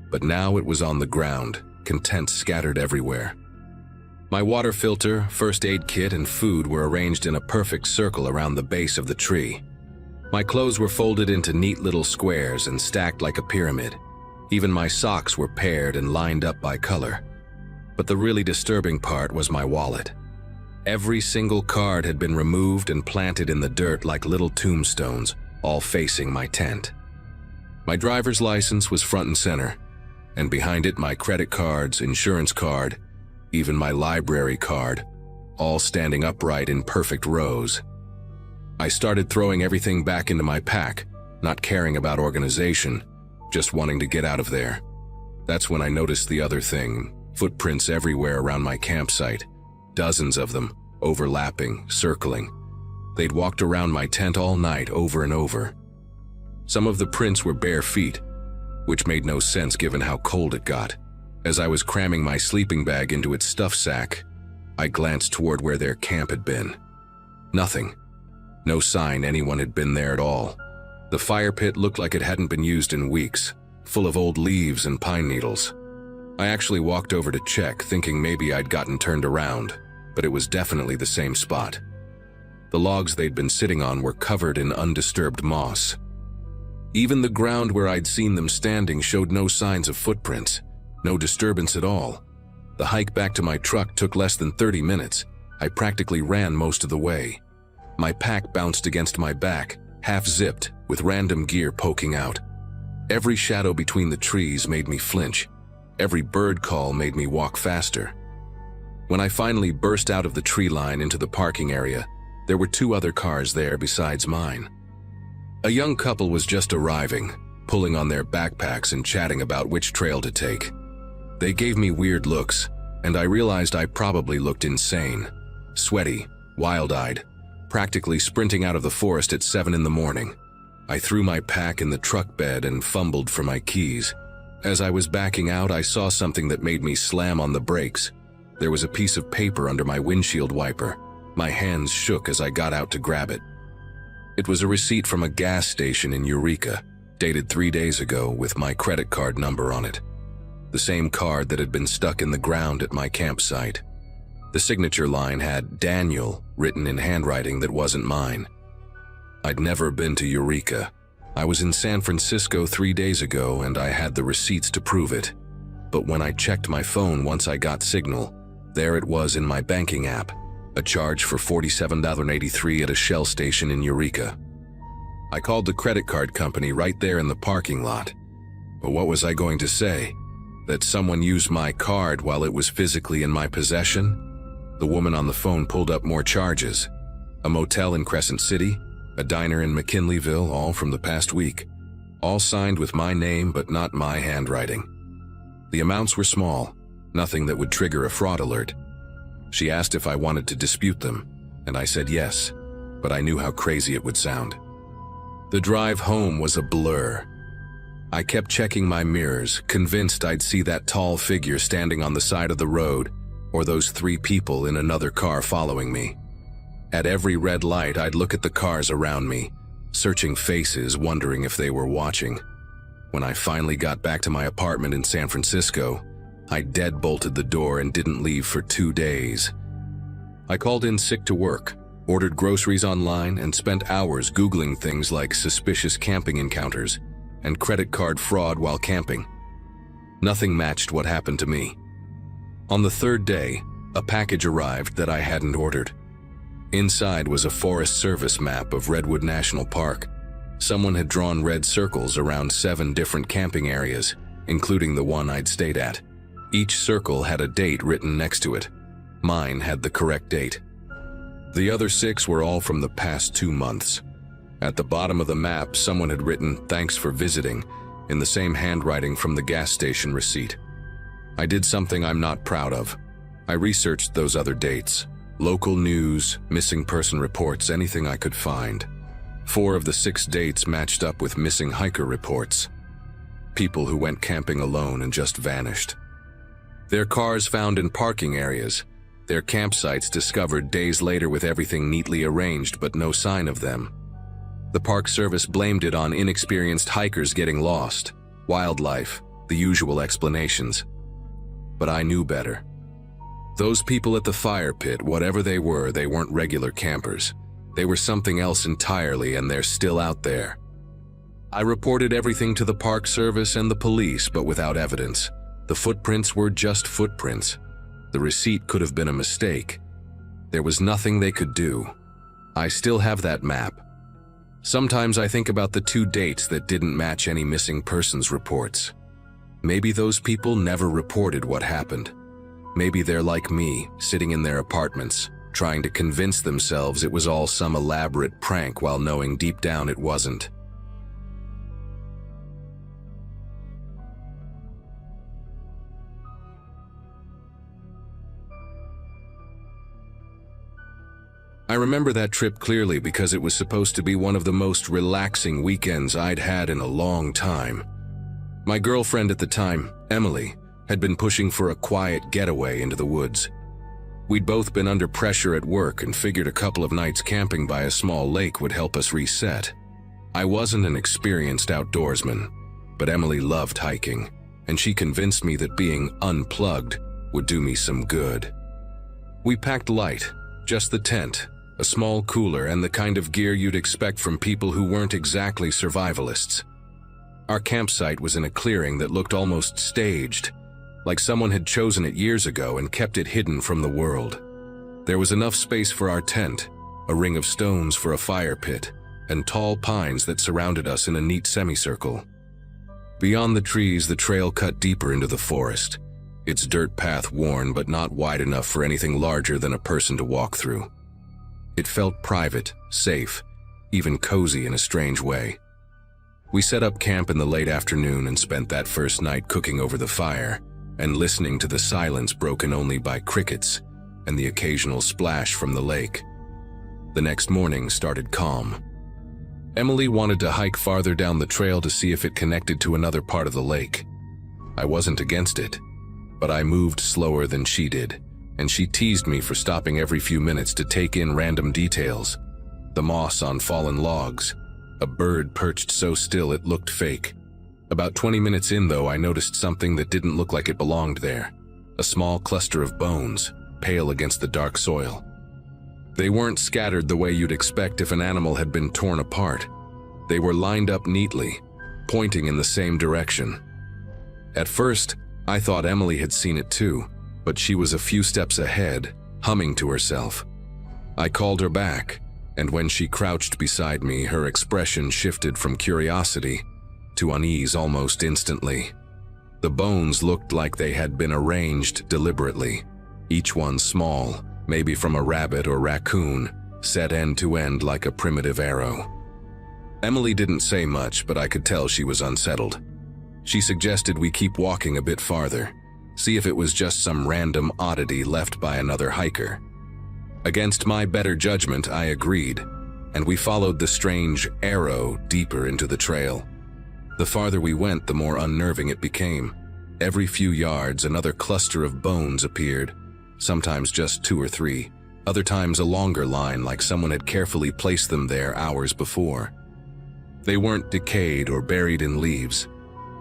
But now it was on the ground, contents scattered everywhere. My water filter, first aid kit, and food were arranged in a perfect circle around the base of the tree. My clothes were folded into neat little squares and stacked like a pyramid. Even my socks were paired and lined up by color. But the really disturbing part was my wallet. Every single card had been removed and planted in the dirt like little tombstones, all facing my tent. My driver's license was front and center, and behind it my credit cards, insurance card, even my library card, all standing upright in perfect rows. I started throwing everything back into my pack, not caring about organization, just wanting to get out of there. That's when I noticed the other thing, footprints everywhere around my campsite, Dozens of them, overlapping, circling. They'd walked around my tent all night over and over. Some of the prints were bare feet, which made no sense given how cold it got. As I was cramming my sleeping bag into its stuff sack, I glanced toward where their camp had been. Nothing. No sign anyone had been there at all. The fire pit looked like it hadn't been used in weeks, full of old leaves and pine needles. I actually walked over to check, thinking maybe I'd gotten turned around, but it was definitely the same spot. The logs they'd been sitting on were covered in undisturbed moss. Even the ground where I'd seen them standing showed no signs of footprints, no disturbance at all. The hike back to my truck took less than 30 minutes. I practically ran most of the way. My pack bounced against my back, half-zipped, with random gear poking out. Every shadow between the trees made me flinch. Every bird call made me walk faster. When I finally burst out of the tree line into the parking area, there were 2 other cars there besides mine. A young couple was just arriving, pulling on their backpacks and chatting about which trail to take. They gave me weird looks, and I realized I probably looked insane. Sweaty, wild-eyed, practically sprinting out of the forest at 7 in the morning. I threw my pack in the truck bed and fumbled for my keys. As I was backing out, I saw something that made me slam on the brakes. There was a piece of paper under my windshield wiper. My hands shook as I got out to grab it. It was a receipt from a gas station in Eureka, dated 3 days ago with my credit card number on it. The same card that had been stuck in the ground at my campsite. The signature line had Daniel written in handwriting that wasn't mine. I'd never been to Eureka. I was in San Francisco 3 days ago and I had the receipts to prove it. But when I checked my phone once I got signal, there it was in my banking app, a charge for $47.83 at a Shell station in Eureka. I called the credit card company right there in the parking lot. But what was I going to say? That someone used my card while it was physically in my possession? The woman on the phone pulled up more charges. A motel in Crescent City, a diner in McKinleyville, all from the past week. All signed with my name but not my handwriting. The amounts were small, nothing that would trigger a fraud alert. She asked if I wanted to dispute them, and I said yes, but I knew how crazy it would sound. The drive home was a blur. I kept checking my mirrors, convinced I'd see that tall figure standing on the side of the road, or those 3 people in another car following me. At every red light, I'd look at the cars around me, searching faces, wondering if they were watching. When I finally got back to my apartment in San Francisco, I deadbolted the door and didn't leave for 2 days. I called in sick to work, ordered groceries online, and spent hours Googling things like suspicious camping encounters and credit card fraud while camping. Nothing matched what happened to me. On the 3rd day, a package arrived that I hadn't ordered. Inside was a Forest Service map of Redwood National Park. Someone had drawn red circles around 7 different camping areas, including the one I'd stayed at. Each circle had a date written next to it. Mine had the correct date. The other 6 were all from the past 2 months. At the bottom of the map, someone had written, "Thanks for visiting," in the same handwriting from the gas station receipt. I did something I'm not proud of. I researched those other dates. Local news, missing person reports, anything I could find. 4 of the 6 dates matched up with missing hiker reports. People who went camping alone and just vanished. Their cars found in parking areas. Their campsites discovered days later with everything neatly arranged but no sign of them. The Park Service blamed it on inexperienced hikers getting lost, wildlife, the usual explanations. But I knew better. Those people at the fire pit, whatever they weren't regular campers. They were something else entirely, and they're still out there. I reported everything to the Park Service and the police, but without evidence. The footprints were just footprints. The receipt could have been a mistake. There was nothing they could do. I still have that map. Sometimes I think about the 2 dates that didn't match any missing persons reports. Maybe those people never reported what happened. Maybe they're like me, sitting in their apartments, trying to convince themselves it was all some elaborate prank while knowing deep down it wasn't. I remember that trip clearly because it was supposed to be one of the most relaxing weekends I'd had in a long time. My girlfriend at the time, Emily, had been pushing for a quiet getaway into the woods. We'd both been under pressure at work and figured a couple of nights camping by a small lake would help us reset. I wasn't an experienced outdoorsman, but Emily loved hiking, and she convinced me that being unplugged would do me some good. We packed light, just the tent, a small cooler, and the kind of gear you'd expect from people who weren't exactly survivalists. Our campsite was in a clearing that looked almost staged, like someone had chosen it years ago and kept it hidden from the world. There was enough space for our tent, a ring of stones for a fire pit, and tall pines that surrounded us in a neat semicircle. Beyond the trees, the trail cut deeper into the forest, its dirt path worn but not wide enough for anything larger than a person to walk through. It felt private, safe, even cozy in a strange way. We set up camp in the late afternoon and spent that first night cooking over the fire and listening to the silence broken only by crickets and the occasional splash from the lake. The next morning started calm. Emily wanted to hike farther down the trail to see if it connected to another part of the lake. I wasn't against it, but I moved slower than she did, and she teased me for stopping every few minutes to take in random details. The moss on fallen logs, a bird perched so still it looked fake. About 20 minutes in, though, I noticed something that didn't look like it belonged there. A small cluster of bones, pale against the dark soil. They weren't scattered the way you'd expect if an animal had been torn apart. They were lined up neatly, pointing in the same direction. At first, I thought Emily had seen it too, but she was a few steps ahead, humming to herself. I called her back, and when she crouched beside me, her expression shifted from curiosity to unease almost instantly. The bones looked like they had been arranged deliberately, each one small, maybe from a rabbit or raccoon, set end to end like a primitive arrow. Emily didn't say much, but I could tell she was unsettled. She suggested we keep walking a bit farther, see if it was just some random oddity left by another hiker. Against my better judgment, I agreed, and we followed the strange arrow deeper into the trail. The farther we went, the more unnerving it became. Every few yards, another cluster of bones appeared, sometimes just 2 or 3, other times a longer line like someone had carefully placed them there hours before. They weren't decayed or buried in leaves.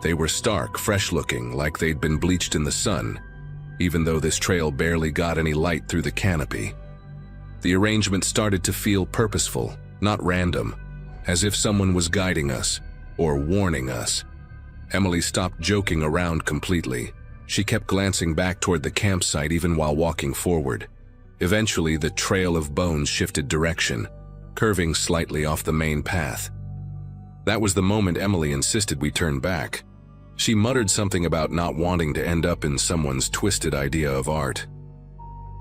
They were stark, fresh-looking, like they'd been bleached in the sun, even though this trail barely got any light through the canopy. The arrangement started to feel purposeful, not random, as if someone was guiding us, or warning us. Emily stopped joking around completely. She kept glancing back toward the campsite even while walking forward. Eventually, the trail of bones shifted direction, curving slightly off the main path. That was the moment Emily insisted we turn back. She muttered something about not wanting to end up in someone's twisted idea of art.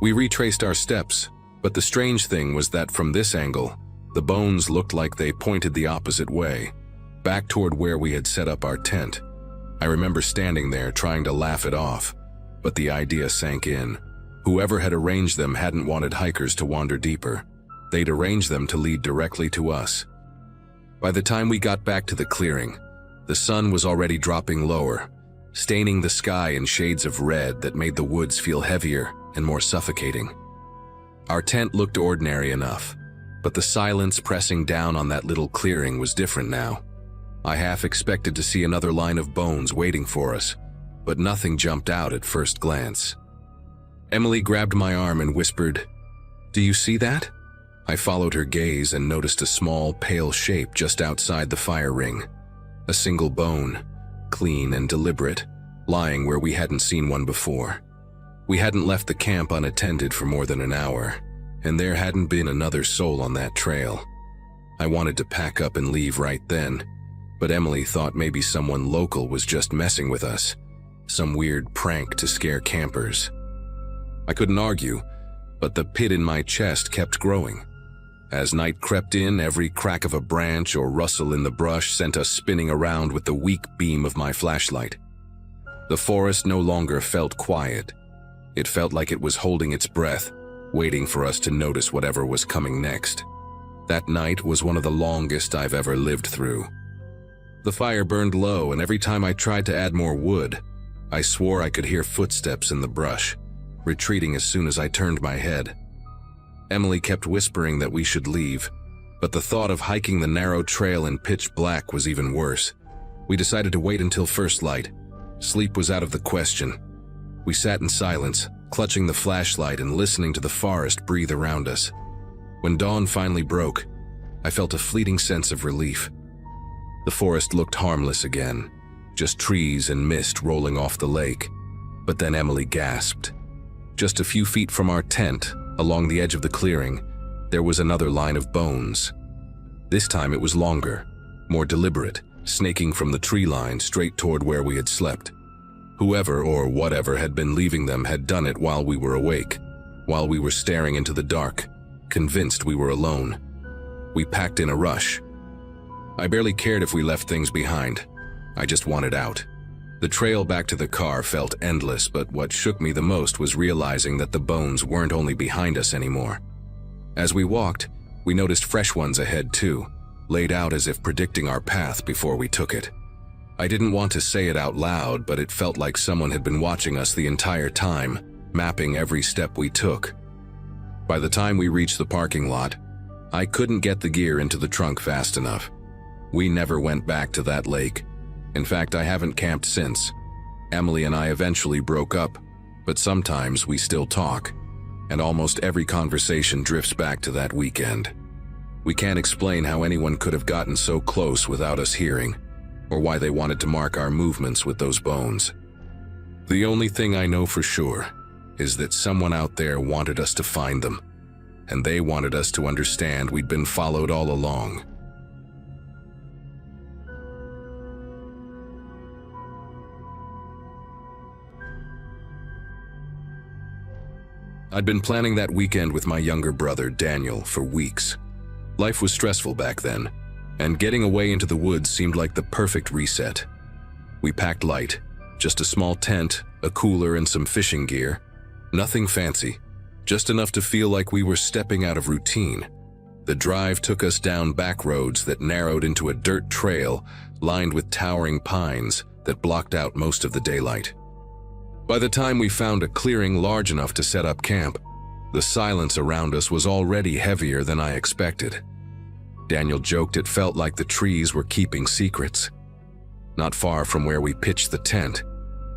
We retraced our steps, but the strange thing was that from this angle, the bones looked like they pointed the opposite way, back toward where we had set up our tent. I remember standing there trying to laugh it off, but the idea sank in. Whoever had arranged them hadn't wanted hikers to wander deeper. They'd arranged them to lead directly to us. By the time we got back to the clearing, the sun was already dropping lower, staining the sky in shades of red that made the woods feel heavier and more suffocating. Our tent looked ordinary enough, but the silence pressing down on that little clearing was different now. I half expected to see another line of bones waiting for us, but nothing jumped out at first glance. Emily grabbed my arm and whispered, "Do you see that?" I followed her gaze and noticed a small, pale shape just outside the fire ring. A single bone, clean and deliberate, lying where we hadn't seen one before. We hadn't left the camp unattended for more than an hour, and there hadn't been another soul on that trail. I wanted to pack up and leave right then, but Emily thought maybe someone local was just messing with us, some weird prank to scare campers. I couldn't argue, but the pit in my chest kept growing. As night crept in, every crack of a branch or rustle in the brush sent us spinning around with the weak beam of my flashlight. The forest no longer felt quiet. It felt like it was holding its breath, waiting for us to notice whatever was coming next. That night was one of the longest I've ever lived through. The fire burned low, and every time I tried to add more wood, I swore I could hear footsteps in the brush, retreating as soon as I turned my head. Emily kept whispering that we should leave, but the thought of hiking the narrow trail in pitch black was even worse. We decided to wait until first light. Sleep was out of the question. We sat in silence, clutching the flashlight and listening to the forest breathe around us. When dawn finally broke, I felt a fleeting sense of relief. The forest looked harmless again, just trees and mist rolling off the lake. But then Emily gasped. Just a few feet from our tent, along the edge of the clearing, there was another line of bones. This time it was longer, more deliberate, snaking from the tree line straight toward where we had slept. Whoever or whatever had been leaving them had done it while we were awake, while we were staring into the dark, convinced we were alone. We packed in a rush. I barely cared if we left things behind. I just wanted out. The trail back to the car felt endless, but what shook me the most was realizing that the bones weren't only behind us anymore. As we walked, we noticed fresh ones ahead too, laid out as if predicting our path before we took it. I didn't want to say it out loud, but it felt like someone had been watching us the entire time, mapping every step we took. By the time we reached the parking lot, I couldn't get the gear into the trunk fast enough. We never went back to that lake. In fact, I haven't camped since. Emily and I eventually broke up, but sometimes we still talk, and almost every conversation drifts back to that weekend. We can't explain how anyone could have gotten so close without us hearing, or why they wanted to mark our movements with those bones. The only thing I know for sure is that someone out there wanted us to find them, and they wanted us to understand we'd been followed all along. I'd been planning that weekend with my younger brother, Daniel, for weeks. Life was stressful back then, and getting away into the woods seemed like the perfect reset. We packed light, just a small tent, a cooler, and some fishing gear. Nothing fancy, just enough to feel like we were stepping out of routine. The drive took us down back roads that narrowed into a dirt trail lined with towering pines that blocked out most of the daylight. By the time we found a clearing large enough to set up camp, the silence around us was already heavier than I expected. Daniel joked it felt like the trees were keeping secrets. Not far from where we pitched the tent,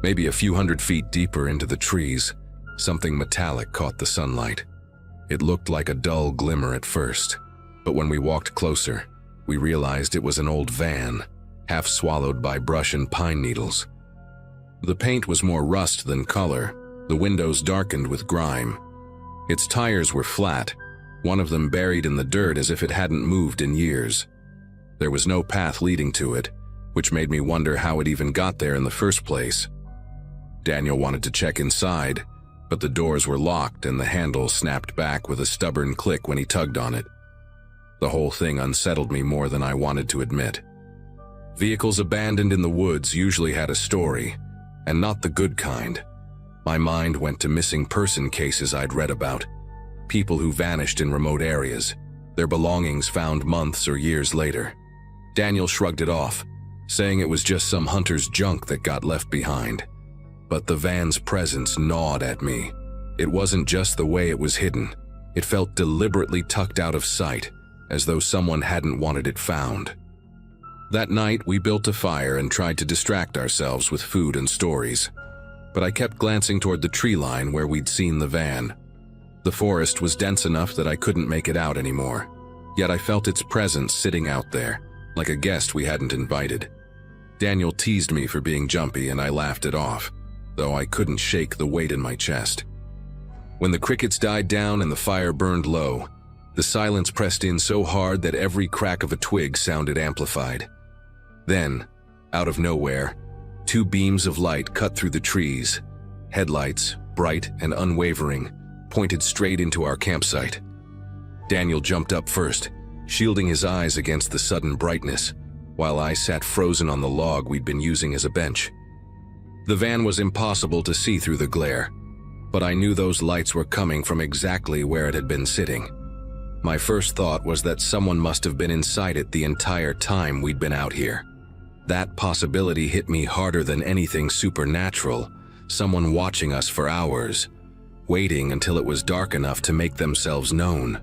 maybe a few hundred feet deeper into the trees, something metallic caught the sunlight. It looked like a dull glimmer at first, but when we walked closer, we realized it was an old van, half swallowed by brush and pine needles. The paint was more rust than color, the windows darkened with grime. Its tires were flat, one of them buried in the dirt as if it hadn't moved in years. There was no path leading to it, which made me wonder how it even got there in the first place. Daniel wanted to check inside, but the doors were locked and the handle snapped back with a stubborn click when he tugged on it. The whole thing unsettled me more than I wanted to admit. Vehicles abandoned in the woods usually had a story, and not the good kind. My mind went to missing person cases I'd read about, people who vanished in remote areas, their belongings found months or years later. Daniel shrugged it off, saying it was just some hunter's junk that got left behind. But the van's presence gnawed at me. It wasn't just the way it was hidden. It felt deliberately tucked out of sight, as though someone hadn't wanted it found. That night, we built a fire and tried to distract ourselves with food and stories. But I kept glancing toward the tree line where we'd seen the van. The forest was dense enough that I couldn't make it out anymore, yet I felt its presence sitting out there, like a guest we hadn't invited. Daniel teased me for being jumpy and I laughed it off, though I couldn't shake the weight in my chest. When the crickets died down and the fire burned low, the silence pressed in so hard that every crack of a twig sounded amplified. Then, out of nowhere, two beams of light cut through the trees. Headlights, bright and unwavering, pointed straight into our campsite. Daniel jumped up first, shielding his eyes against the sudden brightness, while I sat frozen on the log we'd been using as a bench. The van was impossible to see through the glare. but I knew those lights were coming from exactly where it had been sitting. My first thought was that someone must have been inside it the entire time we'd been out here. That possibility hit me harder than anything supernatural, someone watching us for hours, waiting until it was dark enough to make themselves known.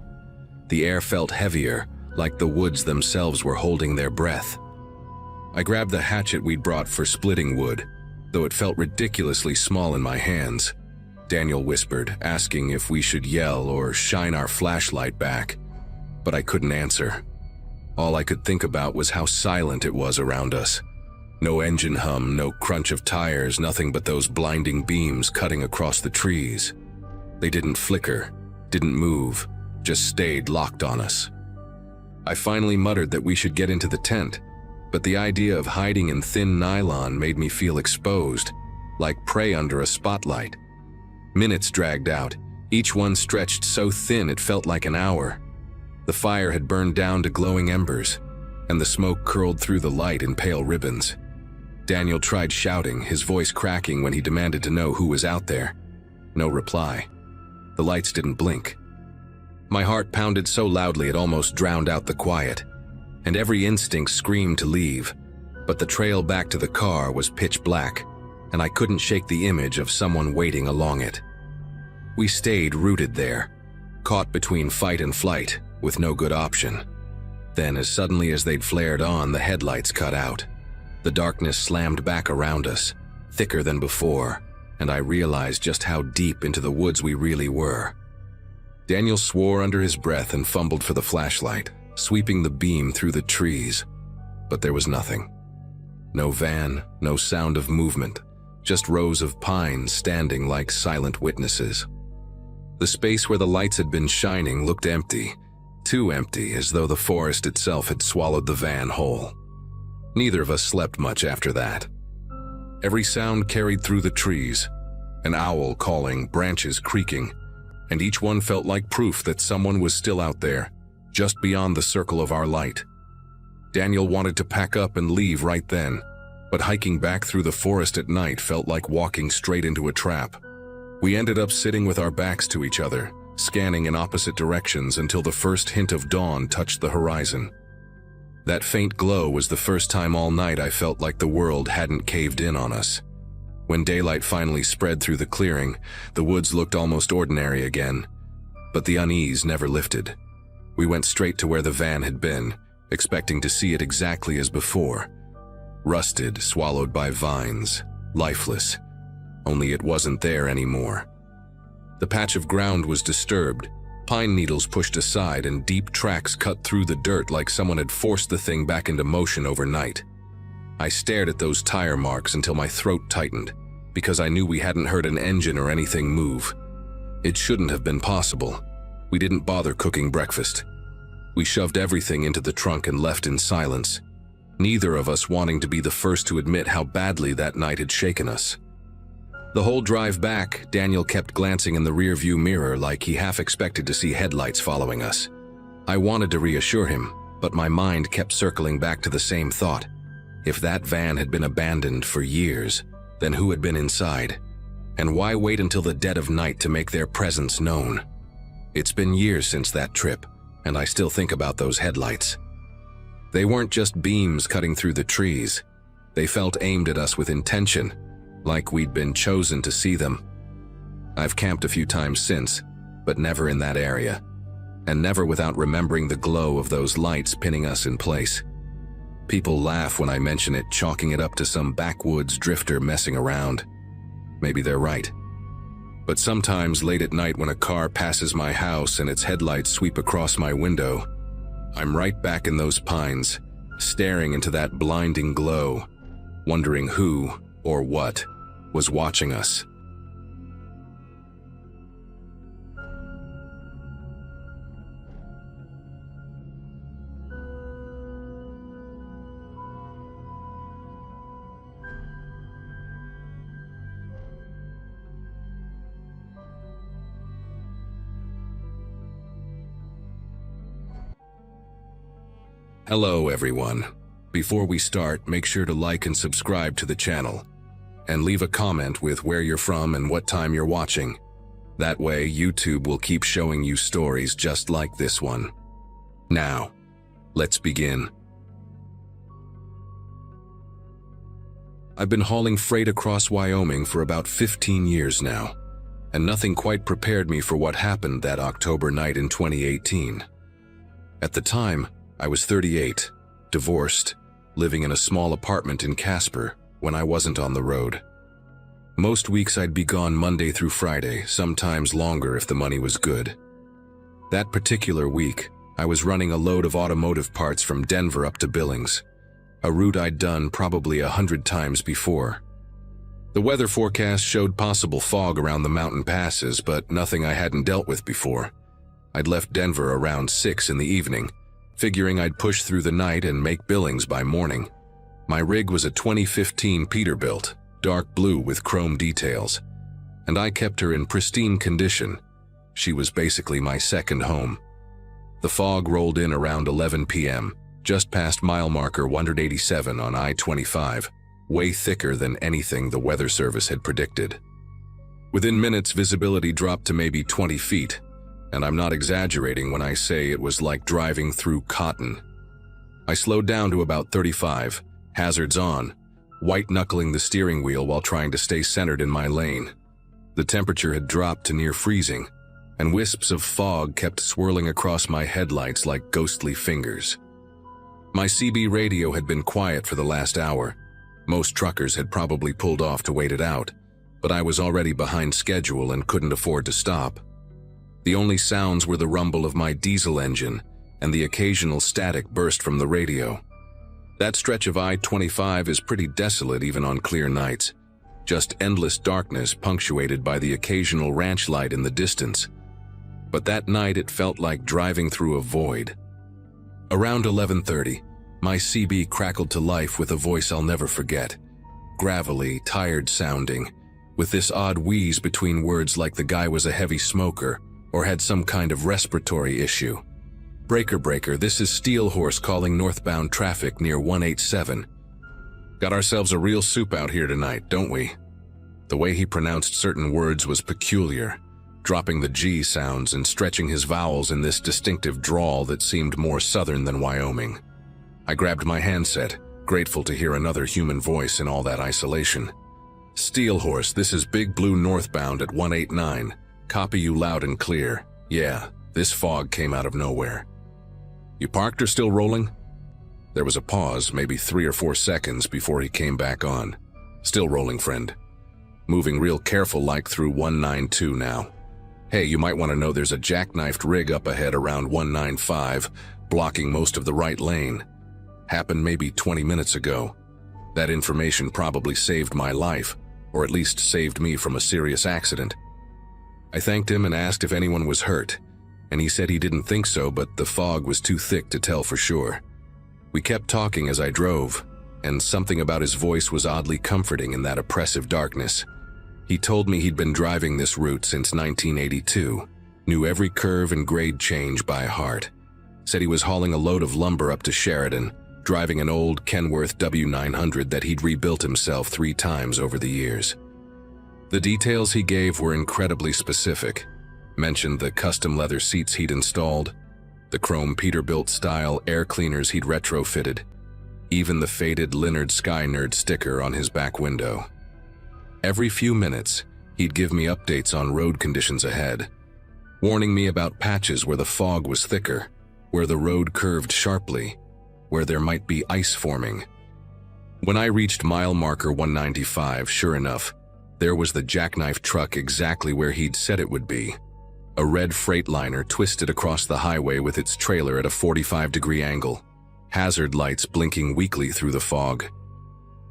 The air felt heavier, like the woods themselves were holding their breath. I grabbed the hatchet we'd brought for splitting wood, though it felt ridiculously small in my hands. Daniel whispered, asking if we should yell or shine our flashlight back, but I couldn't answer. All I could think about was how silent it was around us. No engine hum, no crunch of tires, nothing but those blinding beams cutting across the trees. They didn't flicker, didn't move, just stayed locked on us. I finally muttered that we should get into the tent, but the idea of hiding in thin nylon made me feel exposed, like prey under a spotlight. Minutes dragged out, each one stretched so thin it felt like an hour. The fire had burned down to glowing embers, and the smoke curled through the light in pale ribbons. Daniel tried shouting, his voice cracking when he demanded to know who was out there. No reply. The lights didn't blink. My heart pounded so loudly it almost drowned out the quiet, and every instinct screamed to leave, but the trail back to the car was pitch black, and I couldn't shake the image of someone waiting along it. We stayed rooted there, caught between fight and flight, with no good option. Then, as suddenly as they'd flared on, the headlights cut out. The darkness slammed back around us, thicker than before, and I realized just how deep into the woods we really were. Daniel swore under his breath and fumbled for the flashlight, sweeping the beam through the trees, but there was nothing. No van, no sound of movement, just rows of pines standing like silent witnesses. The space where the lights had been shining looked empty, too empty, as though the forest itself had swallowed the van whole. Neither of us slept much after that. Every sound carried through the trees, an owl calling, branches creaking, and each one felt like proof that someone was still out there, just beyond the circle of our light. Daniel wanted to pack up and leave right then, but hiking back through the forest at night felt like walking straight into a trap. We ended up sitting with our backs to each other, scanning in opposite directions until the first hint of dawn touched the horizon. That faint glow was the first time all night I felt like the world hadn't caved in on us. When daylight finally spread through the clearing, the woods looked almost ordinary again, but the unease never lifted. We went straight to where the van had been, expecting to see it exactly as before. Rusted, swallowed by vines, lifeless, only it wasn't there anymore. The patch of ground was disturbed, pine needles pushed aside, and deep tracks cut through the dirt like someone had forced the thing back into motion overnight. I stared at those tire marks until my throat tightened, because I knew we hadn't heard an engine or anything move. It shouldn't have been possible. We didn't bother cooking breakfast. We shoved everything into the trunk and left in silence, neither of us wanting to be the first to admit how badly that night had shaken us. The whole drive back, Daniel kept glancing in the rearview mirror like he half expected to see headlights following us. I wanted to reassure him, but my mind kept circling back to the same thought. If that van had been abandoned for years, then who had been inside? And why wait until the dead of night to make their presence known? It's been years since that trip, and I still think about those headlights. They weren't just beams cutting through the trees. They felt aimed at us with intention, like we'd been chosen to see them. I've camped a few times since, but never in that area, and never without remembering the glow of those lights pinning us in place. People laugh when I mention it, chalking it up to some backwoods drifter messing around. Maybe they're right. But sometimes late at night when a car passes my house and its headlights sweep across my window, I'm right back in those pines, staring into that blinding glow, wondering who or what was watching us. Hello everyone. Before we start, make sure to like and subscribe to the channel, and leave a comment with where you're from and what time you're watching. That way, YouTube will keep showing you stories just like this one. Now, let's begin. I've been hauling freight across Wyoming for about 15 years now, and nothing quite prepared me for what happened that October night in 2018. At the time, I was 38, divorced, living in a small apartment in Casper when I wasn't on the road. Most weeks I'd be gone Monday through Friday, sometimes longer if the money was good. That particular week, I was running a load of automotive parts from Denver up to Billings, a route I'd done probably 100 times before. The weather forecast showed possible fog around the mountain passes, but nothing I hadn't dealt with before. I'd left Denver around 6 in the evening, figuring I'd push through the night and make Billings by morning. My rig was a 2015 Peterbilt, dark blue with chrome details, and I kept her in pristine condition. She was basically my second home. The fog rolled in around 11 p.m., just past mile marker 187 on I-25, way thicker than anything the Weather Service had predicted. Within minutes, visibility dropped to maybe 20 feet, and I'm not exaggerating when I say it was like driving through cotton. I slowed down to about 35, hazards on, white-knuckling the steering wheel while trying to stay centered in my lane. The temperature had dropped to near freezing, and wisps of fog kept swirling across my headlights like ghostly fingers. My CB radio had been quiet for the last hour. Most truckers had probably pulled off to wait it out, but I was already behind schedule and couldn't afford to stop. The only sounds were the rumble of my diesel engine and the occasional static burst from the radio. That stretch of I-25 is pretty desolate even on clear nights, just endless darkness punctuated by the occasional ranch light in the distance. But that night it felt like driving through a void. Around 11:30, my CB crackled to life with a voice I'll never forget, gravelly, tired sounding, with this odd wheeze between words like the guy was a heavy smoker or had some kind of respiratory issue. "Breaker, breaker, this is Steel Horse calling northbound traffic near 187. Got ourselves a real soup out here tonight, don't we?" The way he pronounced certain words was peculiar, dropping the G sounds and stretching his vowels in this distinctive drawl that seemed more southern than Wyoming. I grabbed my handset, grateful to hear another human voice in all that isolation. "Steel Horse, this is Big Blue northbound at 189. Copy you loud and clear. Yeah, this fog came out of nowhere. You parked or still rolling?" There was a pause, maybe 3 or 4 seconds before he came back on. "Still rolling, friend. Moving real careful like through 192 now. Hey, you might want to know there's a jackknifed rig up ahead around 195, blocking most of the right lane. Happened maybe 20 minutes ago. That information probably saved my life, or at least saved me from a serious accident." I thanked him and asked if anyone was hurt, and he said he didn't think so, but the fog was too thick to tell for sure. We kept talking as I drove, and something about his voice was oddly comforting in that oppressive darkness. He told me he'd been driving this route since 1982, knew every curve and grade change by heart. Said he was hauling a load of lumber up to Sheridan, driving an old Kenworth W900 that he'd rebuilt himself 3 times over the years. The details he gave were incredibly specific. Mentioned the custom leather seats he'd installed, the chrome Peterbilt-style air cleaners he'd retrofitted, even the faded Leonard Sky Nerd sticker on his back window. Every few minutes, he'd give me updates on road conditions ahead, warning me about patches where the fog was thicker, where the road curved sharply, where there might be ice forming. When I reached mile marker 195, sure enough, there was the jackknife truck exactly where he'd said it would be. A red Freightliner twisted across the highway with its trailer at a 45-degree angle, hazard lights blinking weakly through the fog.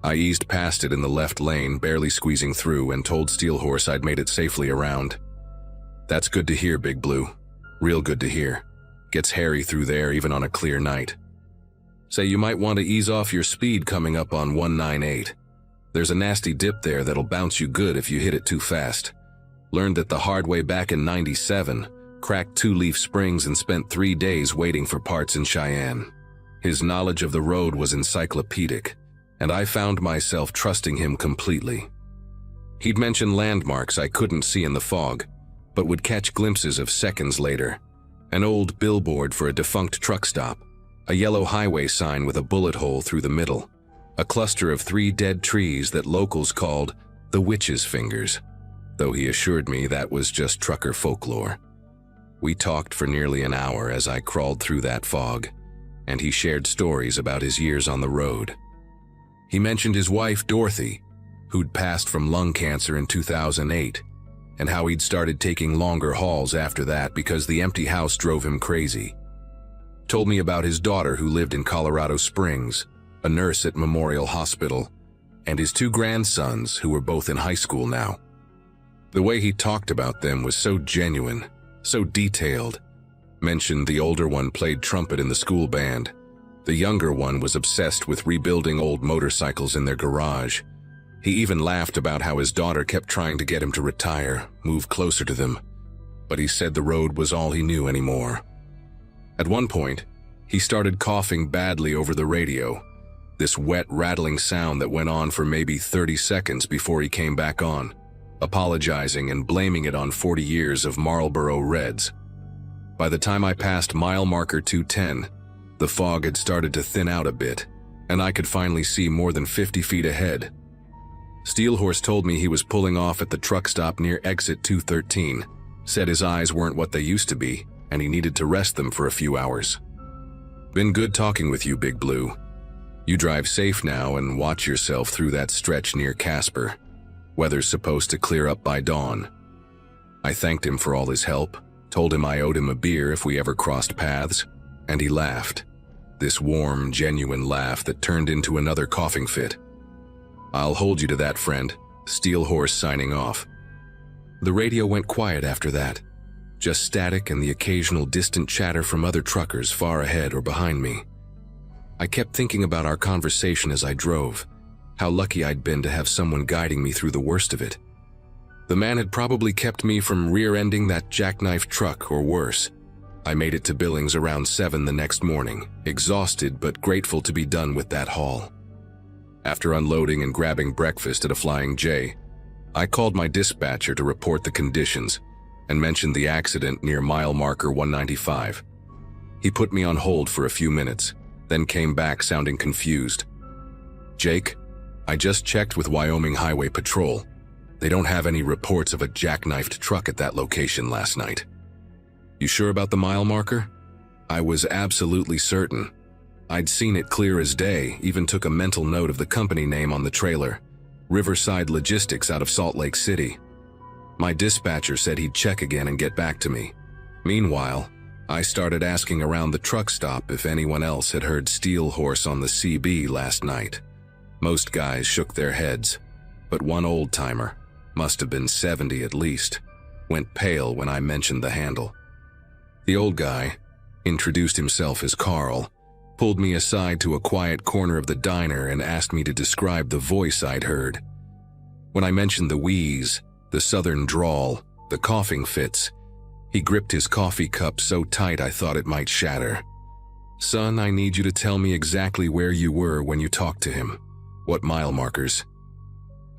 I eased past it in the left lane, barely squeezing through, and told Steel Horse I'd made it safely around. "That's good to hear, Big Blue. Real good to hear. Gets hairy through there even on a clear night. Say you might want to ease off your speed coming up on 198. There's a nasty dip there that'll bounce you good if you hit it too fast. Learned it the hard way back in '97, cracked 2-leaf springs and spent 3 days waiting for parts in Cheyenne." His knowledge of the road was encyclopedic, and I found myself trusting him completely. He'd mentioned landmarks I couldn't see in the fog, but would catch glimpses of seconds later. An old billboard for a defunct truck stop, a yellow highway sign with a bullet hole through the middle, a cluster of 3 dead trees that locals called the witch's fingers, though he assured me that was just trucker folklore. We talked for nearly an hour as I crawled through that fog, and he shared stories about his years on the road. He mentioned his wife, Dorothy, who'd passed from lung cancer in 2008, and how he'd started taking longer hauls after that because the empty house drove him crazy. Told me about his daughter who lived in Colorado Springs, a nurse at Memorial Hospital, and his 2 grandsons who were both in high school now. The way he talked about them was so genuine, so detailed. Mentioned the older one played trumpet in the school band. The younger one was obsessed with rebuilding old motorcycles in their garage. He even laughed about how his daughter kept trying to get him to retire, move closer to them, but he said the road was all he knew anymore. At one point, he started coughing badly over the radio, this wet, rattling sound that went on for maybe 30 seconds before he came back on, apologizing and blaming it on 40 years of Marlboro Reds. By the time I passed mile marker 210, the fog had started to thin out a bit, and I could finally see more than 50 feet ahead. Steelhorse told me he was pulling off at the truck stop near exit 213, said his eyes weren't what they used to be, and he needed to rest them for a few hours. Been good talking with you, Big Blue. You drive safe now and watch yourself through that stretch near Casper. Weather's supposed to clear up by dawn. I thanked him for all his help, told him I owed him a beer if we ever crossed paths, and he laughed. This warm, genuine laugh that turned into another coughing fit. I'll hold you to that, friend. Steelhorse signing off. The radio went quiet after that. Just static and the occasional distant chatter from other truckers far ahead or behind me. I kept thinking about our conversation as I drove, how lucky I'd been to have someone guiding me through the worst of it. The man had probably kept me from rear-ending that jackknife truck or worse. I made it to Billings around 7 the next morning, exhausted but grateful to be done with that haul. After unloading and grabbing breakfast at a Flying J, I called my dispatcher to report the conditions and mentioned the accident near mile marker 195. He put me on hold for a few minutes, then came back sounding confused. Jake, I just checked with Wyoming Highway Patrol. They don't have any reports of a jackknifed truck at that location last night. You sure about the mile marker? I was absolutely certain. I'd seen it clear as day, even took a mental note of the company name on the trailer, Riverside Logistics out of Salt Lake City. My dispatcher said he'd check again and get back to me. Meanwhile, I started asking around the truck stop if anyone else had heard Steelhorse on the CB last night. Most guys shook their heads, but one old-timer, must have been 70 at least, went pale when I mentioned the handle. The old guy, introduced himself as Carl, pulled me aside to a quiet corner of the diner and asked me to describe the voice I'd heard. When I mentioned the wheeze, the southern drawl, the coughing fits, he gripped his coffee cup so tight I thought it might shatter. Son, I need you to tell me exactly where you were when you talked to him. What mile markers?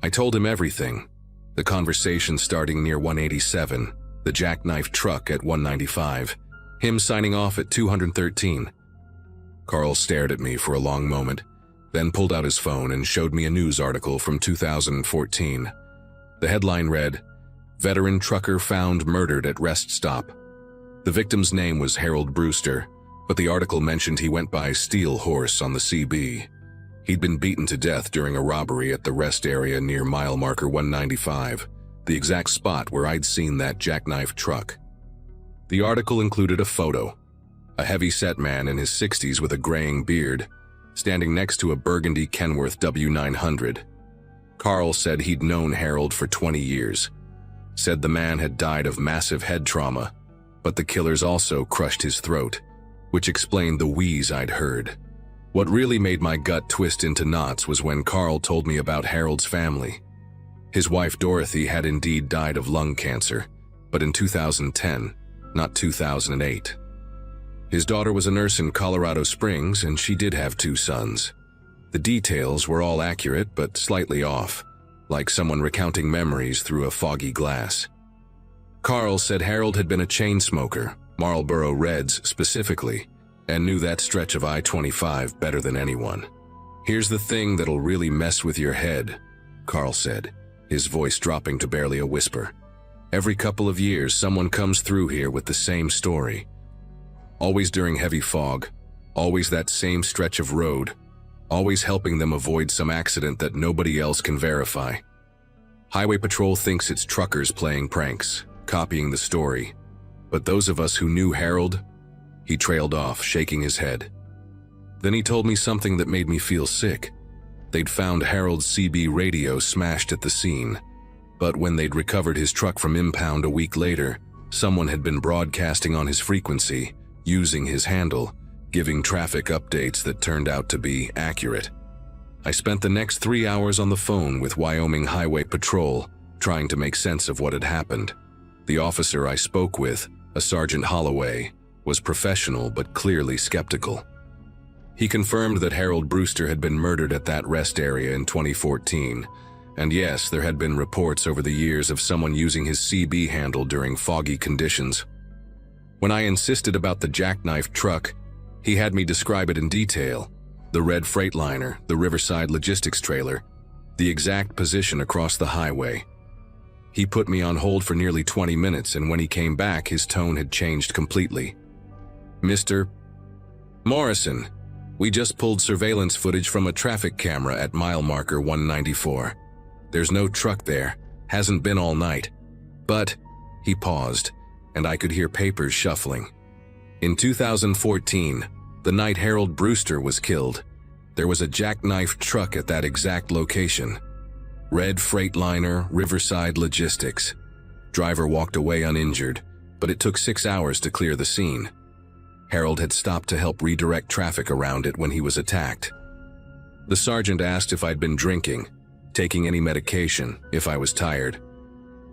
I told him everything. The conversation starting near 187, the jackknife truck at 195, him signing off at 213. Carl stared at me for a long moment, then pulled out his phone and showed me a news article from 2014. The headline read, "Veteran trucker found murdered at rest stop." The victim's name was Harold Brewster, but the article mentioned he went by Steelhorse on the CB. He'd been beaten to death during a robbery at the rest area near mile marker 195, the exact spot where I'd seen that jackknife truck. The article included a photo, a heavy-set man in his 60s with a graying beard, standing next to a burgundy Kenworth W900. Carl said he'd known Harold for 20 years. Said the man had died of massive head trauma, but the killers also crushed his throat, which explained the wheeze I'd heard. What really made my gut twist into knots was when Carl told me about Harold's family. His wife Dorothy had indeed died of lung cancer, but in 2010, not 2008. His daughter was a nurse in Colorado Springs, and she did have 2 sons. The details were all accurate but slightly off, like someone recounting memories through a foggy glass. Carl said Harold had been a chain smoker, Marlboro Reds specifically, and knew that stretch of I-25 better than anyone. "Here's the thing that'll really mess with your head," Carl said, his voice dropping to barely a whisper. "Every couple of years, someone comes through here with the same story. Always during heavy fog, always that same stretch of road, always helping them avoid some accident that nobody else can verify. Highway Patrol thinks it's truckers playing pranks, copying the story. But those of us who knew Harold," he trailed off, shaking his head. Then he told me something that made me feel sick. They'd found Harold's CB radio smashed at the scene, but when they'd recovered his truck from impound a week later, someone had been broadcasting on his frequency, using his handle, giving traffic updates that turned out to be accurate. I spent the next 3 hours on the phone with Wyoming Highway Patrol, trying to make sense of what had happened. The officer I spoke with, a Sergeant Holloway, was professional but clearly skeptical. He confirmed that Harold Brewster had been murdered at that rest area in 2014, and yes, there had been reports over the years of someone using his CB handle during foggy conditions. When I insisted about the jackknife truck, he had me describe it in detail: the red Freightliner, the Riverside logistics trailer, the exact position across the highway. He put me on hold for nearly 20 minutes, and when he came back, his tone had changed completely. "Mr. Morrison, we just pulled surveillance footage from a traffic camera at mile marker 194. There's no truck there, hasn't been all night. But," he paused, and I could hear papers shuffling. "In 2014, the night Harold Brewster was killed, there was a jackknife truck at that exact location. Red Freightliner, Riverside Logistics. Driver walked away uninjured, but it took 6 hours to clear the scene. Harold had stopped to help redirect traffic around it when he was attacked." The sergeant asked if I'd been drinking, taking any medication, if I was tired.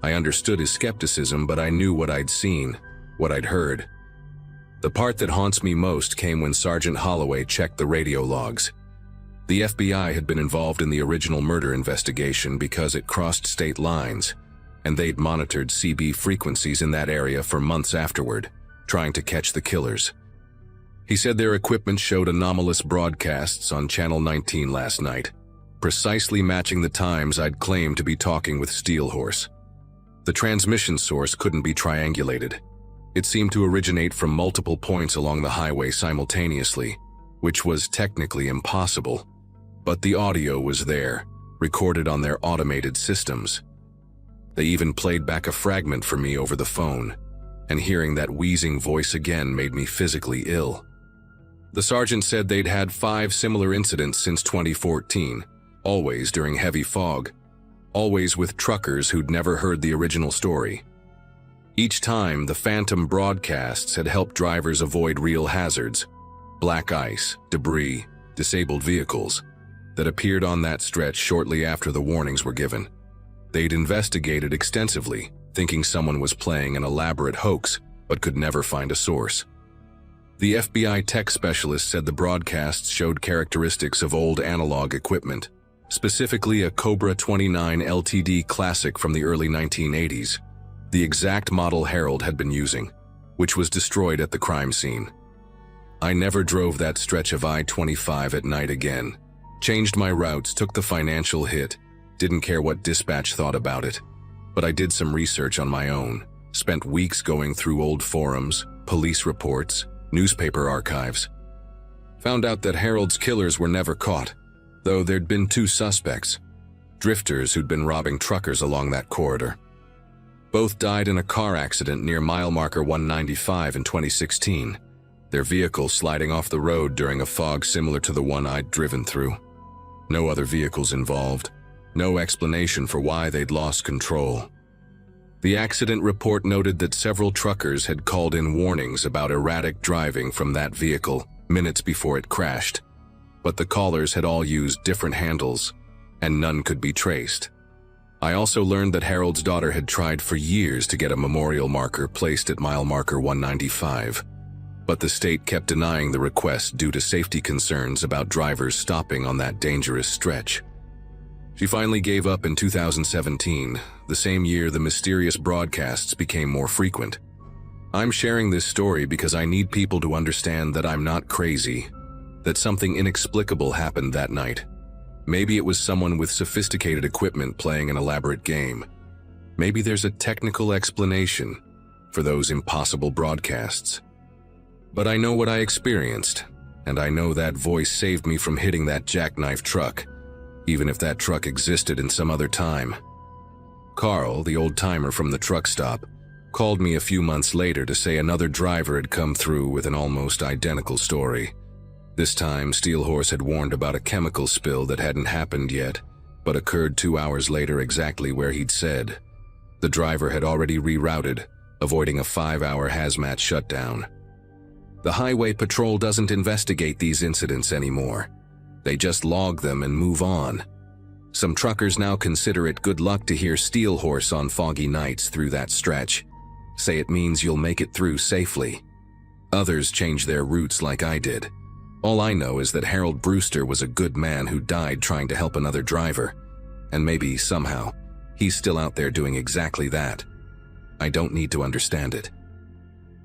I understood his skepticism, but I knew what I'd seen, what I'd heard. The part that haunts me most came when Sergeant Holloway checked the radio logs. The FBI had been involved in the original murder investigation because it crossed state lines, and they'd monitored CB frequencies in that area for months afterward, trying to catch the killers. He said their equipment showed anomalous broadcasts on Channel 19 last night, precisely matching the times I'd claimed to be talking with Steelhorse. The transmission source couldn't be triangulated. It seemed to originate from multiple points along the highway simultaneously, which was technically impossible. But the audio was there, recorded on their automated systems. They even played back a fragment for me over the phone, and hearing that wheezing voice again made me physically ill. The sergeant said they'd had 5 similar incidents since 2014, always during heavy fog, always with truckers who'd never heard the original story. Each time, the phantom broadcasts had helped drivers avoid real hazards: black ice, debris, disabled vehicles, that appeared on that stretch shortly after the warnings were given. They'd investigated extensively, thinking someone was playing an elaborate hoax, but could never find a source. The FBI tech specialist said the broadcasts showed characteristics of old analog equipment, specifically a Cobra 29 LTD Classic from the early 1980s, the exact model Harold had been using, which was destroyed at the crime scene. I never drove that stretch of I-25 at night again. Changed my routes, took the financial hit, didn't care what dispatch thought about it. But I did some research on my own, spent weeks going through old forums, police reports, newspaper archives. Found out that Harold's killers were never caught, though there'd been 2 suspects, drifters who'd been robbing truckers along that corridor. Both died in a car accident near mile marker 195 in 2016, their vehicle sliding off the road during a fog similar to the one I'd driven through. No other vehicles involved, no explanation for why they'd lost control. The accident report noted that several truckers had called in warnings about erratic driving from that vehicle minutes before it crashed, but the callers had all used different handles, and none could be traced. I also learned that Harold's daughter had tried for years to get a memorial marker placed at mile marker 195, but the state kept denying the request due to safety concerns about drivers stopping on that dangerous stretch. She finally gave up in 2017, the same year the mysterious broadcasts became more frequent. I'm sharing this story because I need people to understand that I'm not crazy, that something inexplicable happened that night. Maybe it was someone with sophisticated equipment playing an elaborate game. Maybe there's a technical explanation for those impossible broadcasts. But I know what I experienced, and I know that voice saved me from hitting that jackknife truck, even if that truck existed in some other time. Carl, the old-timer from the truck stop, called me a few months later to say another driver had come through with an almost identical story. This time, Steelhorse had warned about a chemical spill that hadn't happened yet, but occurred 2 hours later exactly where he'd said. The driver had already rerouted, avoiding a 5-hour hazmat shutdown. The Highway Patrol doesn't investigate these incidents anymore. They just log them and move on. Some truckers now consider it good luck to hear Steelhorse on foggy nights through that stretch. Say it means you'll make it through safely. Others change their routes like I did. All I know is that Harold Brewster was a good man who died trying to help another driver. And maybe, somehow, he's still out there doing exactly that. I don't need to understand it.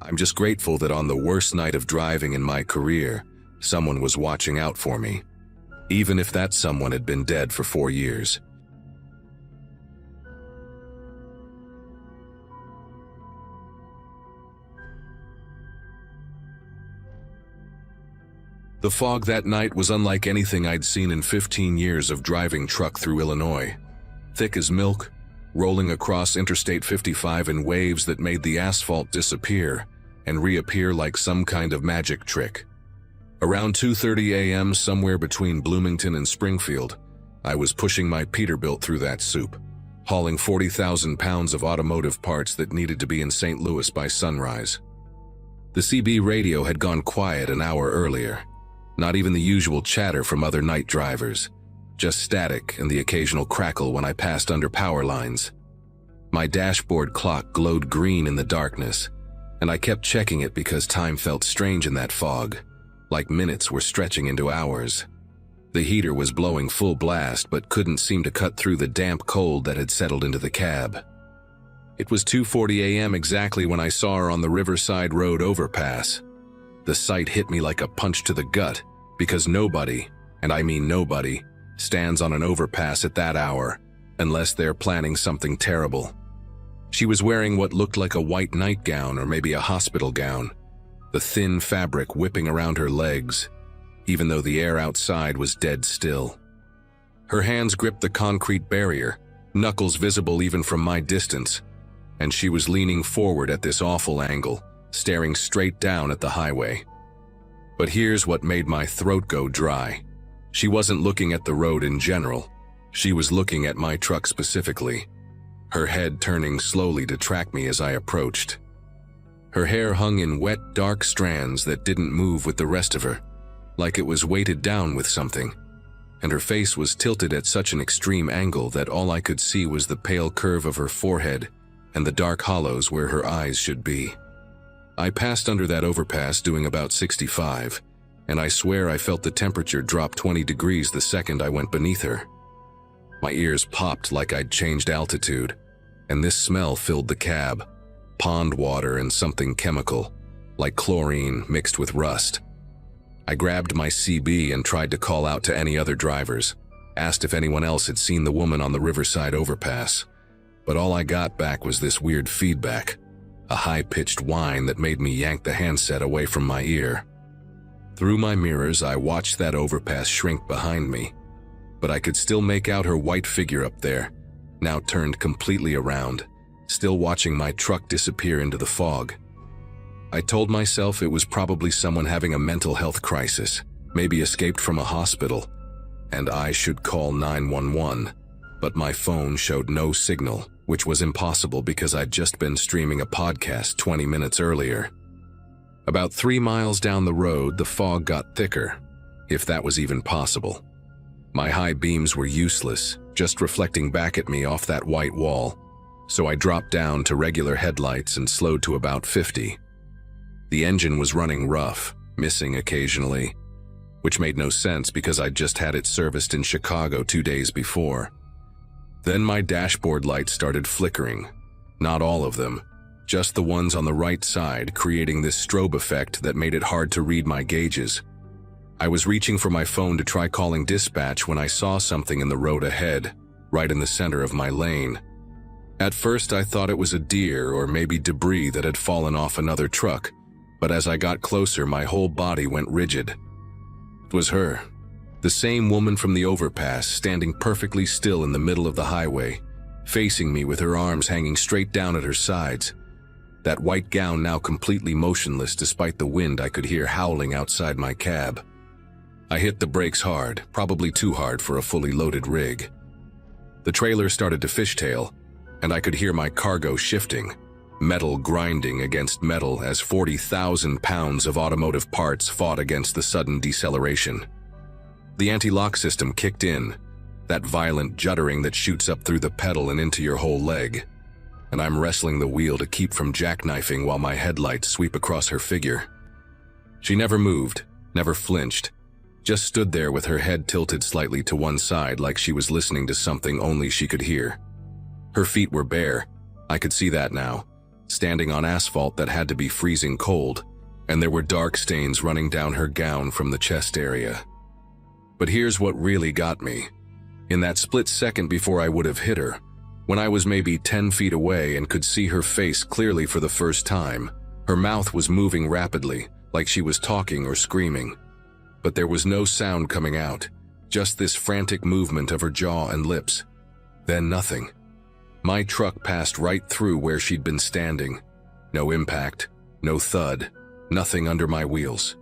I'm just grateful that on the worst night of driving in my career, someone was watching out for me, even if that someone had been dead for 4 years. The fog that night was unlike anything I'd seen in 15 years of driving truck through Illinois. Thick as milk, rolling across Interstate 55 in waves that made the asphalt disappear and reappear like some kind of magic trick. Around 2:30 a.m., somewhere between Bloomington and Springfield, I was pushing my Peterbilt through that soup, hauling 40,000 pounds of automotive parts that needed to be in St. Louis by sunrise. The CB radio had gone quiet an hour earlier. Not even the usual chatter from other night drivers, just static and the occasional crackle when I passed under power lines. My dashboard clock glowed green in the darkness, and I kept checking it because time felt strange in that fog, like minutes were stretching into hours. The heater was blowing full blast but couldn't seem to cut through the damp cold that had settled into the cab. It was 2:40 a.m. exactly when I saw her on the Riverside Road overpass. The sight hit me like a punch to the gut, because nobody, and I mean nobody, stands on an overpass at that hour, unless they're planning something terrible. She was wearing what looked like a white nightgown or maybe a hospital gown, the thin fabric whipping around her legs, even though the air outside was dead still. Her hands gripped the concrete barrier, knuckles visible even from my distance, and she was leaning forward at this awful angle, staring straight down at the highway. But here's what made my throat go dry. She wasn't looking at the road in general. She was looking at my truck specifically, her head turning slowly to track me as I approached. Her hair hung in wet, dark strands that didn't move with the rest of her, like it was weighted down with something, and her face was tilted at such an extreme angle that all I could see was the pale curve of her forehead and the dark hollows where her eyes should be. I passed under that overpass doing about 65, and I swear I felt the temperature drop 20 degrees the second I went beneath her. My ears popped like I'd changed altitude, and this smell filled the cab, pond water and something chemical, like chlorine mixed with rust. I grabbed my CB and tried to call out to any other drivers, asked if anyone else had seen the woman on the Riverside overpass, but all I got back was this weird feedback, a high-pitched whine that made me yank the handset away from my ear. Through my mirrors, I watched that overpass shrink behind me, but I could still make out her white figure up there, now turned completely around, still watching my truck disappear into the fog. I told myself it was probably someone having a mental health crisis, maybe escaped from a hospital, and I should call 911, but my phone showed no signal, which was impossible because I'd just been streaming a podcast 20 minutes earlier. About 3 miles down the road, the fog got thicker, if that was even possible. My high beams were useless, just reflecting back at me off that white wall, so I dropped down to regular headlights and slowed to about 50. The engine was running rough, missing occasionally, which made no sense because I'd just had it serviced in Chicago 2 days before. Then my dashboard lights started flickering. Not all of them, just the ones on the right side, creating this strobe effect that made it hard to read my gauges. I was reaching for my phone to try calling dispatch when I saw something in the road ahead, right in the center of my lane. At first I thought it was a deer or maybe debris that had fallen off another truck, but as I got closer my whole body went rigid. It was her, the same woman from the overpass, standing perfectly still in the middle of the highway, facing me with her arms hanging straight down at her sides. That white gown now completely motionless despite the wind I could hear howling outside my cab. I hit the brakes hard, probably too hard for a fully loaded rig. The trailer started to fishtail, and I could hear my cargo shifting, metal grinding against metal as 40,000 pounds of automotive parts fought against the sudden deceleration. The anti-lock system kicked in, that violent juddering that shoots up through the pedal and into your whole leg, and I'm wrestling the wheel to keep from jackknifing while my headlights sweep across her figure. She never moved, never flinched, just stood there with her head tilted slightly to one side like she was listening to something only she could hear. Her feet were bare, I could see that now, standing on asphalt that had to be freezing cold, and there were dark stains running down her gown from the chest area. But here's what really got me. In that split second before I would have hit her, when I was maybe 10 feet away and could see her face clearly for the first time, her mouth was moving rapidly, like she was talking or screaming. But there was no sound coming out, just this frantic movement of her jaw and lips. Then nothing. My truck passed right through where she'd been standing. No impact, no thud, nothing under my wheels.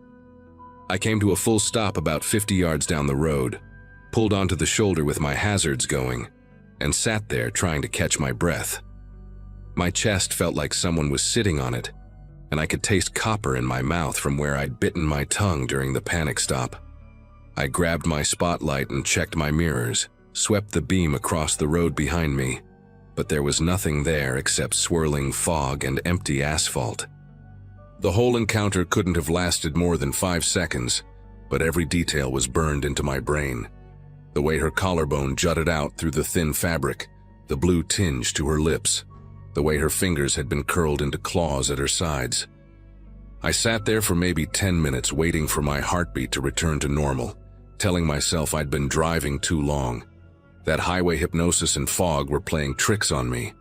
I came to a full stop about 50 yards down the road, pulled onto the shoulder with my hazards going, and sat there trying to catch my breath. My chest felt like someone was sitting on it, and I could taste copper in my mouth from where I'd bitten my tongue during the panic stop. I grabbed my spotlight and checked my mirrors, swept the beam across the road behind me, but there was nothing there except swirling fog and empty asphalt. The whole encounter couldn't have lasted more than 5 seconds, but every detail was burned into my brain. The way her collarbone jutted out through the thin fabric, the blue tinge to her lips, the way her fingers had been curled into claws at her sides. I sat there for maybe 10 minutes waiting for my heartbeat to return to normal, telling myself I'd been driving too long. That highway hypnosis and fog were playing tricks on me.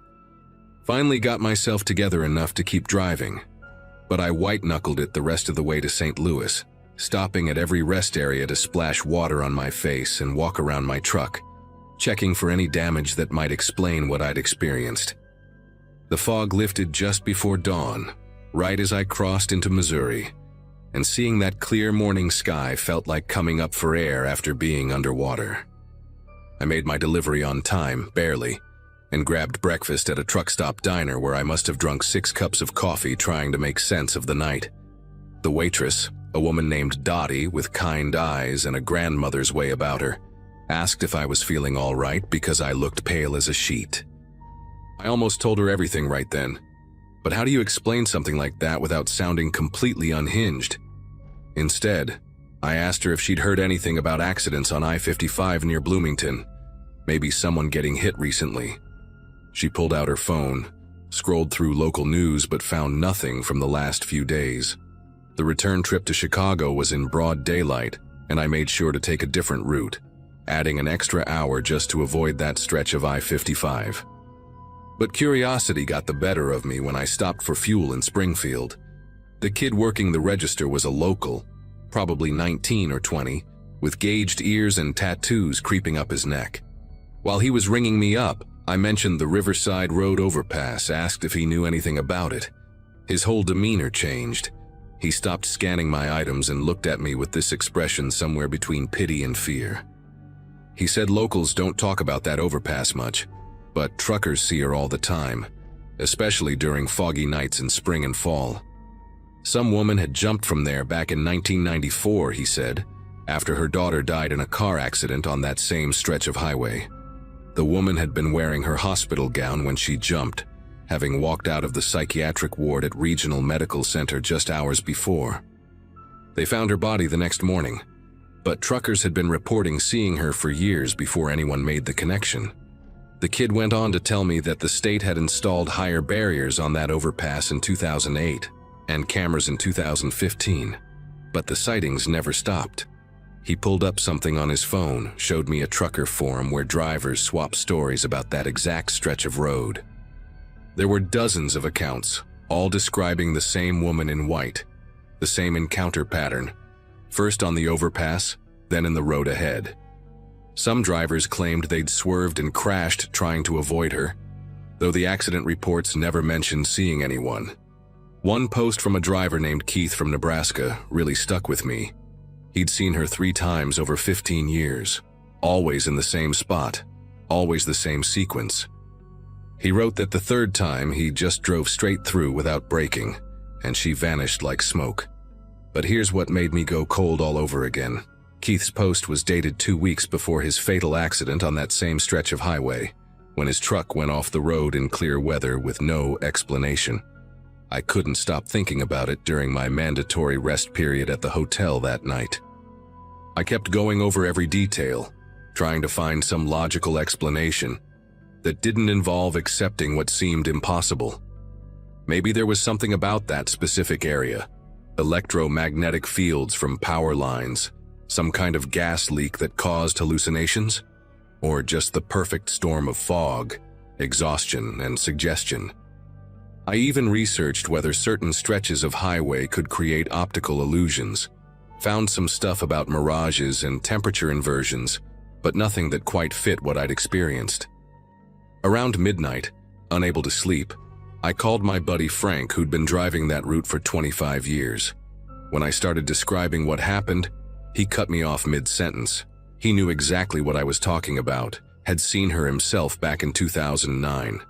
Finally got myself together enough to keep driving, but I white-knuckled it the rest of the way to St. Louis, stopping at every rest area to splash water on my face and walk around my truck, checking for any damage that might explain what I'd experienced. The fog lifted just before dawn, right as I crossed into Missouri, and seeing that clear morning sky felt like coming up for air after being underwater. I made my delivery on time, barely, and grabbed breakfast at a truck stop diner where I must have drunk 6 cups of coffee trying to make sense of the night. The waitress, a woman named Dottie with kind eyes and a grandmother's way about her, asked if I was feeling all right because I looked pale as a sheet. I almost told her everything right then, but how do you explain something like that without sounding completely unhinged? Instead, I asked her if she'd heard anything about accidents on I-55 near Bloomington, maybe someone getting hit recently. She pulled out her phone, scrolled through local news but found nothing from the last few days. The return trip to Chicago was in broad daylight, and I made sure to take a different route, adding an extra hour just to avoid that stretch of I-55. But curiosity got the better of me when I stopped for fuel in Springfield. The kid working the register was a local, probably 19 or 20, with gauged ears and tattoos creeping up his neck. While he was ringing me up, I mentioned the Riverside Road overpass, asked if he knew anything about it. His whole demeanor changed. He stopped scanning my items and looked at me with this expression somewhere between pity and fear. He said locals don't talk about that overpass much, but truckers see her all the time, especially during foggy nights in spring and fall. Some woman had jumped from there back in 1994, he said, after her daughter died in a car accident on that same stretch of highway. The woman had been wearing her hospital gown when she jumped, having walked out of the psychiatric ward at Regional Medical Center just hours before. They found her body the next morning, but truckers had been reporting seeing her for years before anyone made the connection. The kid went on to tell me that the state had installed higher barriers on that overpass in 2008 and cameras in 2015, but the sightings never stopped. He pulled up something on his phone, showed me a trucker forum where drivers swap stories about that exact stretch of road. There were dozens of accounts, all describing the same woman in white, the same encounter pattern, first on the overpass, then in the road ahead. Some drivers claimed they'd swerved and crashed trying to avoid her, though the accident reports never mentioned seeing anyone. One post from a driver named Keith from Nebraska really stuck with me. He'd seen her 3 times over 15 years, always in the same spot, always the same sequence. He wrote that the 3rd time he just drove straight through without braking, and she vanished like smoke. But here's what made me go cold all over again. Keith's post was dated 2 weeks before his fatal accident on that same stretch of highway, when his truck went off the road in clear weather with no explanation. I couldn't stop thinking about it during my mandatory rest period at the hotel that night. I kept going over every detail, trying to find some logical explanation that didn't involve accepting what seemed impossible. Maybe there was something about that specific area, electromagnetic fields from power lines, some kind of gas leak that caused hallucinations, or just the perfect storm of fog, exhaustion, and suggestion. I even researched whether certain stretches of highway could create optical illusions, found some stuff about mirages and temperature inversions, but nothing that quite fit what I'd experienced. Around midnight, unable to sleep, I called my buddy Frank, who'd been driving that route for 25 years. When I started describing what happened, he cut me off mid-sentence. He knew exactly what I was talking about, had seen her himself back in 2009.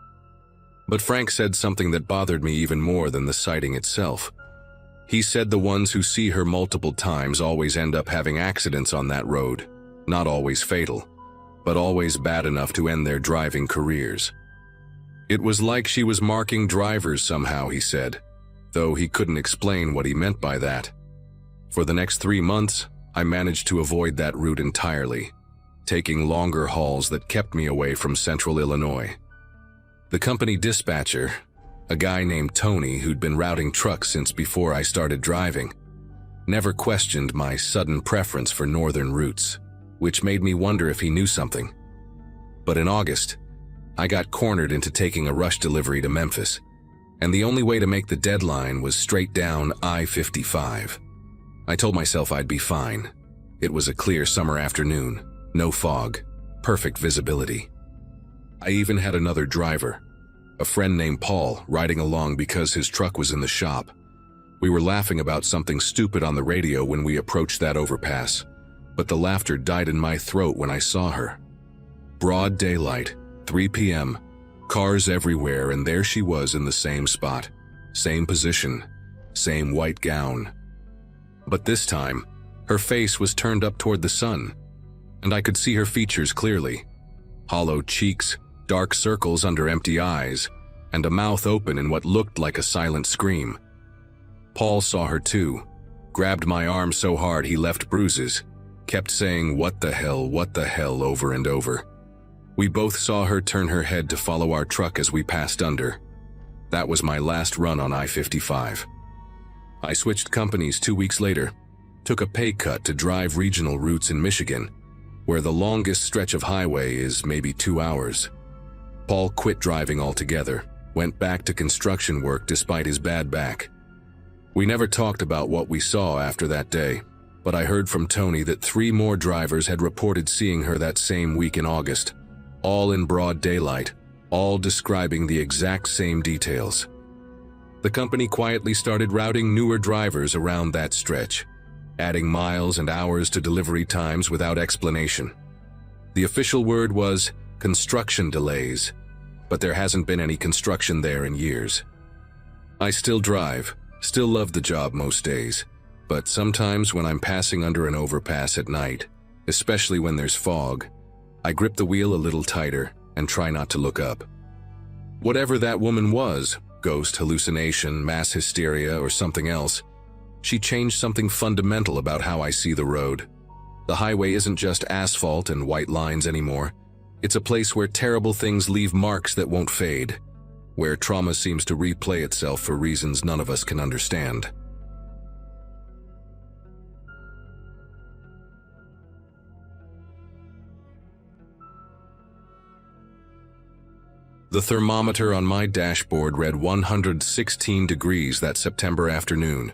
But Frank said something that bothered me even more than the sighting itself. He said the ones who see her multiple times always end up having accidents on that road, not always fatal, but always bad enough to end their driving careers. It was like she was marking drivers somehow, he said, though he couldn't explain what he meant by that. For the next 3 months, I managed to avoid that route entirely, taking longer hauls that kept me away from central Illinois. The company dispatcher, a guy named Tony who'd been routing trucks since before I started driving, never questioned my sudden preference for northern routes, which made me wonder if he knew something. But in August, I got cornered into taking a rush delivery to Memphis, and the only way to make the deadline was straight down I-55. I told myself I'd be fine. It was a clear summer afternoon, no fog, perfect visibility. I even had another driver, a friend named Paul, riding along because his truck was in the shop. We were laughing about something stupid on the radio when we approached that overpass, but the laughter died in my throat when I saw her. Broad daylight, 3 p.m., cars everywhere, and there she was in the same spot, same position, same white gown. But this time, her face was turned up toward the sun, and I could see her features clearly. Hollow cheeks, dark circles under empty eyes, and a mouth open in what looked like a silent scream. Paul saw her too, grabbed my arm so hard he left bruises, kept saying what the hell over and over. We both saw her turn her head to follow our truck as we passed under. That was my last run on I-55. I switched companies 2 weeks later, took a pay cut to drive regional routes in Michigan, where the longest stretch of highway is maybe 2 hours. Paul quit driving altogether, went back to construction work despite his bad back. We never talked about what we saw after that day, but I heard from Tony that 3 more drivers had reported seeing her that same week in August, all in broad daylight, all describing the exact same details. The company quietly started routing newer drivers around that stretch, adding miles and hours to delivery times without explanation. The official word was construction delays, but there hasn't been any construction there in years. I still drive, still love the job most days, but sometimes when I'm passing under an overpass at night, especially when there's fog, I grip the wheel a little tighter and try not to look up. Whatever that woman was, ghost, hallucination, mass hysteria, or something else, she changed something fundamental about how I see the road. The highway isn't just asphalt and white lines anymore. It's a place where terrible things leave marks that won't fade, where trauma seems to replay itself for reasons none of us can understand. The thermometer on my dashboard read 116 degrees that September afternoon,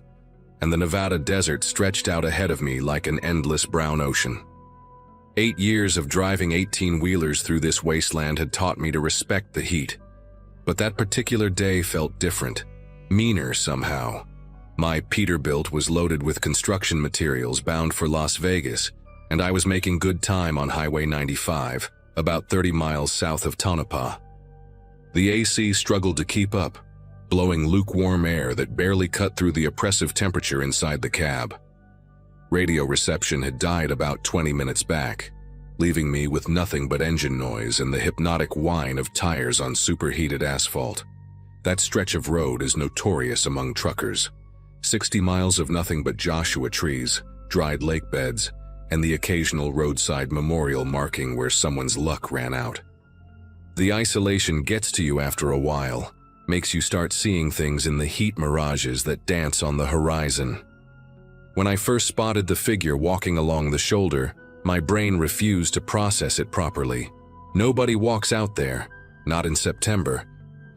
and the Nevada desert stretched out ahead of me like an endless brown ocean. 8 years of driving 18-wheelers through this wasteland had taught me to respect the heat, but that particular day felt different, meaner somehow. My Peterbilt was loaded with construction materials bound for Las Vegas, and I was making good time on Highway 95, about 30 miles south of Tonopah. The AC struggled to keep up, blowing lukewarm air that barely cut through the oppressive temperature inside the cab. Radio reception had died about 20 minutes back, leaving me with nothing but engine noise and the hypnotic whine of tires on superheated asphalt. That stretch of road is notorious among truckers. 60 miles of nothing but Joshua trees, dried lake beds, and the occasional roadside memorial marking where someone's luck ran out. The isolation gets to you after a while, makes you start seeing things in the heat mirages that dance on the horizon. When I first spotted the figure walking along the shoulder, my brain refused to process it properly. Nobody walks out there, not in September,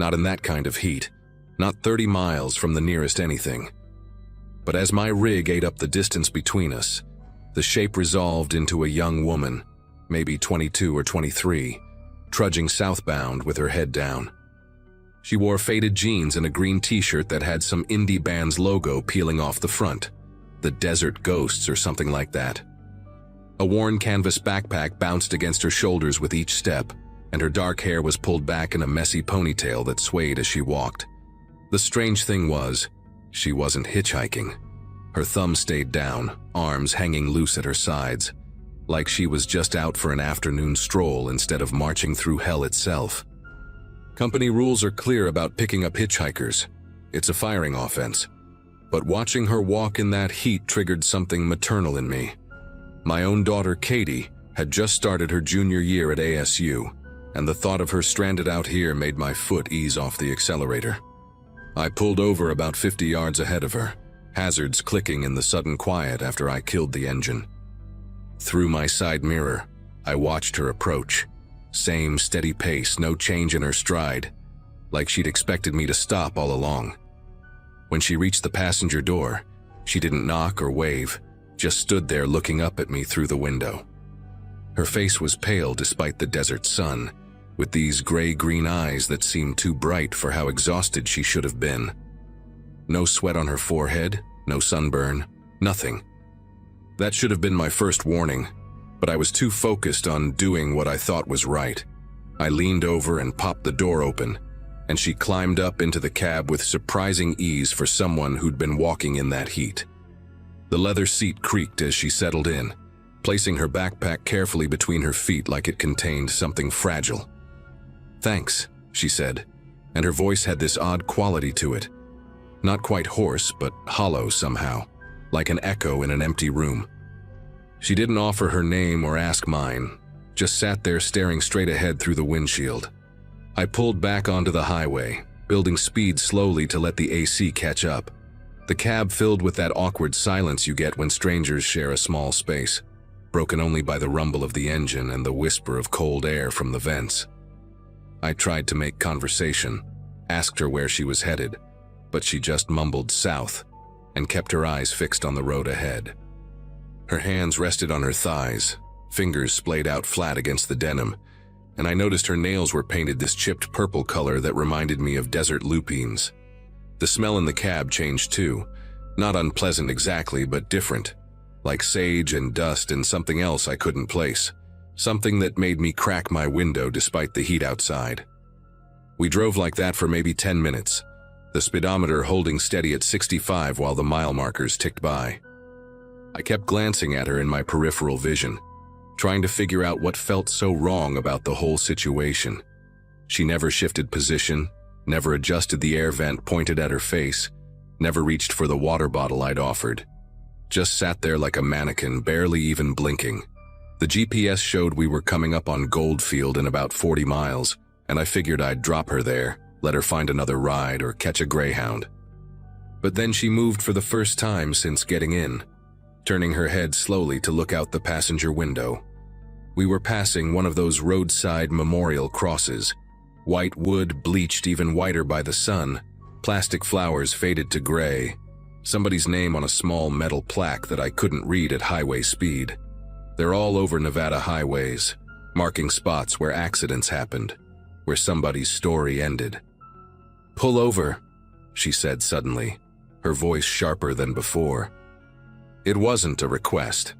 not in that kind of heat, not 30 miles from the nearest anything. But as my rig ate up the distance between us, the shape resolved into a young woman, maybe 22 or 23, trudging southbound with her head down. She wore faded jeans and a green t-shirt that had some indie band's logo peeling off the front, the Desert Ghosts or something like that. A worn canvas backpack bounced against her shoulders with each step, and her dark hair was pulled back in a messy ponytail that swayed as she walked. The strange thing was, she wasn't hitchhiking. Her thumb stayed down, arms hanging loose at her sides, like she was just out for an afternoon stroll instead of marching through hell itself. Company rules are clear about picking up hitchhikers. It's a firing offense. But watching her walk in that heat triggered something maternal in me. My own daughter, Katie, had just started her junior year at ASU, and the thought of her stranded out here made my foot ease off the accelerator. I pulled over about 50 yards ahead of her, hazards clicking in the sudden quiet after I killed the engine. Through my side mirror, I watched her approach. Same steady pace, no change in her stride, like she'd expected me to stop all along. When she reached the passenger door, she didn't knock or wave, just stood there looking up at me through the window. Her face was pale despite the desert sun, with these gray-green eyes that seemed too bright for how exhausted she should have been. No sweat on her forehead, no sunburn, nothing. That should have been my first warning, but I was too focused on doing what I thought was right. I leaned over and popped the door open, and she climbed up into the cab with surprising ease for someone who'd been walking in that heat. The leather seat creaked as she settled in, placing her backpack carefully between her feet like it contained something fragile. "Thanks," she said, and her voice had this odd quality to it. Not quite hoarse, but hollow somehow, like an echo in an empty room. She didn't offer her name or ask mine, just sat there staring straight ahead through the windshield. I pulled back onto the highway, building speed slowly to let the AC catch up. The cab filled with that awkward silence you get when strangers share a small space, broken only by the rumble of the engine and the whisper of cold air from the vents. I tried to make conversation, asked her where she was headed, but she just mumbled south and kept her eyes fixed on the road ahead. Her hands rested on her thighs, fingers splayed out flat against the denim, and I noticed her nails were painted this chipped purple color that reminded me of desert lupines. The smell in the cab changed too, not unpleasant exactly, but different, like sage and dust and something else I couldn't place, something that made me crack my window despite the heat outside. We drove like that for maybe 10 minutes, the speedometer holding steady at 65 while the mile markers ticked by. I kept glancing at her in my peripheral vision, trying to figure out what felt so wrong about the whole situation. She never shifted position, never adjusted the air vent pointed at her face, never reached for the water bottle I'd offered. Just sat there like a mannequin, barely even blinking. The GPS showed we were coming up on Goldfield in about 40 miles, and I figured I'd drop her there, let her find another ride or catch a Greyhound. But then she moved for the first time since getting in, turning her head slowly to look out the passenger window. We were passing one of those roadside memorial crosses. White wood bleached even whiter by the sun, plastic flowers faded to gray, somebody's name on a small metal plaque that I couldn't read at highway speed. They're all over Nevada highways, marking spots where accidents happened, where somebody's story ended. "Pull over," she said suddenly, her voice sharper than before. It wasn't a request.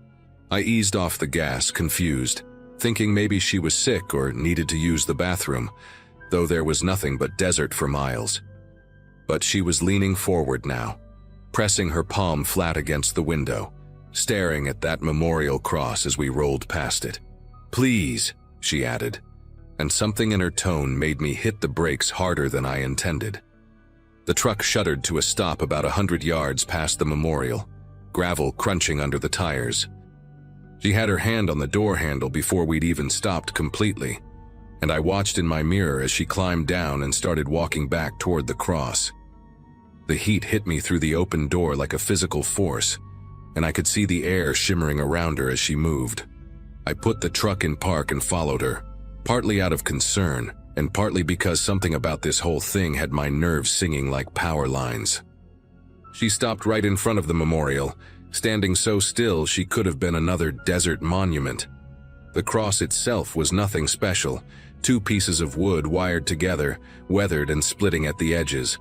I eased off the gas, confused, thinking maybe she was sick or needed to use the bathroom, though there was nothing but desert for miles. But she was leaning forward now, pressing her palm flat against the window, staring at that memorial cross as we rolled past it. "Please," she added, and something in her tone made me hit the brakes harder than I intended. The truck shuddered to a stop about 100 yards past the memorial, gravel crunching under the tires. She had her hand on the door handle before we'd even stopped completely, and I watched in my mirror as she climbed down and started walking back toward the cross. The heat hit me through the open door like a physical force, and I could see the air shimmering around her as she moved. I put the truck in park and followed her, partly out of concern, and partly because something about this whole thing had my nerves singing like power lines. She stopped right in front of the memorial, standing so still she could have been another desert monument. The cross itself was nothing special, two pieces of wood wired together, weathered and splitting at the edges.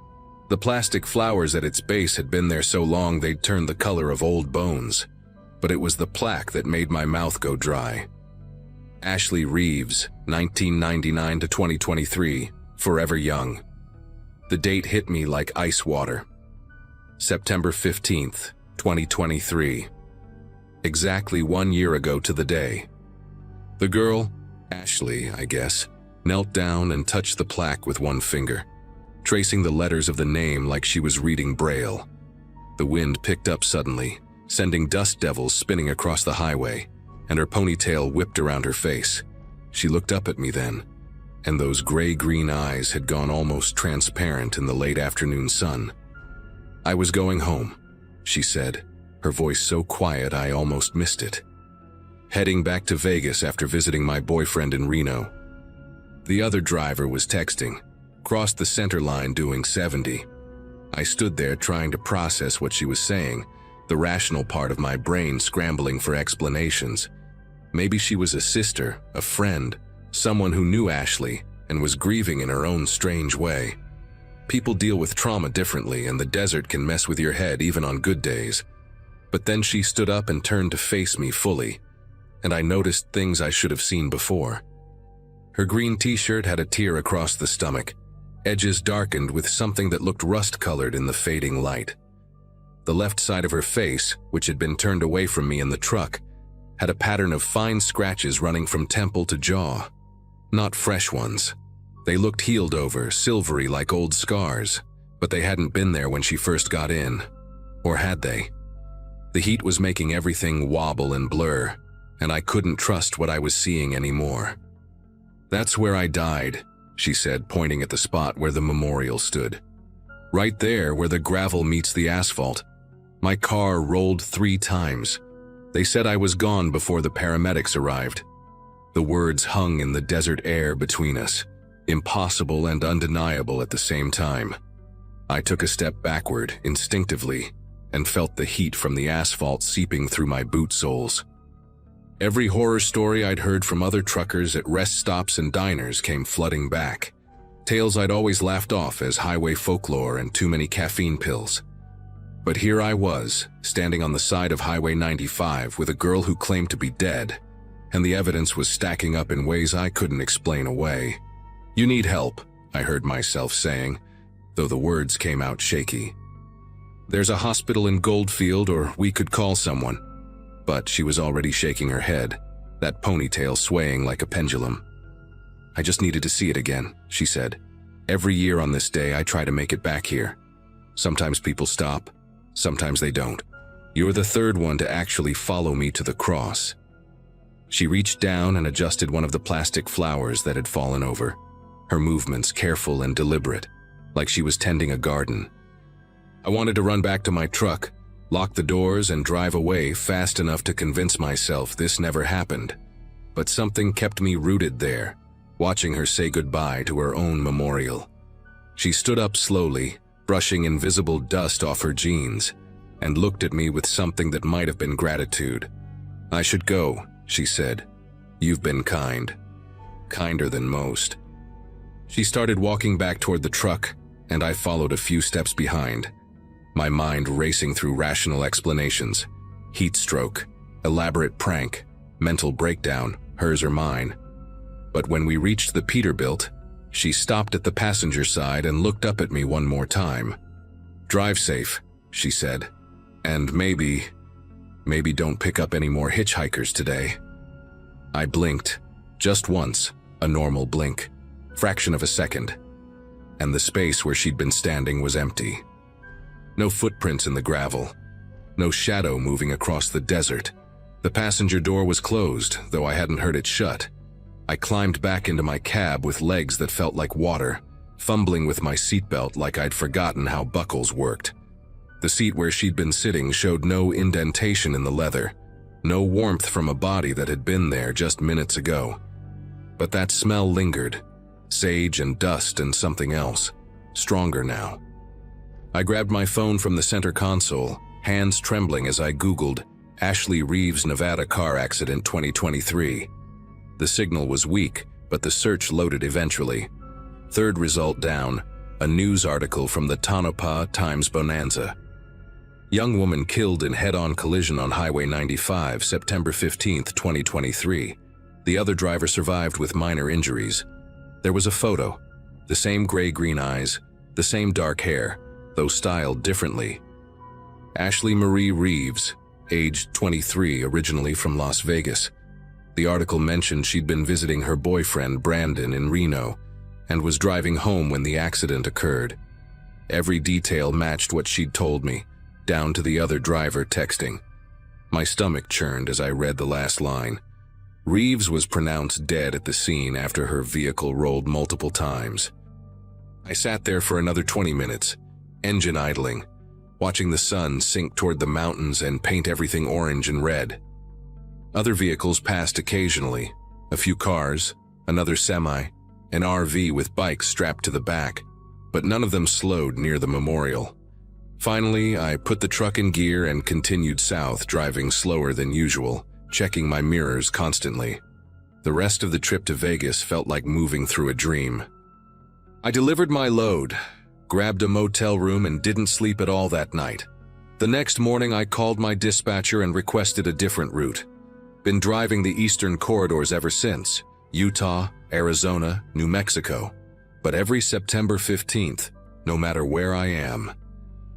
The plastic flowers at its base had been there so long they'd turned the color of old bones. But it was the plaque that made my mouth go dry. Ashley Reeves, 1999 to 2023, forever young. The date hit me like ice water. September 15th, 2023. Exactly 1 year ago to the day. The girl, Ashley, I guess, knelt down and touched the plaque with one finger, tracing the letters of the name like she was reading Braille. The wind picked up suddenly, sending dust devils spinning across the highway, and her ponytail whipped around her face. She looked up at me then, and those gray-green eyes had gone almost transparent in the late afternoon sun. "I was going home," she said, her voice so quiet I almost missed it. "Heading back to Vegas after visiting my boyfriend in Reno." The other driver was texting, crossed the center line doing 70. I stood there trying to process what she was saying, the rational part of my brain scrambling for explanations. Maybe she was a sister, a friend, someone who knew Ashley and was grieving in her own strange way. People deal with trauma differently, and the desert can mess with your head even on good days. But then she stood up and turned to face me fully, and I noticed things I should have seen before. Her green t-shirt had a tear across the stomach, edges darkened with something that looked rust-colored in the fading light. The left side of her face, which had been turned away from me in the truck, had a pattern of fine scratches running from temple to jaw. Not fresh ones. They looked healed over, silvery like old scars, but they hadn't been there when she first got in. Or had they? The heat was making everything wobble and blur, and I couldn't trust what I was seeing anymore. "That's where I died," she said, pointing at the spot where the memorial stood. "Right there where the gravel meets the asphalt. My car rolled 3 times. They said I was gone before the paramedics arrived." The words hung in the desert air between us, impossible and undeniable at the same time. I took a step backward, instinctively, and felt the heat from the asphalt seeping through my boot soles. Every horror story I'd heard from other truckers at rest stops and diners came flooding back. Tales I'd always laughed off as highway folklore and too many caffeine pills. But here I was, standing on the side of Highway 95 with a girl who claimed to be dead, and the evidence was stacking up in ways I couldn't explain away. "You need help," I heard myself saying, though the words came out shaky. "There's a hospital in Goldfield, or we could call someone." But she was already shaking her head, that ponytail swaying like a pendulum. "I just needed to see it again," she said. "Every year on this day I try to make it back here. Sometimes people stop, sometimes they don't. You're the third one to actually follow me to the cross." She reached down and adjusted one of the plastic flowers that had fallen over, her movements careful and deliberate, like she was tending a garden. I wanted to run back to my truck, lock the doors, and drive away fast enough to convince myself this never happened. But something kept me rooted there, watching her say goodbye to her own memorial. She stood up slowly, brushing invisible dust off her jeans, and looked at me with something that might have been gratitude. "I should go," she said. "You've been kind. Kinder than most." She started walking back toward the truck, and I followed a few steps behind, my mind racing through rational explanations. Heat stroke, elaborate prank, mental breakdown, hers or mine. But when we reached the Peterbilt, she stopped at the passenger side and looked up at me one more time. "Drive safe," she said, "and maybe don't pick up any more hitchhikers today." I blinked, just once, a normal blink, fraction of a second, and the space where she'd been standing was empty. No footprints in the gravel, no shadow moving across the desert. The passenger door was closed, though I hadn't heard it shut. I climbed back into my cab with legs that felt like water, fumbling with my seatbelt like I'd forgotten how buckles worked. The seat where she'd been sitting showed no indentation in the leather, no warmth from a body that had been there just minutes ago. But that smell lingered, sage and dust and something else, stronger now. I grabbed my phone from the center console, hands trembling as I Googled Ashley Reeves Nevada car accident 2023. The signal was weak, but the search loaded eventually. Third result down, a news article from the Tonopah Times-Bonanza. Young woman killed in head-on collision on Highway 95, September 15, 2023. The other driver survived with minor injuries. There was a photo, the same gray-green eyes, the same dark hair, though styled differently. Ashley Marie Reeves, aged 23, originally from Las Vegas. The article mentioned she'd been visiting her boyfriend Brandon in Reno and was driving home when the accident occurred. Every detail matched what she'd told me, down to the other driver texting. My stomach churned as I read the last line. Reeves was pronounced dead at the scene after her vehicle rolled multiple times. I sat there for another 20 minutes, engine idling, watching the sun sink toward the mountains and paint everything orange and red. Other vehicles passed occasionally, a few cars, another semi, an RV with bikes strapped to the back, but none of them slowed near the memorial. Finally, I put the truck in gear and continued south, driving slower than usual, checking my mirrors constantly. The rest of the trip to Vegas felt like moving through a dream. I delivered my load, grabbed a motel room, and didn't sleep at all that night. The next morning, I called my dispatcher and requested a different route. Been driving the eastern corridors ever since, Utah, Arizona, New Mexico. But every September 15th, no matter where I am,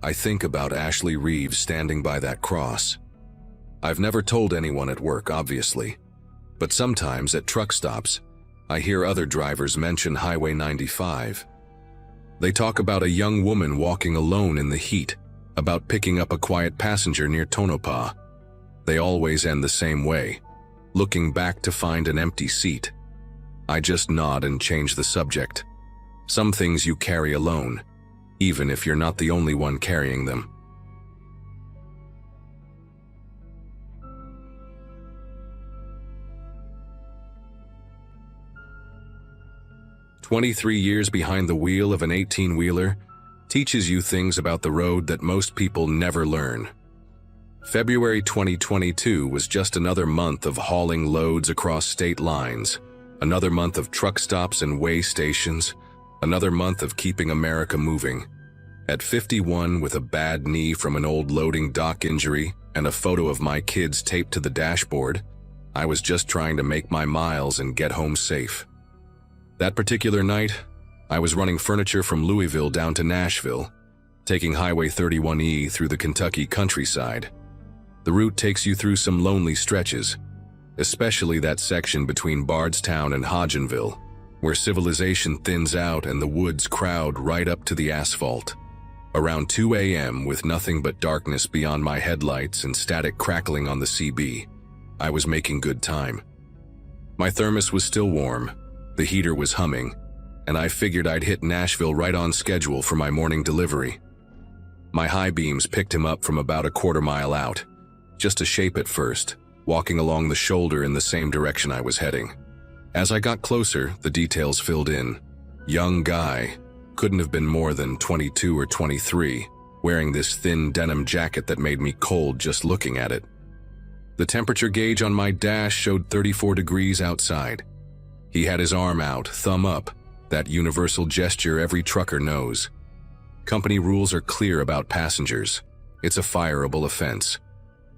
I think about Ashley Reeves standing by that cross. I've never told anyone at work, obviously, but sometimes at truck stops, I hear other drivers mention Highway 95. They talk about a young woman walking alone in the heat, about picking up a quiet passenger near Tonopah. They always end the same way, looking back to find an empty seat. I just nod and change the subject. Some things you carry alone, even if you're not the only one carrying them. "23 years behind the wheel of an 18-wheeler teaches you things about the road that most people never learn." February 2022 was just another month of hauling loads across state lines, another month of truck stops and weigh stations, another month of keeping America moving. At 51, with a bad knee from an old loading dock injury and a photo of my kids taped to the dashboard, I was just trying to make my miles and get home safe. That particular night, I was running furniture from Louisville down to Nashville, taking Highway 31E through the Kentucky countryside. The route takes you through some lonely stretches, especially that section between Bardstown and Hodgenville, where civilization thins out and the woods crowd right up to the asphalt. Around 2 a.m., with nothing but darkness beyond my headlights and static crackling on the CB, I was making good time. My thermos was still warm, the heater was humming, and I figured I'd hit Nashville right on schedule for my morning delivery. My high beams picked him up from about a quarter mile out, just a shape at first, walking along the shoulder in the same direction I was heading. As I got closer, the details filled in. Young guy, couldn't have been more than 22 or 23, wearing this thin denim jacket that made me cold just looking at it. The temperature gauge on my dash showed 34 degrees outside. He had his arm out, thumb up, that universal gesture every trucker knows. Company rules are clear about passengers. It's a fireable offense.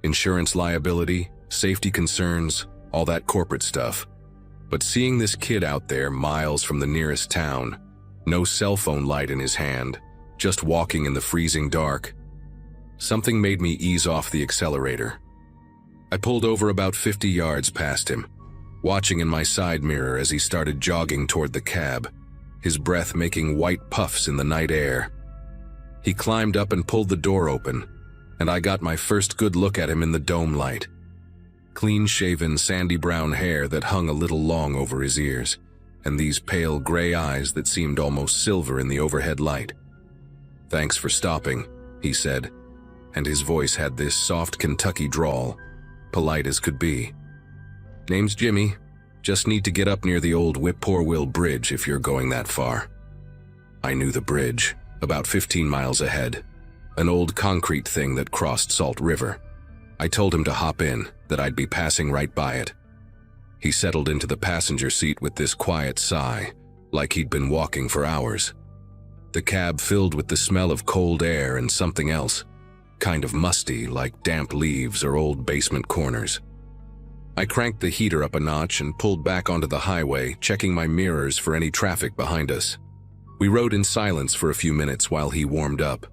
Insurance liability, safety concerns, all that corporate stuff. But seeing this kid out there miles from the nearest town, no cell phone light in his hand, just walking in the freezing dark, something made me ease off the accelerator. I pulled over about 50 yards past him, watching in my side mirror as he started jogging toward the cab, his breath making white puffs in the night air. He climbed up and pulled the door open, and I got my first good look at him in the dome light. Clean-shaven, sandy brown hair that hung a little long over his ears, and these pale gray eyes that seemed almost silver in the overhead light. "Thanks for stopping," he said, and his voice had this soft Kentucky drawl, polite as could be. "Name's Jimmy. Just need to get up near the old Whippoorwill Bridge if you're going that far." I knew the bridge, about 15 miles ahead, an old concrete thing that crossed Salt River. I told him to hop in, that I'd be passing right by it. He settled into the passenger seat with this quiet sigh, like he'd been walking for hours. The cab filled with the smell of cold air and something else, kind of musty, like damp leaves or old basement corners. I cranked the heater up a notch and pulled back onto the highway, checking my mirrors for any traffic behind us. We rode in silence for a few minutes while he warmed up.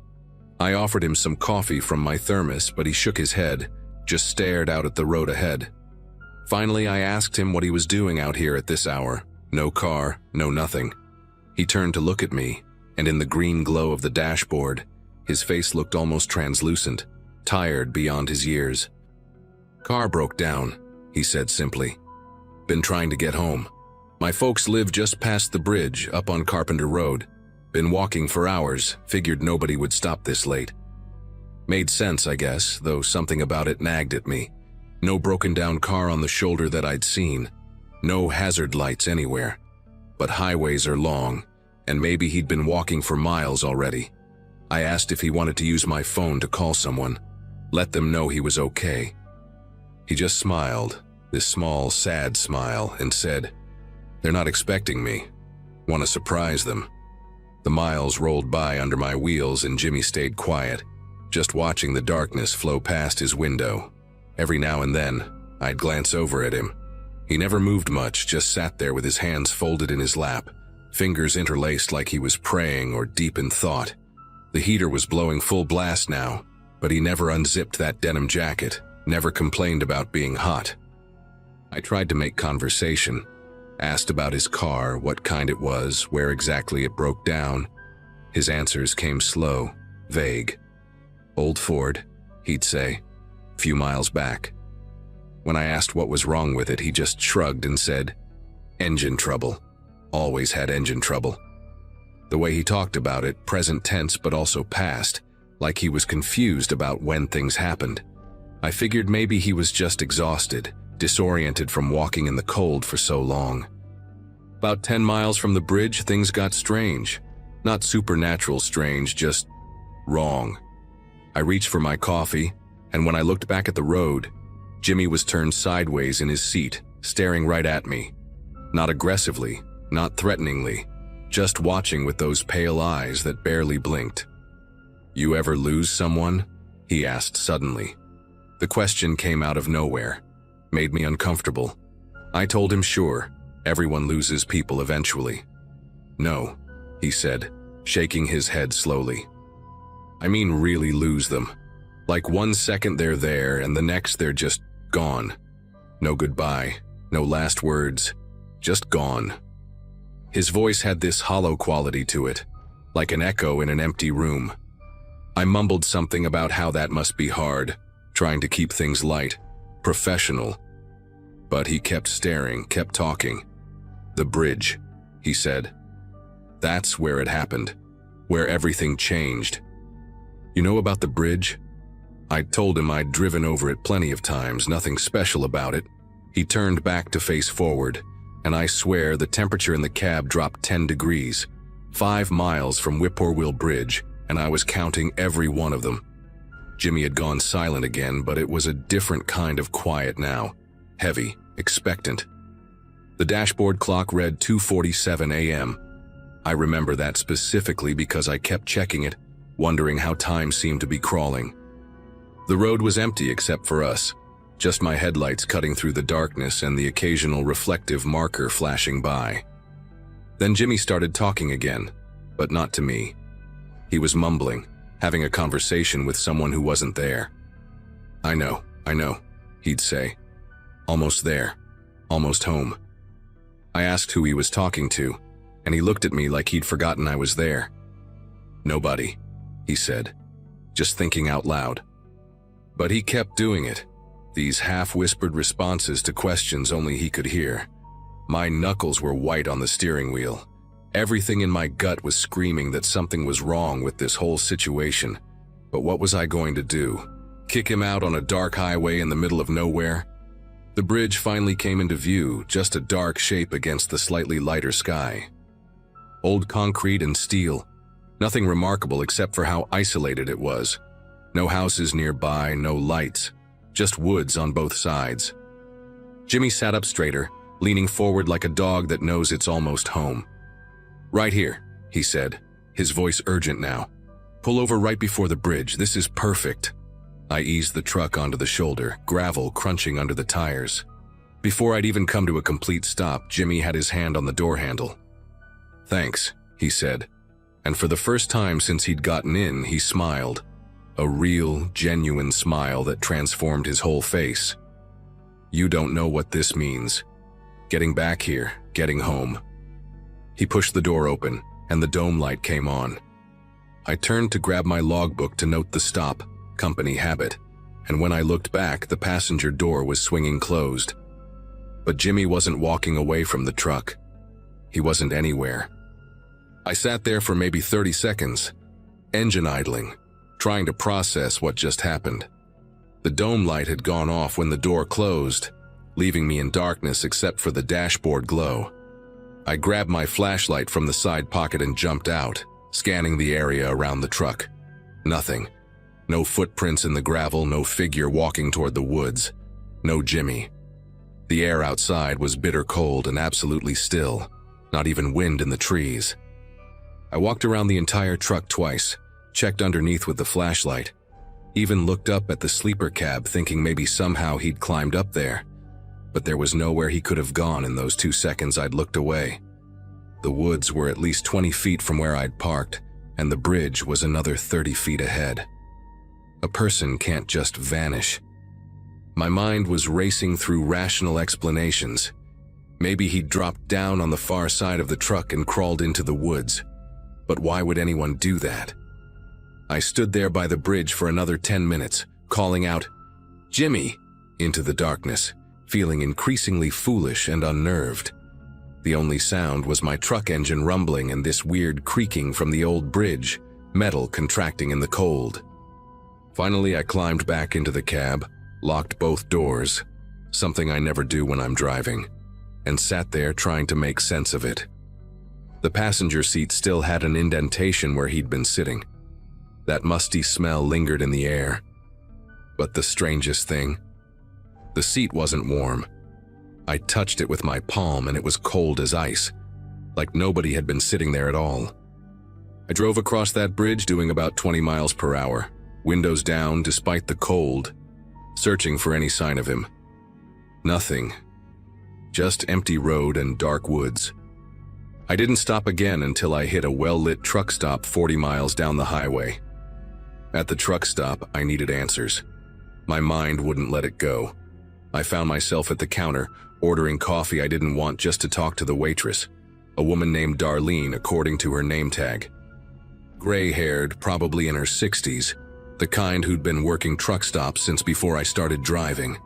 I offered him some coffee from my thermos, but he shook his head, just stared out at the road ahead. Finally, I asked him what he was doing out here at this hour. No car, no nothing. He turned to look at me, and in the green glow of the dashboard, his face looked almost translucent, tired beyond his years. "Car broke down," he said simply. "Been trying to get home. My folks live just past the bridge, up on Carpenter Road. Been walking for hours, figured nobody would stop this late." Made sense, I guess, though something about it nagged at me. No broken down car on the shoulder that I'd seen. No hazard lights anywhere. But highways are long, and maybe he'd been walking for miles already. I asked if he wanted to use my phone to call someone, let them know he was okay. He just smiled, this small, sad smile, and said, "They're not expecting me. Want to surprise them." The miles rolled by under my wheels and Jimmy stayed quiet, just watching the darkness flow past his window. Every now and then, I'd glance over at him. He never moved much, just sat there with his hands folded in his lap, fingers interlaced like he was praying or deep in thought. The heater was blowing full blast now, but he never unzipped that denim jacket, never complained about being hot. I tried to make conversation, asked about his car, what kind it was, where exactly it broke down. His answers came slow, vague. "Old Ford," he'd say, "few miles back." When I asked what was wrong with it, he just shrugged and said, "Engine trouble. Always had engine trouble." The way he talked about it, present tense but also past, like he was confused about when things happened. I figured maybe he was just exhausted, disoriented from walking in the cold for so long. About 10 miles from the bridge, things got strange. Not supernatural strange, just wrong. I reached for my coffee, and when I looked back at the road, Jimmy was turned sideways in his seat, staring right at me. Not aggressively, not threateningly, just watching with those pale eyes that barely blinked. "You ever lose someone?" he asked suddenly. The question came out of nowhere, made me uncomfortable. I told him sure, everyone loses people eventually. "No," he said, shaking his head slowly. "I mean really lose them. Like 1 second they're there and the next they're just gone. No goodbye, no last words, just gone." His voice had this hollow quality to it, like an echo in an empty room. I mumbled something about how that must be hard, trying to keep things light, professional. But he kept staring, kept talking. "The bridge," he said. "That's where it happened, where everything changed. You know about the bridge?" I told him I'd driven over it plenty of times, nothing special about it. He turned back to face forward, and I swear the temperature in the cab dropped 10 degrees. 5 miles from Whippoorwill Bridge, and I was counting every one of them. Jimmy had gone silent again, but it was a different kind of quiet now. Heavy, expectant. The dashboard clock read 2:47 a.m. I remember that specifically because I kept checking it, wondering how time seemed to be crawling. The road was empty except for us, just my headlights cutting through the darkness and the occasional reflective marker flashing by. Then Jimmy started talking again, but not to me. He was mumbling, having a conversation with someone who wasn't there. I know, he'd say. "Almost there. Almost home." I asked who he was talking to, and he looked at me like he'd forgotten I was there. "Nobody," he said, just thinking out loud. But he kept doing it, these half-whispered responses to questions only he could hear. My knuckles were white on the steering wheel. Everything in my gut was screaming that something was wrong with this whole situation. But what was I going to do? Kick him out on a dark highway in the middle of nowhere? The bridge finally came into view, just a dark shape against the slightly lighter sky. Old concrete and steel. Nothing remarkable except for how isolated it was. No houses nearby, no lights. Just woods on both sides. Jimmy sat up straighter, leaning forward like a dog that knows it's almost home. "Right here," he said, his voice urgent now. "Pull over right before the bridge. This is perfect." I eased the truck onto the shoulder, gravel crunching under the tires. Before I'd even come to a complete stop, Jimmy had his hand on the door handle. "Thanks," he said, and for the first time since he'd gotten in, he smiled. A real, genuine smile that transformed his whole face. "You don't know what this means. Getting back here, getting home." He pushed the door open, and the dome light came on. I turned to grab my logbook to note the stop, company habit, and when I looked back, the passenger door was swinging closed. But Jimmy wasn't walking away from the truck. He wasn't anywhere. I sat there for maybe 30 seconds, engine idling, trying to process what just happened. The dome light had gone off when the door closed, leaving me in darkness except for the dashboard glow. I grabbed my flashlight from the side pocket and jumped out, scanning the area around the truck. Nothing. No footprints in the gravel, no figure walking toward the woods. No Jimmy. The air outside was bitter cold and absolutely still, not even wind in the trees. I walked around the entire truck twice, checked underneath with the flashlight, even looked up at the sleeper cab thinking maybe somehow he'd climbed up there. But there was nowhere he could have gone in those 2 seconds I'd looked away. The woods were at least 20 feet from where I'd parked, and the bridge was another 30 feet ahead. A person can't just vanish. My mind was racing through rational explanations. Maybe he'd dropped down on the far side of the truck and crawled into the woods. But why would anyone do that? I stood there by the bridge for another 10 minutes, calling out, "Jimmy," into the darkness, feeling increasingly foolish and unnerved. The only sound was my truck engine rumbling and this weird creaking from the old bridge, metal contracting in the cold. Finally, I climbed back into the cab, locked both doors, something I never do when I'm driving, and sat there trying to make sense of it. The passenger seat still had an indentation where he'd been sitting. That musty smell lingered in the air. But the strangest thing, the seat wasn't warm. I touched it with my palm and it was cold as ice, like nobody had been sitting there at all. I drove across that bridge doing about 20 miles per hour, windows down despite the cold, searching for any sign of him. Nothing. Just empty road and dark woods. I didn't stop again until I hit a well-lit truck stop 40 miles down the highway. At the truck stop, I needed answers. My mind wouldn't let it go. I found myself at the counter, ordering coffee I didn't want just to talk to the waitress, a woman named Darlene according to her name tag. Gray-haired, probably in her 60s, the kind who'd been working truck stops since before I started driving.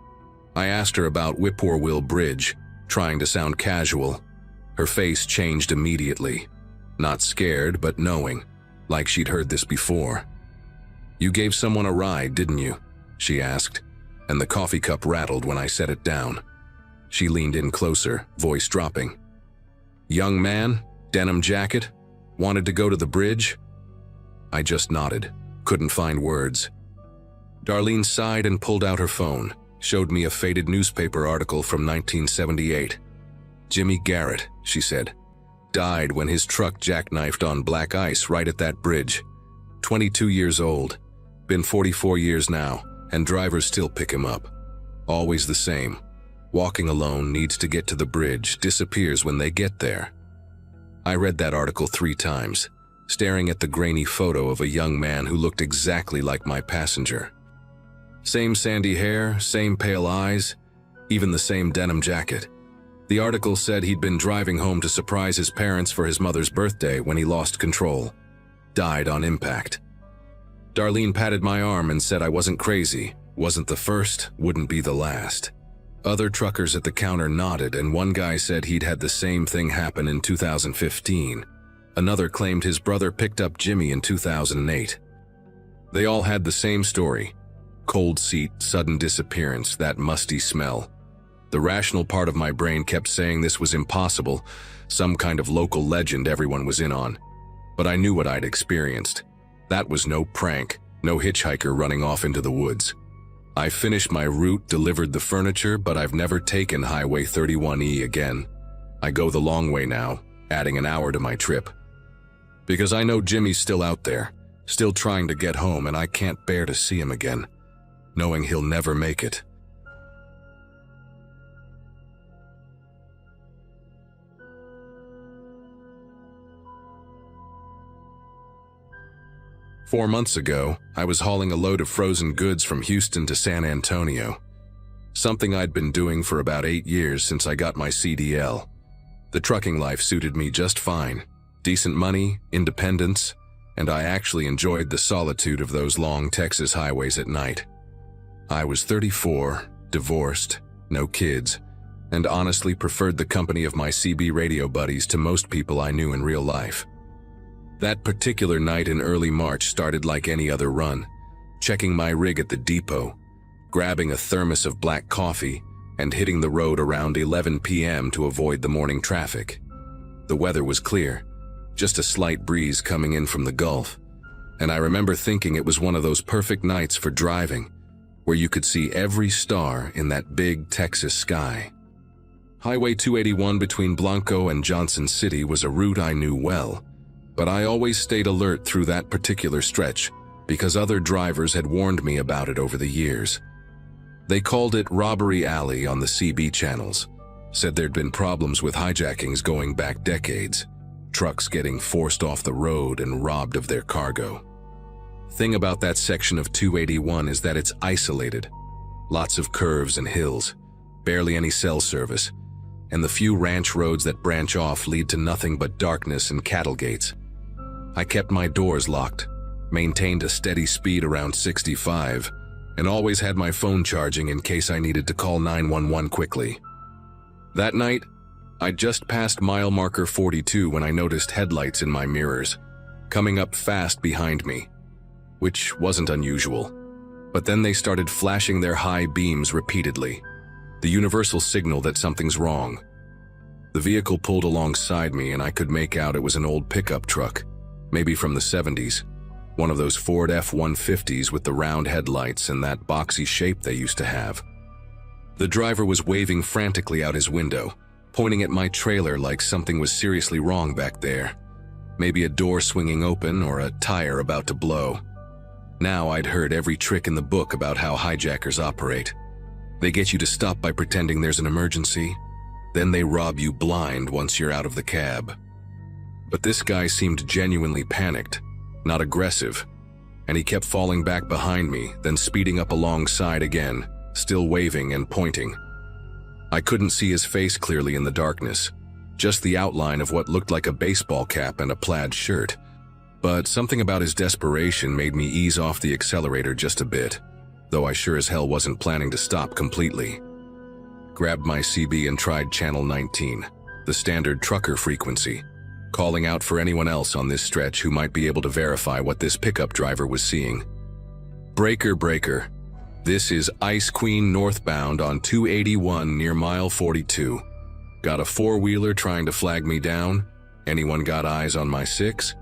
I asked her about Whippoorwill Bridge, trying to sound casual. Her face changed immediately. Not scared, but knowing, like she'd heard this before. "You gave someone a ride, didn't you?" she asked, and the coffee cup rattled when I set it down. She leaned in closer, voice dropping. "Young man, denim jacket, wanted to go to the bridge?" I just nodded, couldn't find words. Darlene sighed and pulled out her phone, showed me a faded newspaper article from 1978. "Jimmy Garrett," she said, "died when his truck jackknifed on black ice right at that bridge. 22 years old, been 44 years now, and drivers still pick him up. Always the same. Walking alone, needs to get to the bridge, disappears when they get there." I read that article 3 times, staring at the grainy photo of a young man who looked exactly like my passenger. Same sandy hair, same pale eyes, even the same denim jacket. The article said he'd been driving home to surprise his parents for his mother's birthday when he lost control. Died on impact. Darlene patted my arm and said I wasn't crazy, wasn't the first, wouldn't be the last. Other truckers at the counter nodded, and one guy said he'd had the same thing happen in 2015. Another claimed his brother picked up Jimmy in 2008. They all had the same story. Cold seat, sudden disappearance, that musty smell. The rational part of my brain kept saying this was impossible, some kind of local legend everyone was in on. But I knew what I'd experienced. That was no prank, no hitchhiker running off into the woods. I finished my route, delivered the furniture, but I've never taken Highway 31E again. I go the long way now, adding an hour to my trip. Because I know Jimmy's still out there, still trying to get home, and I can't bear to see him again, knowing he'll never make it. "4 months ago, I was hauling a load of frozen goods from Houston to San Antonio. Something I'd been doing for about 8 years since I got my CDL. The trucking life suited me just fine. Decent money, independence, and I actually enjoyed the solitude of those long Texas highways at night. I was 34, divorced, no kids, and honestly preferred the company of my CB radio buddies to most people I knew in real life. That particular night in early March started like any other run, checking my rig at the depot, grabbing a thermos of black coffee, and hitting the road around 11 p.m. to avoid the morning traffic. The weather was clear, just a slight breeze coming in from the Gulf, and I remember thinking it was one of those perfect nights for driving, where you could see every star in that big Texas sky. Highway 281 between Blanco and Johnson City was a route I knew well, but I always stayed alert through that particular stretch because other drivers had warned me about it over the years. They called it Robbery Alley on the CB channels, said there'd been problems with hijackings going back decades, trucks getting forced off the road and robbed of their cargo. Thing about that section of 281 is that it's isolated. Lots of curves and hills, barely any cell service, and the few ranch roads that branch off lead to nothing but darkness and cattle gates. I kept my doors locked, maintained a steady speed around 65, and always had my phone charging in case I needed to call 911 quickly. That night, I just passed mile marker 42 when I noticed headlights in my mirrors, coming up fast behind me, which wasn't unusual. But then they started flashing their high beams repeatedly, the universal signal that something's wrong. The vehicle pulled alongside me and I could make out it was an old pickup truck, maybe from the 70s, one of those Ford F-150s with the round headlights and that boxy shape they used to have. The driver was waving frantically out his window, pointing at my trailer like something was seriously wrong back there. Maybe a door swinging open or a tire about to blow. Now I'd heard every trick in the book about how hijackers operate. They get you to stop by pretending there's an emergency, then they rob you blind once you're out of the cab. But this guy seemed genuinely panicked, not aggressive, and he kept falling back behind me, then speeding up alongside again, still waving and pointing. I couldn't see his face clearly in the darkness, just the outline of what looked like a baseball cap and a plaid shirt. But something about his desperation made me ease off the accelerator just a bit, though I sure as hell wasn't planning to stop completely. grabbed my CB and tried channel 19, the standard trucker frequency, calling out for anyone else on this stretch who might be able to verify what this pickup driver was seeing. Breaker, breaker. This is Ice Queen northbound on 281 near mile 42. Got a four-wheeler trying to flag me down? Anyone got eyes on my 6?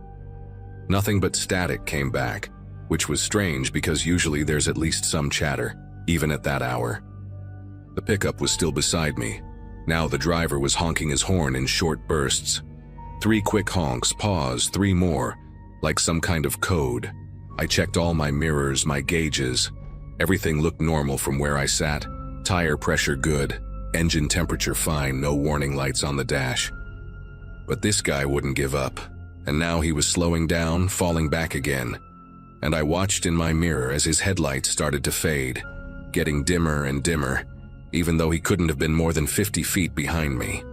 Nothing but static came back, which was strange because usually there's at least some chatter, even at that hour. The pickup was still beside me. Now the driver was honking his horn in short bursts. 3 quick honks, pause, 3 more, like some kind of code. I checked all my mirrors, my gauges. Everything looked normal from where I sat. Tire pressure good, engine temperature fine, no warning lights on the dash. But this guy wouldn't give up, and now he was slowing down, falling back again. And I watched in my mirror as his headlights started to fade, getting dimmer and dimmer, even though he couldn't have been more than 50 feet behind me.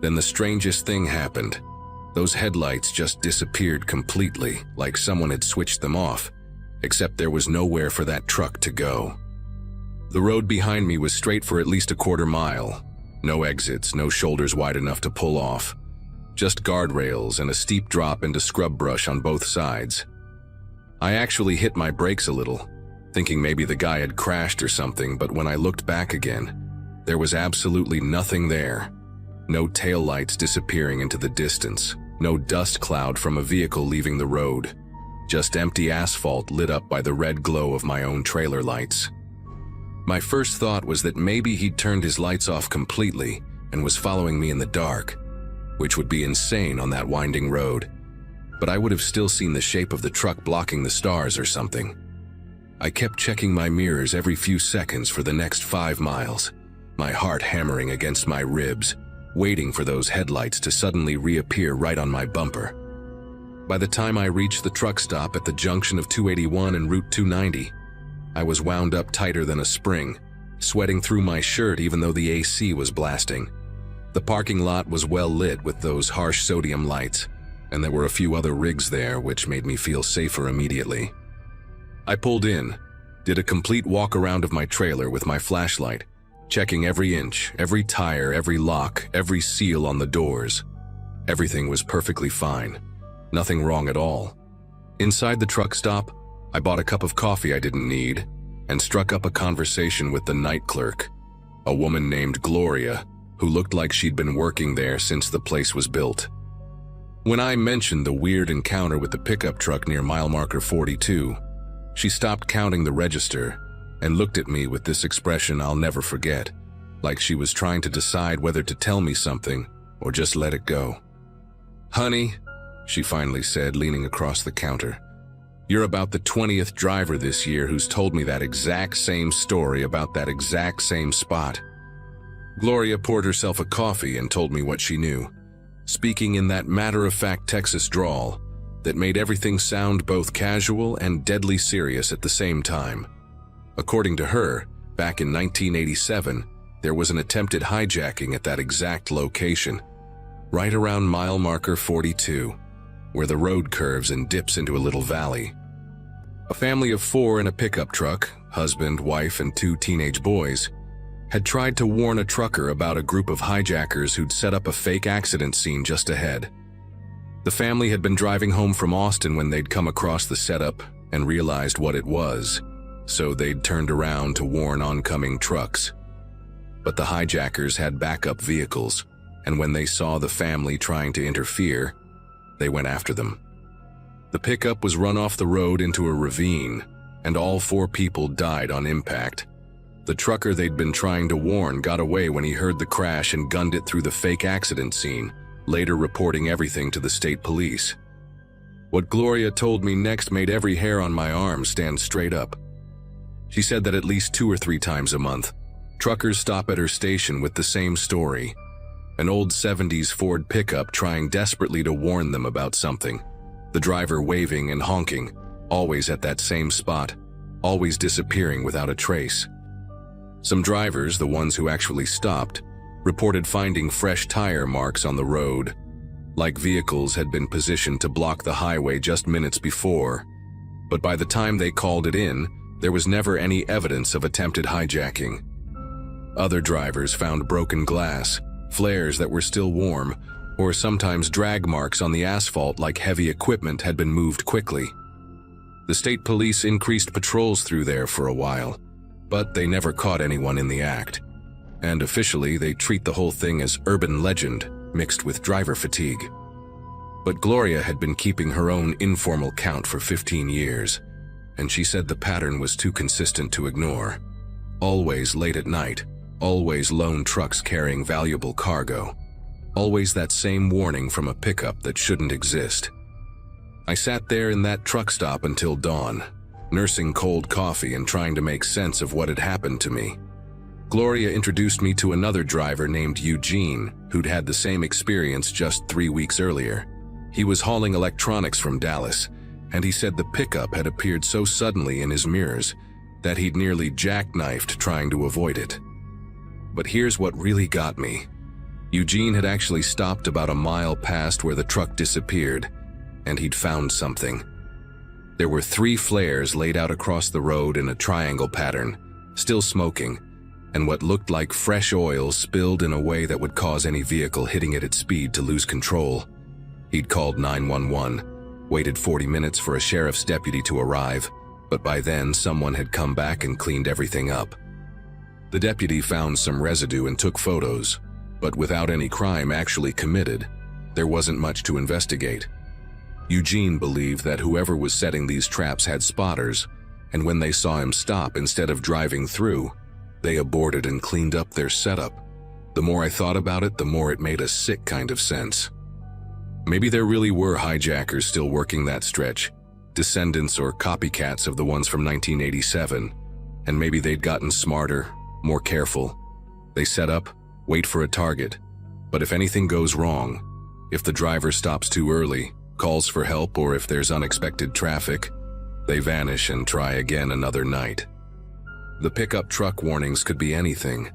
Then the strangest thing happened. Those headlights just disappeared completely, like someone had switched them off, except there was nowhere for that truck to go. The road behind me was straight for at least a quarter mile. No exits, no shoulders wide enough to pull off. Just guardrails and a steep drop into scrub brush on both sides. I actually hit my brakes a little, thinking maybe the guy had crashed or something, but when I looked back again, there was absolutely nothing there. No taillights disappearing into the distance, no dust cloud from a vehicle leaving the road, just empty asphalt lit up by the red glow of my own trailer lights. My first thought was that maybe he'd turned his lights off completely and was following me in the dark, which would be insane on that winding road, but I would have still seen the shape of the truck blocking the stars or something. I kept checking my mirrors every few seconds for the next 5 miles, my heart hammering against my ribs, waiting for those headlights to suddenly reappear right on my bumper. By the time I reached the truck stop at the junction of 281 and Route 290, I was wound up tighter than a spring, sweating through my shirt even though the AC was blasting. The parking lot was well lit with those harsh sodium lights, and there were a few other rigs there, which made me feel safer immediately. I pulled in, did a complete walk around of my trailer with my flashlight, checking every inch, every tire, every lock, every seal on the doors. Everything was perfectly fine. Nothing wrong at all. Inside the truck stop, I bought a cup of coffee I didn't need and struck up a conversation with the night clerk, a woman named Gloria, who looked like she'd been working there since the place was built. When I mentioned the weird encounter with the pickup truck near mile marker 42, she stopped counting the register and looked at me with this expression I'll never forget, like she was trying to decide whether to tell me something or just let it go. "Honey," she finally said, leaning across the counter, "you're about the 20th driver this year who's told me that exact same story about that exact same spot." Gloria poured herself a coffee and told me what she knew, speaking in that matter-of-fact Texas drawl that made everything sound both casual and deadly serious at the same time. According to her, back in 1987, there was an attempted hijacking at that exact location, right around mile marker 42, where the road curves and dips into a little valley. A family of 4 in a pickup truck, husband, wife, and 2 teenage boys, had tried to warn a trucker about a group of hijackers who'd set up a fake accident scene just ahead. The family had been driving home from Austin when they'd come across the setup and realized what it was, so they'd turned around to warn oncoming trucks. But the hijackers had backup vehicles, and when they saw the family trying to interfere, they went after them. The pickup was run off the road into a ravine, and all 4 people died on impact. The trucker they'd been trying to warn got away when he heard the crash and gunned it through the fake accident scene, later reporting everything to the state police. What Gloria told me next made every hair on my arm stand straight up. She said that at least 2 or 3 times a month, truckers stop at her station with the same story. An old 70s Ford pickup trying desperately to warn them about something. The driver waving and honking, always at that same spot, always disappearing without a trace. Some drivers, the ones who actually stopped, reported finding fresh tire marks on the road, like vehicles had been positioned to block the highway just minutes before. But by the time they called it in, there was never any evidence of attempted hijacking. Other drivers found broken glass, flares that were still warm, or sometimes drag marks on the asphalt like heavy equipment had been moved quickly. The state police increased patrols through there for a while, but they never caught anyone in the act. And officially, they treat the whole thing as urban legend mixed with driver fatigue. But Gloria had been keeping her own informal count for 15 years, and she said the pattern was too consistent to ignore. Always late at night, always lone trucks carrying valuable cargo, always that same warning from a pickup that shouldn't exist. I sat there in that truck stop until dawn, nursing cold coffee and trying to make sense of what had happened to me. Gloria introduced me to another driver named Eugene, who'd had the same experience just 3 weeks earlier. He was hauling electronics from Dallas, and he said the pickup had appeared so suddenly in his mirrors that he'd nearly jackknifed trying to avoid it. But here's what really got me. Eugene had actually stopped about a mile past where the truck disappeared, and he'd found something. There were 3 flares laid out across the road in a triangle pattern, still smoking, and what looked like fresh oil spilled in a way that would cause any vehicle hitting it at speed to lose control. He'd called 911, waited 40 minutes for a sheriff's deputy to arrive, but by then someone had come back and cleaned everything up. The deputy found some residue and took photos, but without any crime actually committed, there wasn't much to investigate. Eugene believed that whoever was setting these traps had spotters, and when they saw him stop instead of driving through, they aborted and cleaned up their setup. The more I thought about it, the more it made a sick kind of sense. Maybe there really were hijackers still working that stretch, descendants or copycats of the ones from 1987, and maybe they'd gotten smarter, more careful. They set up, wait for a target, but if anything goes wrong, if the driver stops too early, calls for help, or if there's unexpected traffic, they vanish and try again another night. The pickup truck warnings could be anything.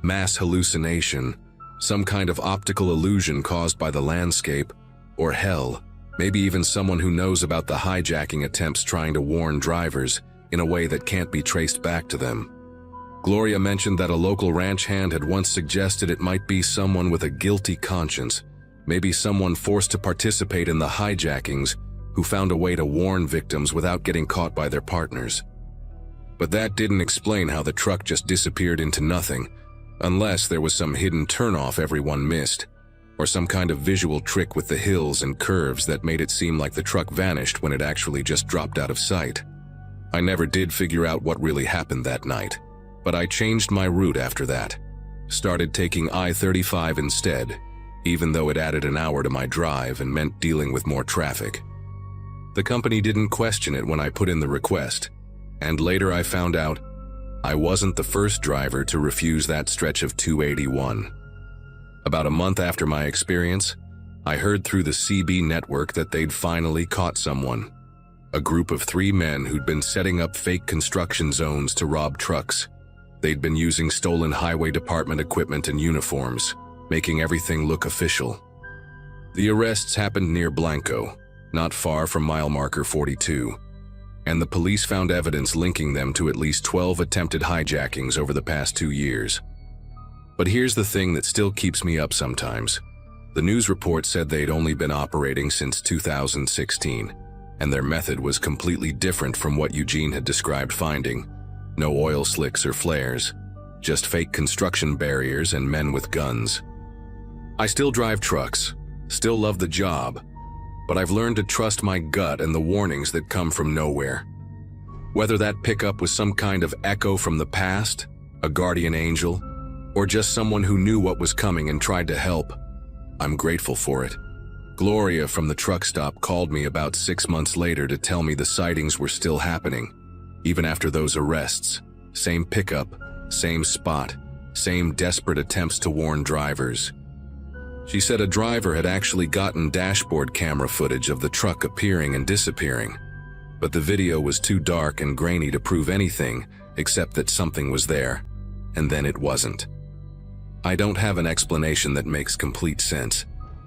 Mass hallucination, some kind of optical illusion caused by the landscape, or hell, maybe even someone who knows about the hijacking attempts trying to warn drivers in a way that can't be traced back to them. Gloria mentioned that a local ranch hand had once suggested it might be someone with a guilty conscience, maybe someone forced to participate in the hijackings who found a way to warn victims without getting caught by their partners. But that didn't explain how the truck just disappeared into nothing, unless there was some hidden turnoff everyone missed, or some kind of visual trick with the hills and curves that made it seem like the truck vanished when it actually just dropped out of sight. I never did figure out what really happened that night, but I changed my route after that. Started taking I-35 instead, even though it added an hour to my drive and meant dealing with more traffic. The company didn't question it when I put in the request, and later I found out I wasn't the first driver to refuse that stretch of 281. About a month after my experience, I heard through the CB network that they'd finally caught someone. A group of 3 men who'd been setting up fake construction zones to rob trucks. They'd been using stolen highway department equipment and uniforms, making everything look official. The arrests happened near Blanco, not far from mile marker 42, and the police found evidence linking them to at least 12 attempted hijackings over the past 2 years. But here's the thing that still keeps me up sometimes. The news report said they'd only been operating since 2016, and their method was completely different from what Eugene had described finding. No oil slicks or flares, just fake construction barriers and men with guns. I still drive trucks, still love the job, but I've learned to trust my gut and the warnings that come from nowhere. Whether that pickup was some kind of echo from the past, a guardian angel, or just someone who knew what was coming and tried to help, I'm grateful for it. Gloria from the truck stop called me about 6 months later to tell me the sightings were still happening, even after those arrests. Same pickup, same spot, same desperate attempts to warn drivers. She said a driver had actually gotten dashboard camera footage of the truck appearing and disappearing, but the video was too dark and grainy to prove anything except that something was there, and then it wasn't. I don't have an explanation that makes complete sense,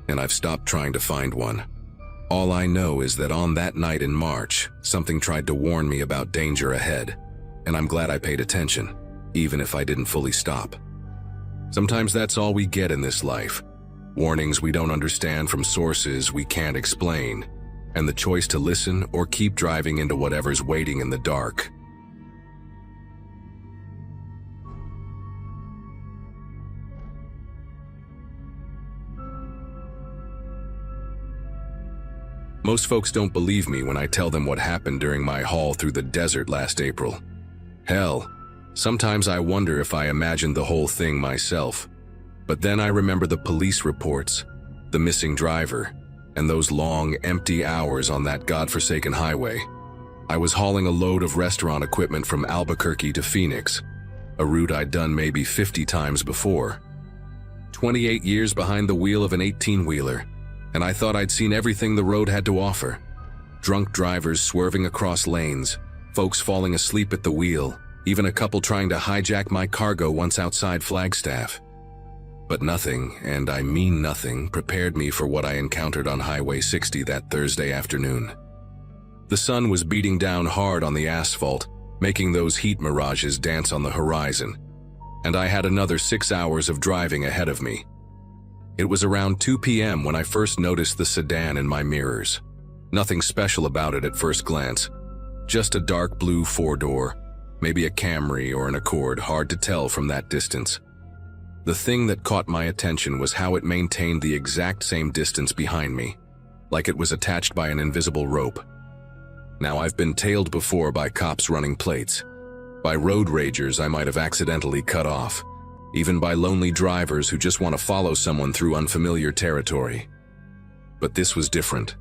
and I've stopped trying to find one. All I know is that on that night in March, something tried to warn me about danger ahead, and I'm glad I paid attention, even if I didn't fully stop. Sometimes that's all we get in this life. Warnings we don't understand from sources we can't explain, and the choice to listen or keep driving into whatever's waiting in the dark. Most folks don't believe me when I tell them what happened during my haul through the desert last April. Hell, sometimes I wonder if I imagined the whole thing myself. But then I remember the police reports, the missing driver, and those long, empty hours on that godforsaken highway. I was hauling a load of restaurant equipment from Albuquerque to Phoenix, a route I'd done maybe 50 times before. 28 years behind the wheel of an 18-wheeler, and I thought I'd seen everything the road had to offer. Drunk drivers swerving across lanes, folks falling asleep at the wheel, even a couple trying to hijack my cargo once outside Flagstaff. But nothing, and I mean nothing, prepared me for what I encountered on Highway 60 that Thursday afternoon. The sun was beating down hard on the asphalt, making those heat mirages dance on the horizon, and I had another 6 hours of driving ahead of me. It was around 2 p.m. when I first noticed the sedan in my mirrors. Nothing special about it at first glance. Just a dark blue four-door, maybe a Camry or an Accord, hard to tell from that distance. The thing that caught my attention was how it maintained the exact same distance behind me, like it was attached by an invisible rope. Now, I've been tailed before by cops running plates, by road ragers I might have accidentally cut off, even by lonely drivers who just want to follow someone through unfamiliar territory. But this was different.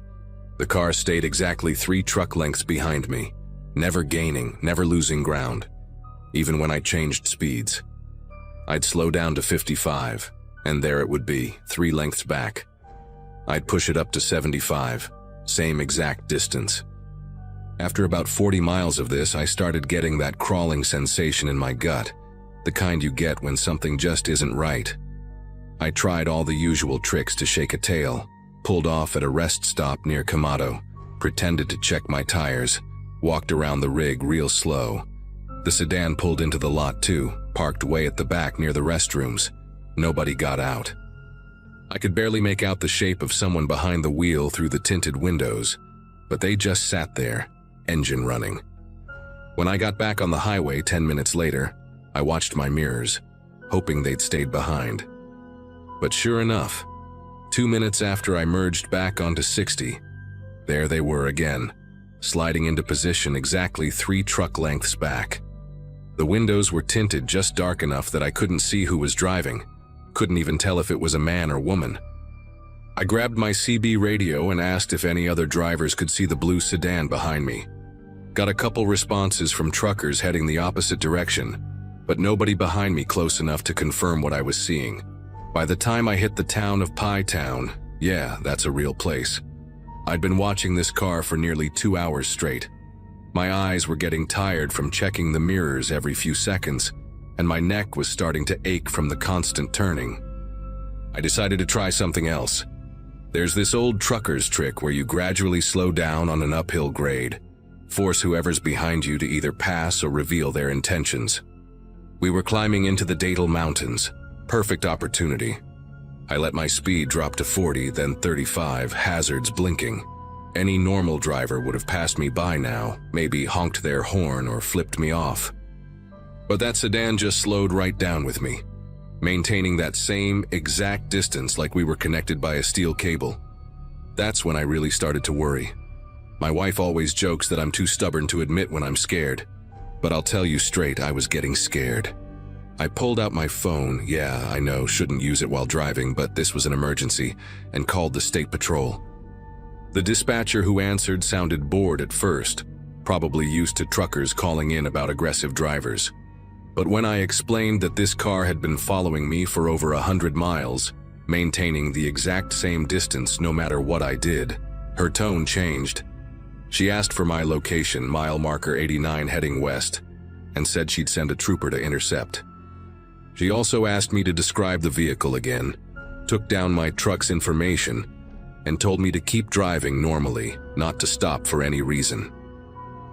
The car stayed exactly 3 truck lengths behind me, never gaining, never losing ground, even when I changed speeds. I'd slow down to 55, and there it would be, 3 lengths back. I'd push it up to 75, same exact distance. After about 40 miles of this, I started getting that crawling sensation in my gut, the kind you get when something just isn't right. I tried all the usual tricks to shake a tail, pulled off at a rest stop near Camado, pretended to check my tires, walked around the rig real slow. The sedan pulled into the lot too, parked way at the back near the restrooms. Nobody got out. I could barely make out the shape of someone behind the wheel through the tinted windows, but they just sat there, engine running. When I got back on the highway 10 minutes later, I watched my mirrors, hoping they'd stayed behind. But sure enough, 2 minutes after I merged back onto 60, there they were again, sliding into position exactly 3 truck lengths back. The windows were tinted just dark enough that I couldn't see who was driving, couldn't even tell if it was a man or woman. I grabbed my CB radio and asked if any other drivers could see the blue sedan behind me. Got a couple responses from truckers heading the opposite direction, but nobody behind me close enough to confirm what I was seeing. By the time I hit the town of Pie Town, yeah, that's a real place, I'd been watching this car for nearly 2 hours straight. My eyes were getting tired from checking the mirrors every few seconds, and my neck was starting to ache from the constant turning. I decided to try something else. There's this old trucker's trick where you gradually slow down on an uphill grade, force whoever's behind you to either pass or reveal their intentions. We were climbing into the Datil Mountains. Perfect opportunity. I let my speed drop to 40, then 35, hazards blinking. Any normal driver would have passed me by now, maybe honked their horn or flipped me off. But that sedan just slowed right down with me, maintaining that same exact distance like we were connected by a steel cable. That's when I really started to worry. My wife always jokes that I'm too stubborn to admit when I'm scared, but I'll tell you straight, I was getting scared. I pulled out my phone, yeah, I know, shouldn't use it while driving, but this was an emergency, and called the state patrol. The dispatcher who answered sounded bored at first, probably used to truckers calling in about aggressive drivers. But when I explained that this car had been following me for over 100 miles, maintaining the exact same distance no matter what I did, her tone changed. She asked for my location, mile marker 89 heading west, and said she'd send a trooper to intercept. She also asked me to describe the vehicle again, took down my truck's information, and told me to keep driving normally, not to stop for any reason.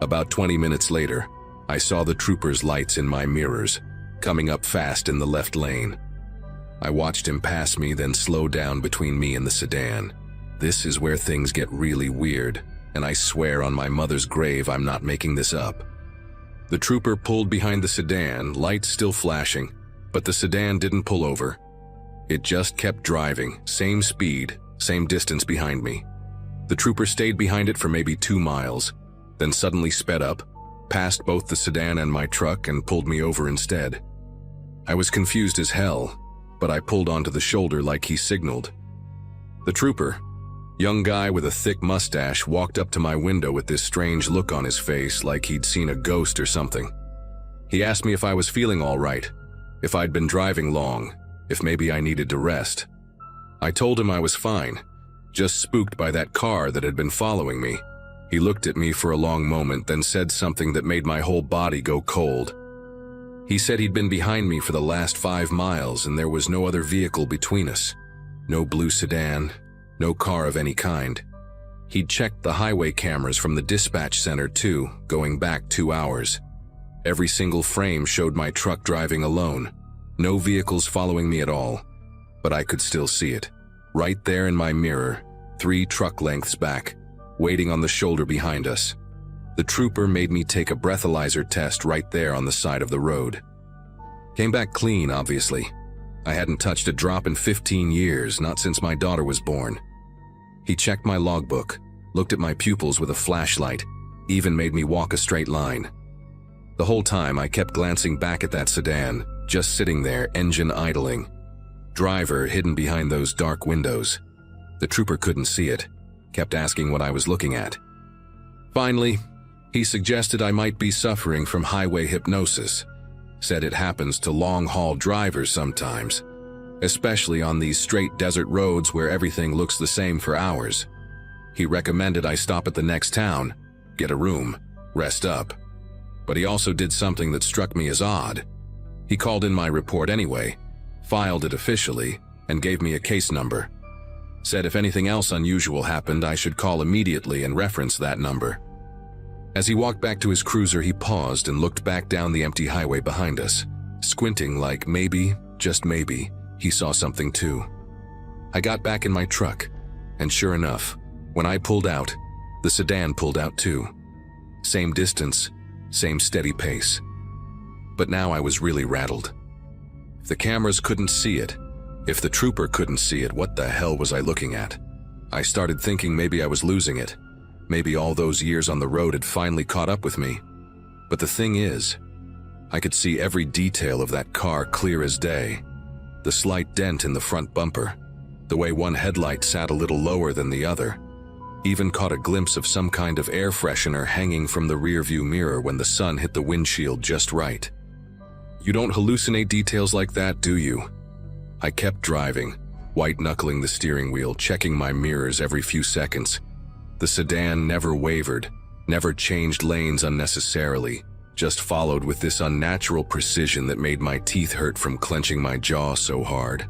About 20 minutes later, I saw the trooper's lights in my mirrors, coming up fast in the left lane. I watched him pass me, then slow down between me and the sedan. This is where things get really weird, and I swear on my mother's grave I'm not making this up. The trooper pulled behind the sedan, lights still flashing, but the sedan didn't pull over. It just kept driving, same speed, same distance behind me. The trooper stayed behind it for maybe 2 miles, then suddenly sped up, passed both the sedan and my truck, and pulled me over instead. I was confused as hell, but I pulled onto the shoulder like he signaled. The trooper, young guy with a thick mustache, walked up to my window with this strange look on his face like he'd seen a ghost or something. He asked me if I was feeling all right, if I'd been driving long, if maybe I needed to rest. I told him I was fine, just spooked by that car that had been following me. He looked at me for a long moment, then said something that made my whole body go cold. He said he'd been behind me for the last 5 miles and there was no other vehicle between us. No blue sedan, no car of any kind. He'd checked the highway cameras from the dispatch center too, going back 2 hours. Every single frame showed my truck driving alone. No vehicles following me at all. But I could still see it. Right there in my mirror, 3 truck lengths back, waiting on the shoulder behind us. The trooper made me take a breathalyzer test right there on the side of the road. Came back clean, obviously. I hadn't touched a drop in 15 years, not since my daughter was born. He checked my logbook, looked at my pupils with a flashlight, even made me walk a straight line. The whole time I kept glancing back at that sedan, just sitting there, engine idling. Driver hidden behind those dark windows. The trooper couldn't see it, kept asking what I was looking at. Finally, he suggested I might be suffering from highway hypnosis. Said it happens to long-haul drivers sometimes, especially on these straight desert roads where everything looks the same for hours. He recommended I stop at the next town, get a room, rest up. But he also did something that struck me as odd. He called in my report anyway, filed it officially, and gave me a case number. Said if anything else unusual happened, I should call immediately and reference that number. As he walked back to his cruiser, he paused and looked back down the empty highway behind us, squinting like maybe, just maybe, he saw something too. I got back in my truck, and sure enough, when I pulled out, the sedan pulled out too. Same distance, same steady pace. But now I was really rattled. If the cameras couldn't see it, if the trooper couldn't see it, what the hell was I looking at? I started thinking maybe I was losing it. Maybe all those years on the road had finally caught up with me. But the thing is, I could see every detail of that car clear as day. The slight dent in the front bumper, the way one headlight sat a little lower than the other. Even caught a glimpse of some kind of air freshener hanging from the rearview mirror when the sun hit the windshield just right. You don't hallucinate details like that, do you? I kept driving, white-knuckling the steering wheel, checking my mirrors every few seconds. The sedan never wavered, never changed lanes unnecessarily, just followed with this unnatural precision that made my teeth hurt from clenching my jaw so hard.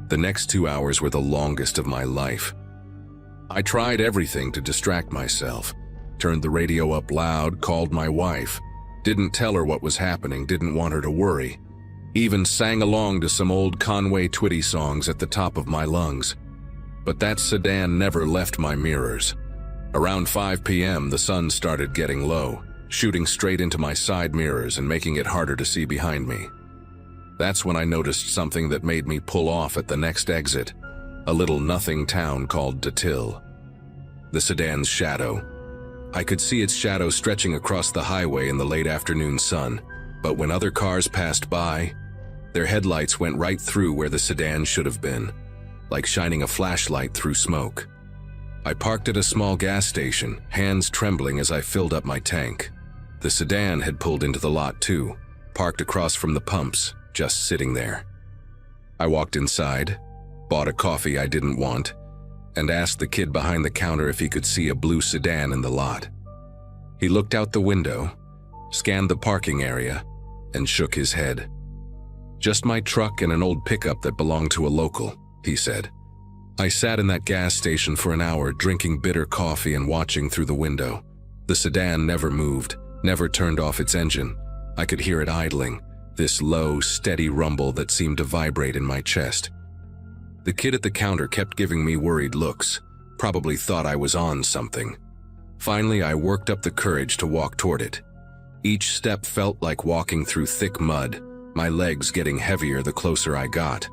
The next 2 hours were the longest of my life. I tried everything to distract myself, turned the radio up loud, called my wife, didn't tell her what was happening, didn't want her to worry, even sang along to some old Conway Twitty songs at the top of my lungs. But that sedan never left my mirrors. Around 5 p.m., the sun started getting low, shooting straight into my side mirrors and making it harder to see behind me. That's when I noticed something that made me pull off at the next exit, a little nothing town called Detil. The sedan's shadow. I could see its shadow stretching across the highway in the late afternoon sun, but when other cars passed by, their headlights went right through where the sedan should have been, like shining a flashlight through smoke. I parked at a small gas station, hands trembling as I filled up my tank. The sedan had pulled into the lot too, parked across from the pumps, just sitting there. I walked inside, bought a coffee I didn't want, and asked the kid behind the counter if he could see a blue sedan in the lot. He looked out the window, scanned the parking area, and shook his head. "Just my truck and an old pickup that belonged to a local," he said. I sat in that gas station for an hour, drinking bitter coffee and watching through the window. The sedan never moved, never turned off its engine. I could hear it idling, this low, steady rumble that seemed to vibrate in my chest. The kid at the counter kept giving me worried looks, probably thought I was on something. Finally, I worked up the courage to walk toward it. Each step felt like walking through thick mud, my legs getting heavier the closer I got.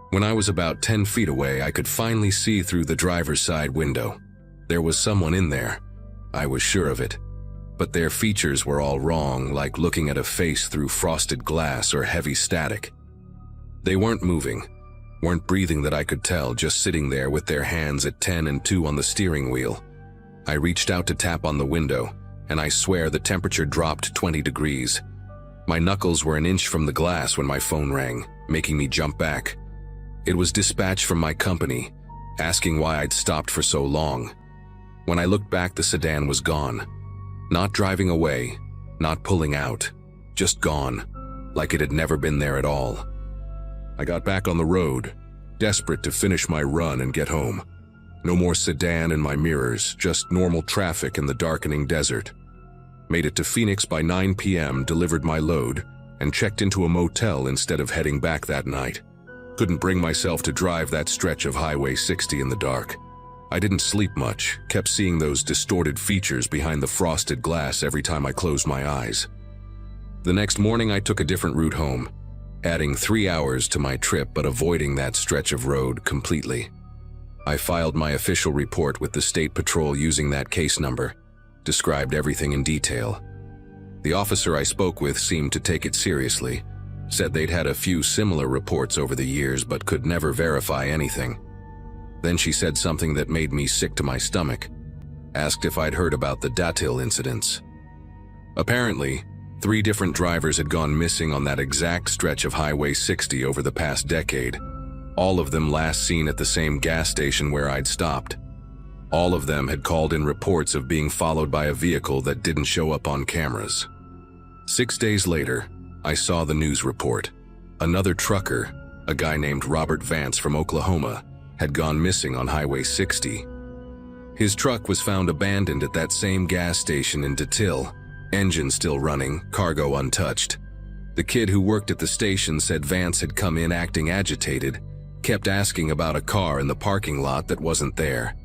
When I was about 10 feet away, I could finally see through the driver's side window. There was someone in there. I was sure of it. But their features were all wrong, like looking at a face through frosted glass or heavy static. They weren't moving, weren't breathing that I could tell, just sitting there with their hands at 10 and 2 on the steering wheel. I reached out to tap on the window, and I swear the temperature dropped 20 degrees. My knuckles were an inch from the glass when my phone rang, making me jump back. It was dispatch from my company, asking why I'd stopped for so long. When I looked back, the sedan was gone. Not driving away, not pulling out, just gone, like it had never been there at all. I got back on the road, desperate to finish my run and get home. No more sedan in my mirrors, just normal traffic in the darkening desert. Made it to Phoenix by 9 p.m., delivered my load, and checked into a motel instead of heading back that night. Couldn't bring myself to drive that stretch of Highway 60 in the dark. I didn't sleep much, kept seeing those distorted features behind the frosted glass every time I closed my eyes. The next morning I took a different route home, adding 3 hours to my trip but avoiding that stretch of road completely. I filed my official report with the State Patrol using that case number, described everything in detail. The officer I spoke with seemed to take it seriously, said they'd had a few similar reports over the years but could never verify anything. Then she said something that made me sick to my stomach, asked if I'd heard about the Datil incidents. Apparently, 3 different drivers had gone missing on that exact stretch of Highway 60 over the past decade. All of them last seen at the same gas station where I'd stopped. All of them had called in reports of being followed by a vehicle that didn't show up on cameras. 6 days later, I saw the news report. Another trucker, a guy named Robert Vance from Oklahoma, had gone missing on Highway 60. His truck was found abandoned at that same gas station in Datil, engine still running, cargo untouched. The kid who worked at the station said Vance had come in acting agitated, kept asking about a car in the parking lot that wasn't there.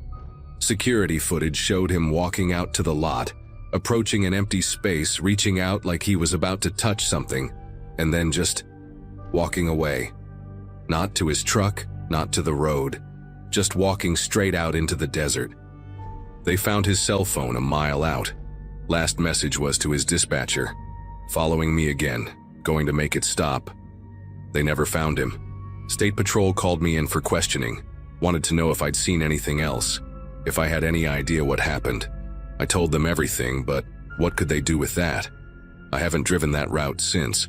Security footage showed him walking out to the lot, approaching an empty space, reaching out like he was about to touch something, and then just walking away. Not to his truck, not to the road, just walking straight out into the desert. They found his cell phone a mile out. Last message was to his dispatcher, "Following me again, going to make it stop." They never found him. State Patrol called me in for questioning, wanted to know if I'd seen anything else, if I had any idea what happened. I told them everything, but what could they do with that? I haven't driven that route since.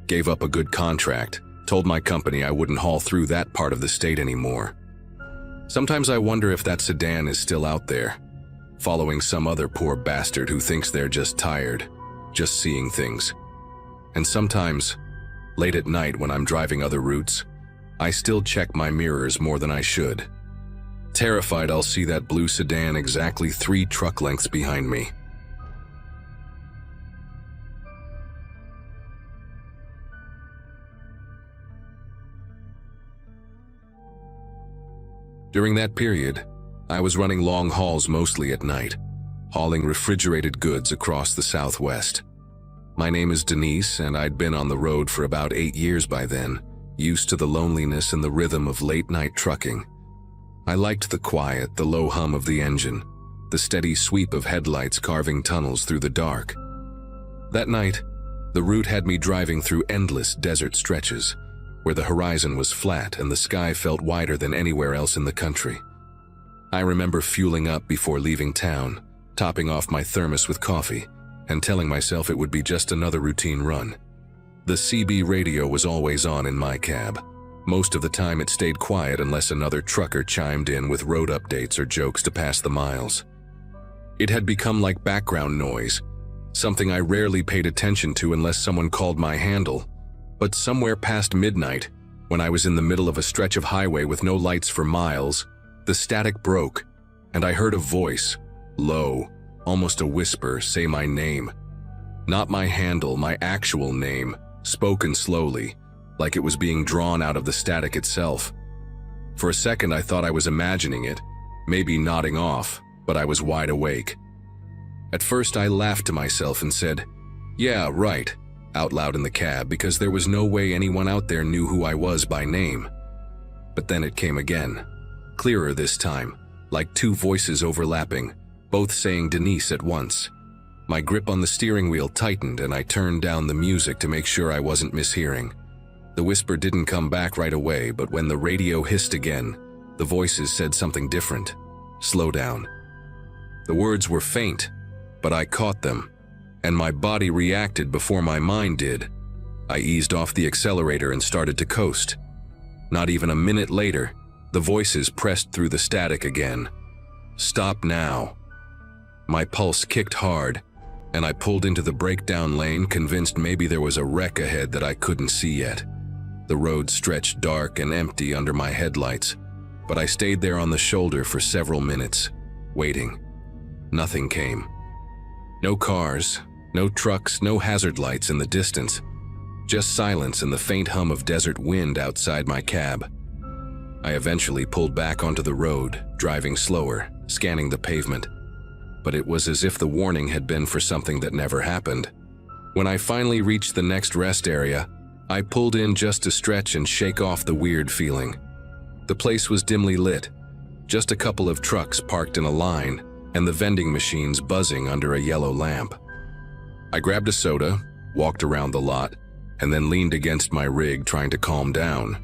Gave up a good contract, told my company I wouldn't haul through that part of the state anymore. Sometimes I wonder if that sedan is still out there, following some other poor bastard who thinks they're just tired, just seeing things. And sometimes, late at night when I'm driving other routes, I still check my mirrors more than I should. Terrified I'll see that blue sedan exactly 3 truck lengths behind me. During that period, I was running long hauls mostly at night, hauling refrigerated goods across the Southwest. My name is Denise, and I'd been on the road for about 8 years by then, used to the loneliness and the rhythm of late-night trucking. I liked the quiet, the low hum of the engine, the steady sweep of headlights carving tunnels through the dark. That night, the route had me driving through endless desert stretches, where the horizon was flat and the sky felt wider than anywhere else in the country. I remember fueling up before leaving town, topping off my thermos with coffee, and telling myself it would be just another routine run. The CB radio was always on in my cab. Most of the time it stayed quiet unless another trucker chimed in with road updates or jokes to pass the miles. It had become like background noise, something I rarely paid attention to unless someone called my handle. But somewhere past midnight, when I was in the middle of a stretch of highway with no lights for miles, the static broke, and I heard a voice, low, almost a whisper, say my name. Not my handle, my actual name, spoken slowly, like it was being drawn out of the static itself. For a second I thought I was imagining it, maybe nodding off, but I was wide awake. At first I laughed to myself and said, "Yeah, right," out loud in the cab, because there was no way anyone out there knew who I was by name. But then it came again, clearer this time, like two voices overlapping, both saying Denise at once. My grip on the steering wheel tightened and I turned down the music to make sure I wasn't mishearing. The whisper didn't come back right away, but when the radio hissed again, the voices said something different. "Slow down." The words were faint, but I caught them, and my body reacted before my mind did. I eased off the accelerator and started to coast. Not even a minute later, the voices pressed through the static again. "Stop now." My pulse kicked hard, and I pulled into the breakdown lane, convinced maybe there was a wreck ahead that I couldn't see yet. The road stretched dark and empty under my headlights, but I stayed there on the shoulder for several minutes, waiting. Nothing came. No cars, no trucks, no hazard lights in the distance. Just silence and the faint hum of desert wind outside my cab. I eventually pulled back onto the road, driving slower, scanning the pavement. But it was as if the warning had been for something that never happened. When I finally reached the next rest area, I pulled in just to stretch and shake off the weird feeling. The place was dimly lit, just a couple of trucks parked in a line, and the vending machines buzzing under a yellow lamp. I grabbed a soda, walked around the lot, and then leaned against my rig trying to calm down.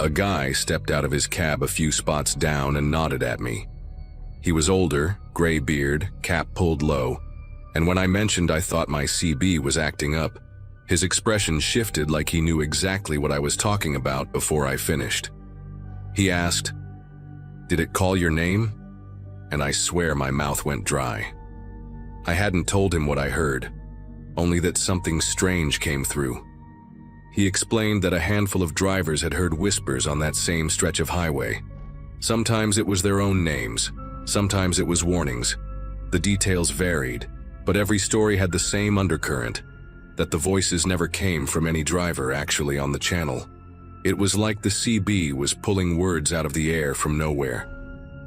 A guy stepped out of his cab a few spots down and nodded at me. He was older, gray beard, cap pulled low, and when I mentioned I thought my CB was acting up, his expression shifted like he knew exactly what I was talking about before I finished. He asked, "Did it call your name?" And I swear my mouth went dry. I hadn't told him what I heard, only that something strange came through. He explained that a handful of drivers had heard whispers on that same stretch of highway. Sometimes it was their own names, sometimes it was warnings. The details varied, but every story had the same undercurrent, that the voices never came from any driver actually on the channel. It was like the CB was pulling words out of the air from nowhere.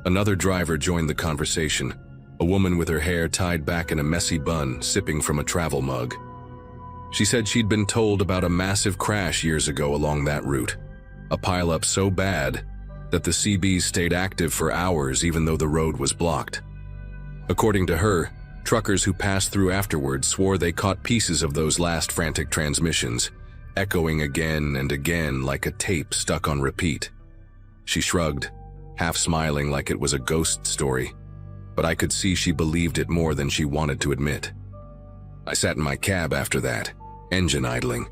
Another driver joined the conversation, a woman with her hair tied back in a messy bun, sipping from a travel mug. She said she'd been told about a massive crash years ago along that route, a pileup so bad that the CBs stayed active for hours even though the road was blocked. According to her, truckers who passed through afterwards swore they caught pieces of those last frantic transmissions, echoing again and again like a tape stuck on repeat. She shrugged, half smiling like it was a ghost story, but I could see she believed it more than she wanted to admit. I sat in my cab after that, engine idling,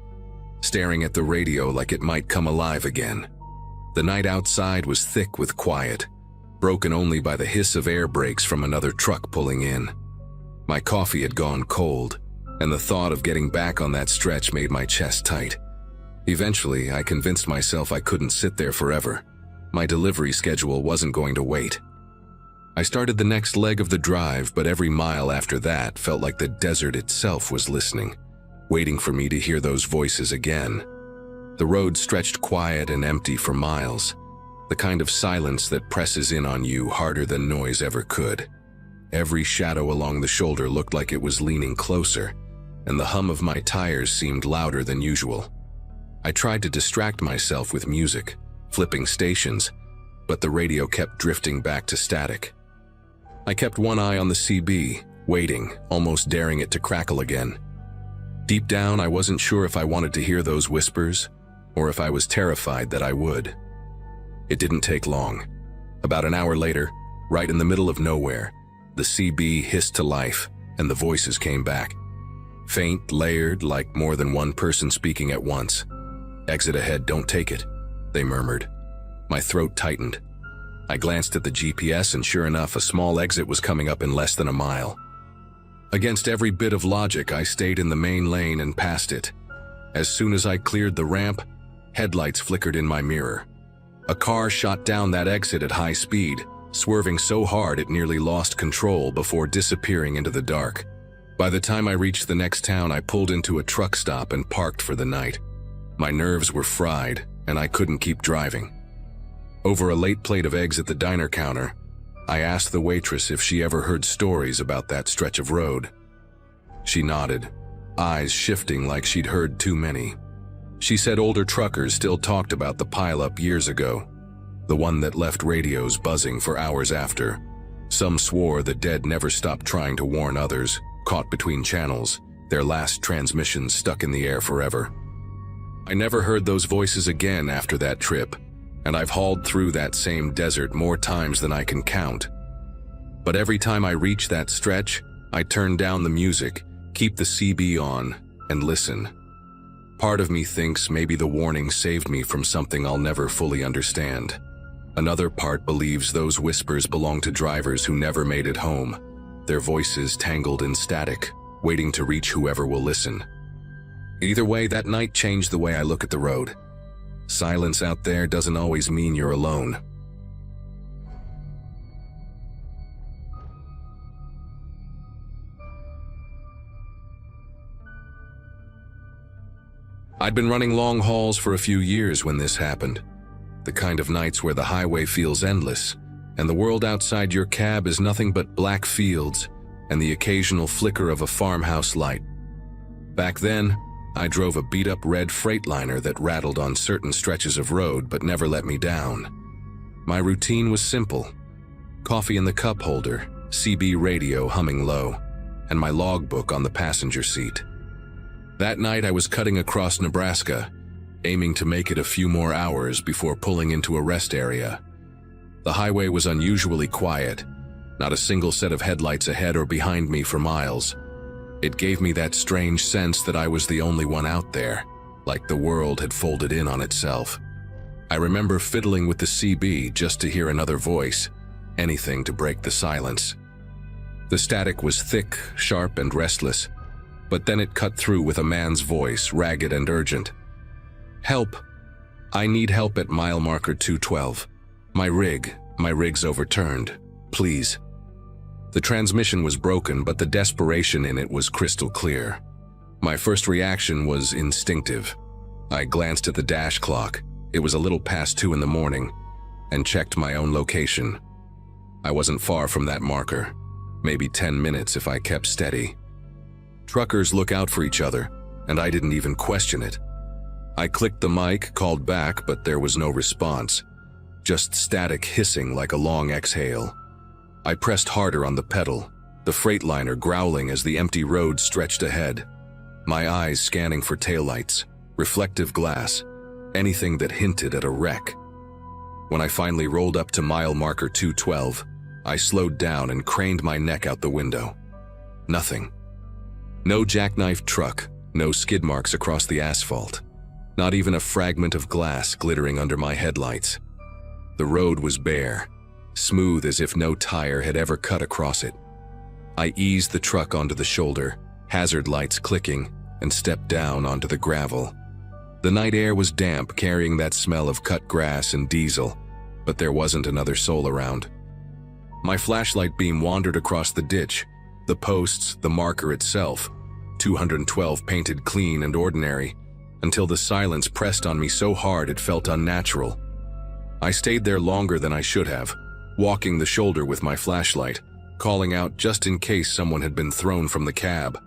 staring at the radio like it might come alive again. The night outside was thick with quiet, broken only by the hiss of air brakes from another truck pulling in. My coffee had gone cold, and the thought of getting back on that stretch made my chest tight. Eventually, I convinced myself I couldn't sit there forever. My delivery schedule wasn't going to wait. I started the next leg of the drive, but every mile after that felt like the desert itself was listening, waiting for me to hear those voices again. The road stretched quiet and empty for miles, the kind of silence that presses in on you harder than noise ever could. Every shadow along the shoulder looked like it was leaning closer, and the hum of my tires seemed louder than usual. I tried to distract myself with music, flipping stations, but the radio kept drifting back to static. I kept one eye on the CB, waiting, almost daring it to crackle again. Deep down, I wasn't sure if I wanted to hear those whispers, or if I was terrified that I would. It didn't take long. About an hour later, right in the middle of nowhere, the CB hissed to life, and the voices came back. Faint, layered, like more than one person speaking at once. "Exit ahead, don't take it," they murmured. My throat tightened. I glanced at the GPS, and sure enough, a small exit was coming up in less than a mile. Against every bit of logic, I stayed in the main lane and passed it. As soon as I cleared the ramp, headlights flickered in my mirror. A car shot down that exit at high speed, swerving so hard it nearly lost control before disappearing into the dark. By the time I reached the next town, I pulled into a truck stop and parked for the night. My nerves were fried, and I couldn't keep driving. Over a late plate of eggs at the diner counter, I asked the waitress if she ever heard stories about that stretch of road. She nodded, eyes shifting like she'd heard too many. She said older truckers still talked about the pileup years ago, the one that left radios buzzing for hours after. Some swore the dead never stopped trying to warn others, caught between channels, their last transmissions stuck in the air forever. I never heard those voices again after that trip, and I've hauled through that same desert more times than I can count. But every time I reach that stretch, I turn down the music, keep the CB on, and listen. Part of me thinks maybe the warning saved me from something I'll never fully understand. Another part believes those whispers belong to drivers who never made it home, their voices tangled in static, waiting to reach whoever will listen. Either way, that night changed the way I look at the road. Silence out there doesn't always mean you're alone. I'd been running long hauls for a few years when this happened. The kind of nights where the highway feels endless, and the world outside your cab is nothing but black fields and the occasional flicker of a farmhouse light. Back then, I drove a beat-up red Freightliner that rattled on certain stretches of road but never let me down. My routine was simple: coffee in the cup holder, CB radio humming low, and my logbook on the passenger seat. That night I was cutting across Nebraska, aiming to make it a few more hours before pulling into a rest area. The highway was unusually quiet, not a single set of headlights ahead or behind me for miles. It gave me that strange sense that I was the only one out there, like the world had folded in on itself. I remember fiddling with the CB just to hear another voice, anything to break the silence. The static was thick, sharp, and restless, but then it cut through with a man's voice, ragged and urgent. "Help! I need help at mile marker 212. My rig's overturned. Please." The transmission was broken, but the desperation in it was crystal clear. My first reaction was instinctive. I glanced at the dash clock. It was a little past 2 in the morning, and checked my own location. I wasn't far from that marker, maybe 10 minutes if I kept steady. Truckers look out for each other, and I didn't even question it. I clicked the mic, called back, but there was no response. Just static hissing like a long exhale. I pressed harder on the pedal, the Freightliner growling as the empty road stretched ahead. My eyes scanning for taillights, reflective glass, anything that hinted at a wreck. When I finally rolled up to mile marker 212, I slowed down and craned my neck out the window. Nothing. No jackknifed truck, no skid marks across the asphalt. Not even a fragment of glass glittering under my headlights. The road was bare, smooth as if no tire had ever cut across it. I eased the truck onto the shoulder, hazard lights clicking, and stepped down onto the gravel. The night air was damp, carrying that smell of cut grass and diesel, but there wasn't another soul around. My flashlight beam wandered across the ditch, the posts, the marker itself, 212 painted clean and ordinary, until the silence pressed on me so hard it felt unnatural. I stayed there longer than I should have, walking the shoulder with my flashlight, calling out just in case someone had been thrown from the cab.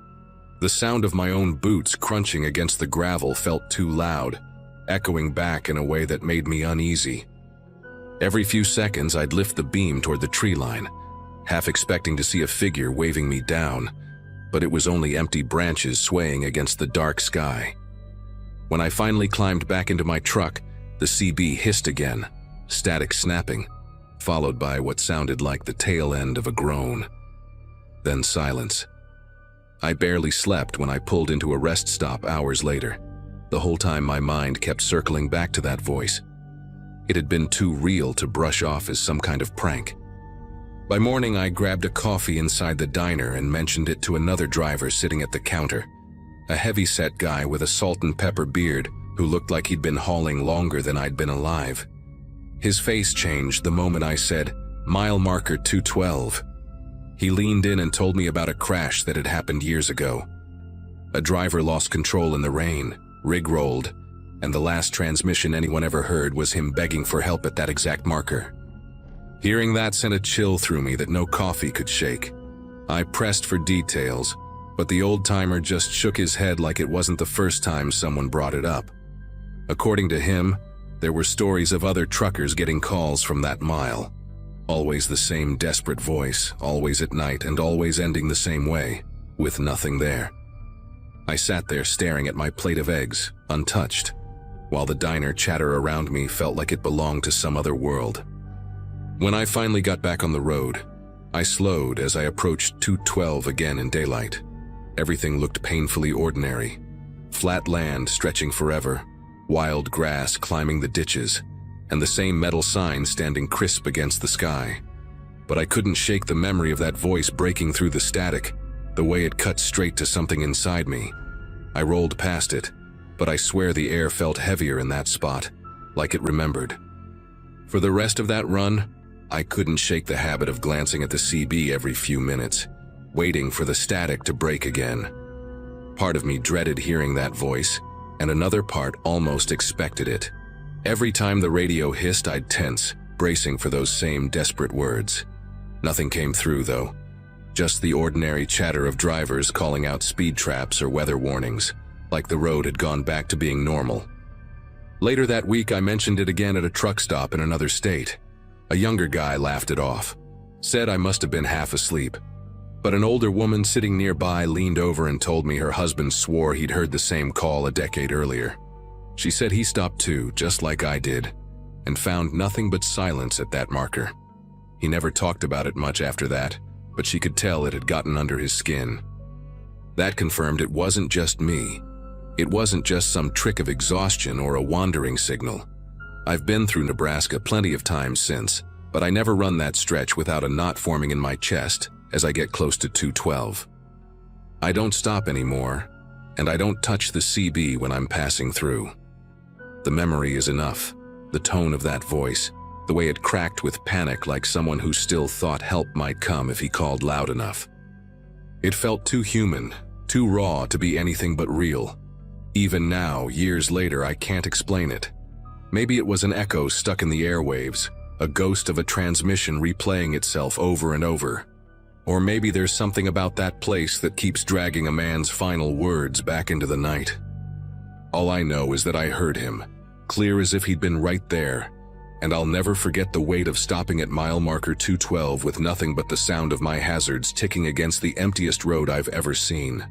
The sound of my own boots crunching against the gravel felt too loud, echoing back in a way that made me uneasy. Every few seconds I'd lift the beam toward the tree line, half expecting to see a figure waving me down, but it was only empty branches swaying against the dark sky. When I finally climbed back into my truck, the CB hissed again, static snapping, followed by what sounded like the tail end of a groan. Then silence. I barely slept when I pulled into a rest stop hours later. The whole time my mind kept circling back to that voice. It had been too real to brush off as some kind of prank. By morning, I grabbed a coffee inside the diner and mentioned it to another driver sitting at the counter, a heavy-set guy with a salt and pepper beard who looked like he'd been hauling longer than I'd been alive. His face changed the moment I said, "Mile marker 212. He leaned in and told me about a crash that had happened years ago. A driver lost control in the rain, rig rolled, and the last transmission anyone ever heard was him begging for help at that exact marker. Hearing that sent a chill through me that no coffee could shake. I pressed for details, but the old-timer just shook his head like it wasn't the first time someone brought it up. According to him, there were stories of other truckers getting calls from that mile. Always the same desperate voice, always at night and always ending the same way, with nothing there. I sat there staring at my plate of eggs, untouched, while the diner chatter around me felt like it belonged to some other world. When I finally got back on the road, I slowed as I approached 212 again in daylight. Everything looked painfully ordinary. Flat land stretching forever, wild grass climbing the ditches, and the same metal sign standing crisp against the sky. But I couldn't shake the memory of that voice breaking through the static, the way it cut straight to something inside me. I rolled past it, but I swear the air felt heavier in that spot, like it remembered. For the rest of that run, I couldn't shake the habit of glancing at the CB every few minutes, waiting for the static to break again. Part of me dreaded hearing that voice, and another part almost expected it. Every time the radio hissed, I'd tense, bracing for those same desperate words. Nothing came through, though. Just the ordinary chatter of drivers calling out speed traps or weather warnings, like the road had gone back to being normal. Later that week, I mentioned it again at a truck stop in another state. A younger guy laughed it off, said I must have been half asleep. But an older woman sitting nearby leaned over and told me her husband swore he'd heard the same call a decade earlier. She said he stopped too, just like I did, and found nothing but silence at that marker. He never talked about it much after that, but she could tell it had gotten under his skin. That confirmed it wasn't just me. It wasn't just some trick of exhaustion or a wandering signal. I've been through Nebraska plenty of times since, but I never run that stretch without a knot forming in my chest as I get close to 212. I don't stop anymore, and I don't touch the CB when I'm passing through. The memory is enough, the tone of that voice, the way it cracked with panic like someone who still thought help might come if he called loud enough. It felt too human, too raw to be anything but real. Even now, years later, I can't explain it. Maybe it was an echo stuck in the airwaves, a ghost of a transmission replaying itself over and over. Or maybe there's something about that place that keeps dragging a man's final words back into the night. All I know is that I heard him, clear as if he'd been right there, and I'll never forget the weight of stopping at mile marker 212 with nothing but the sound of my hazards ticking against the emptiest road I've ever seen.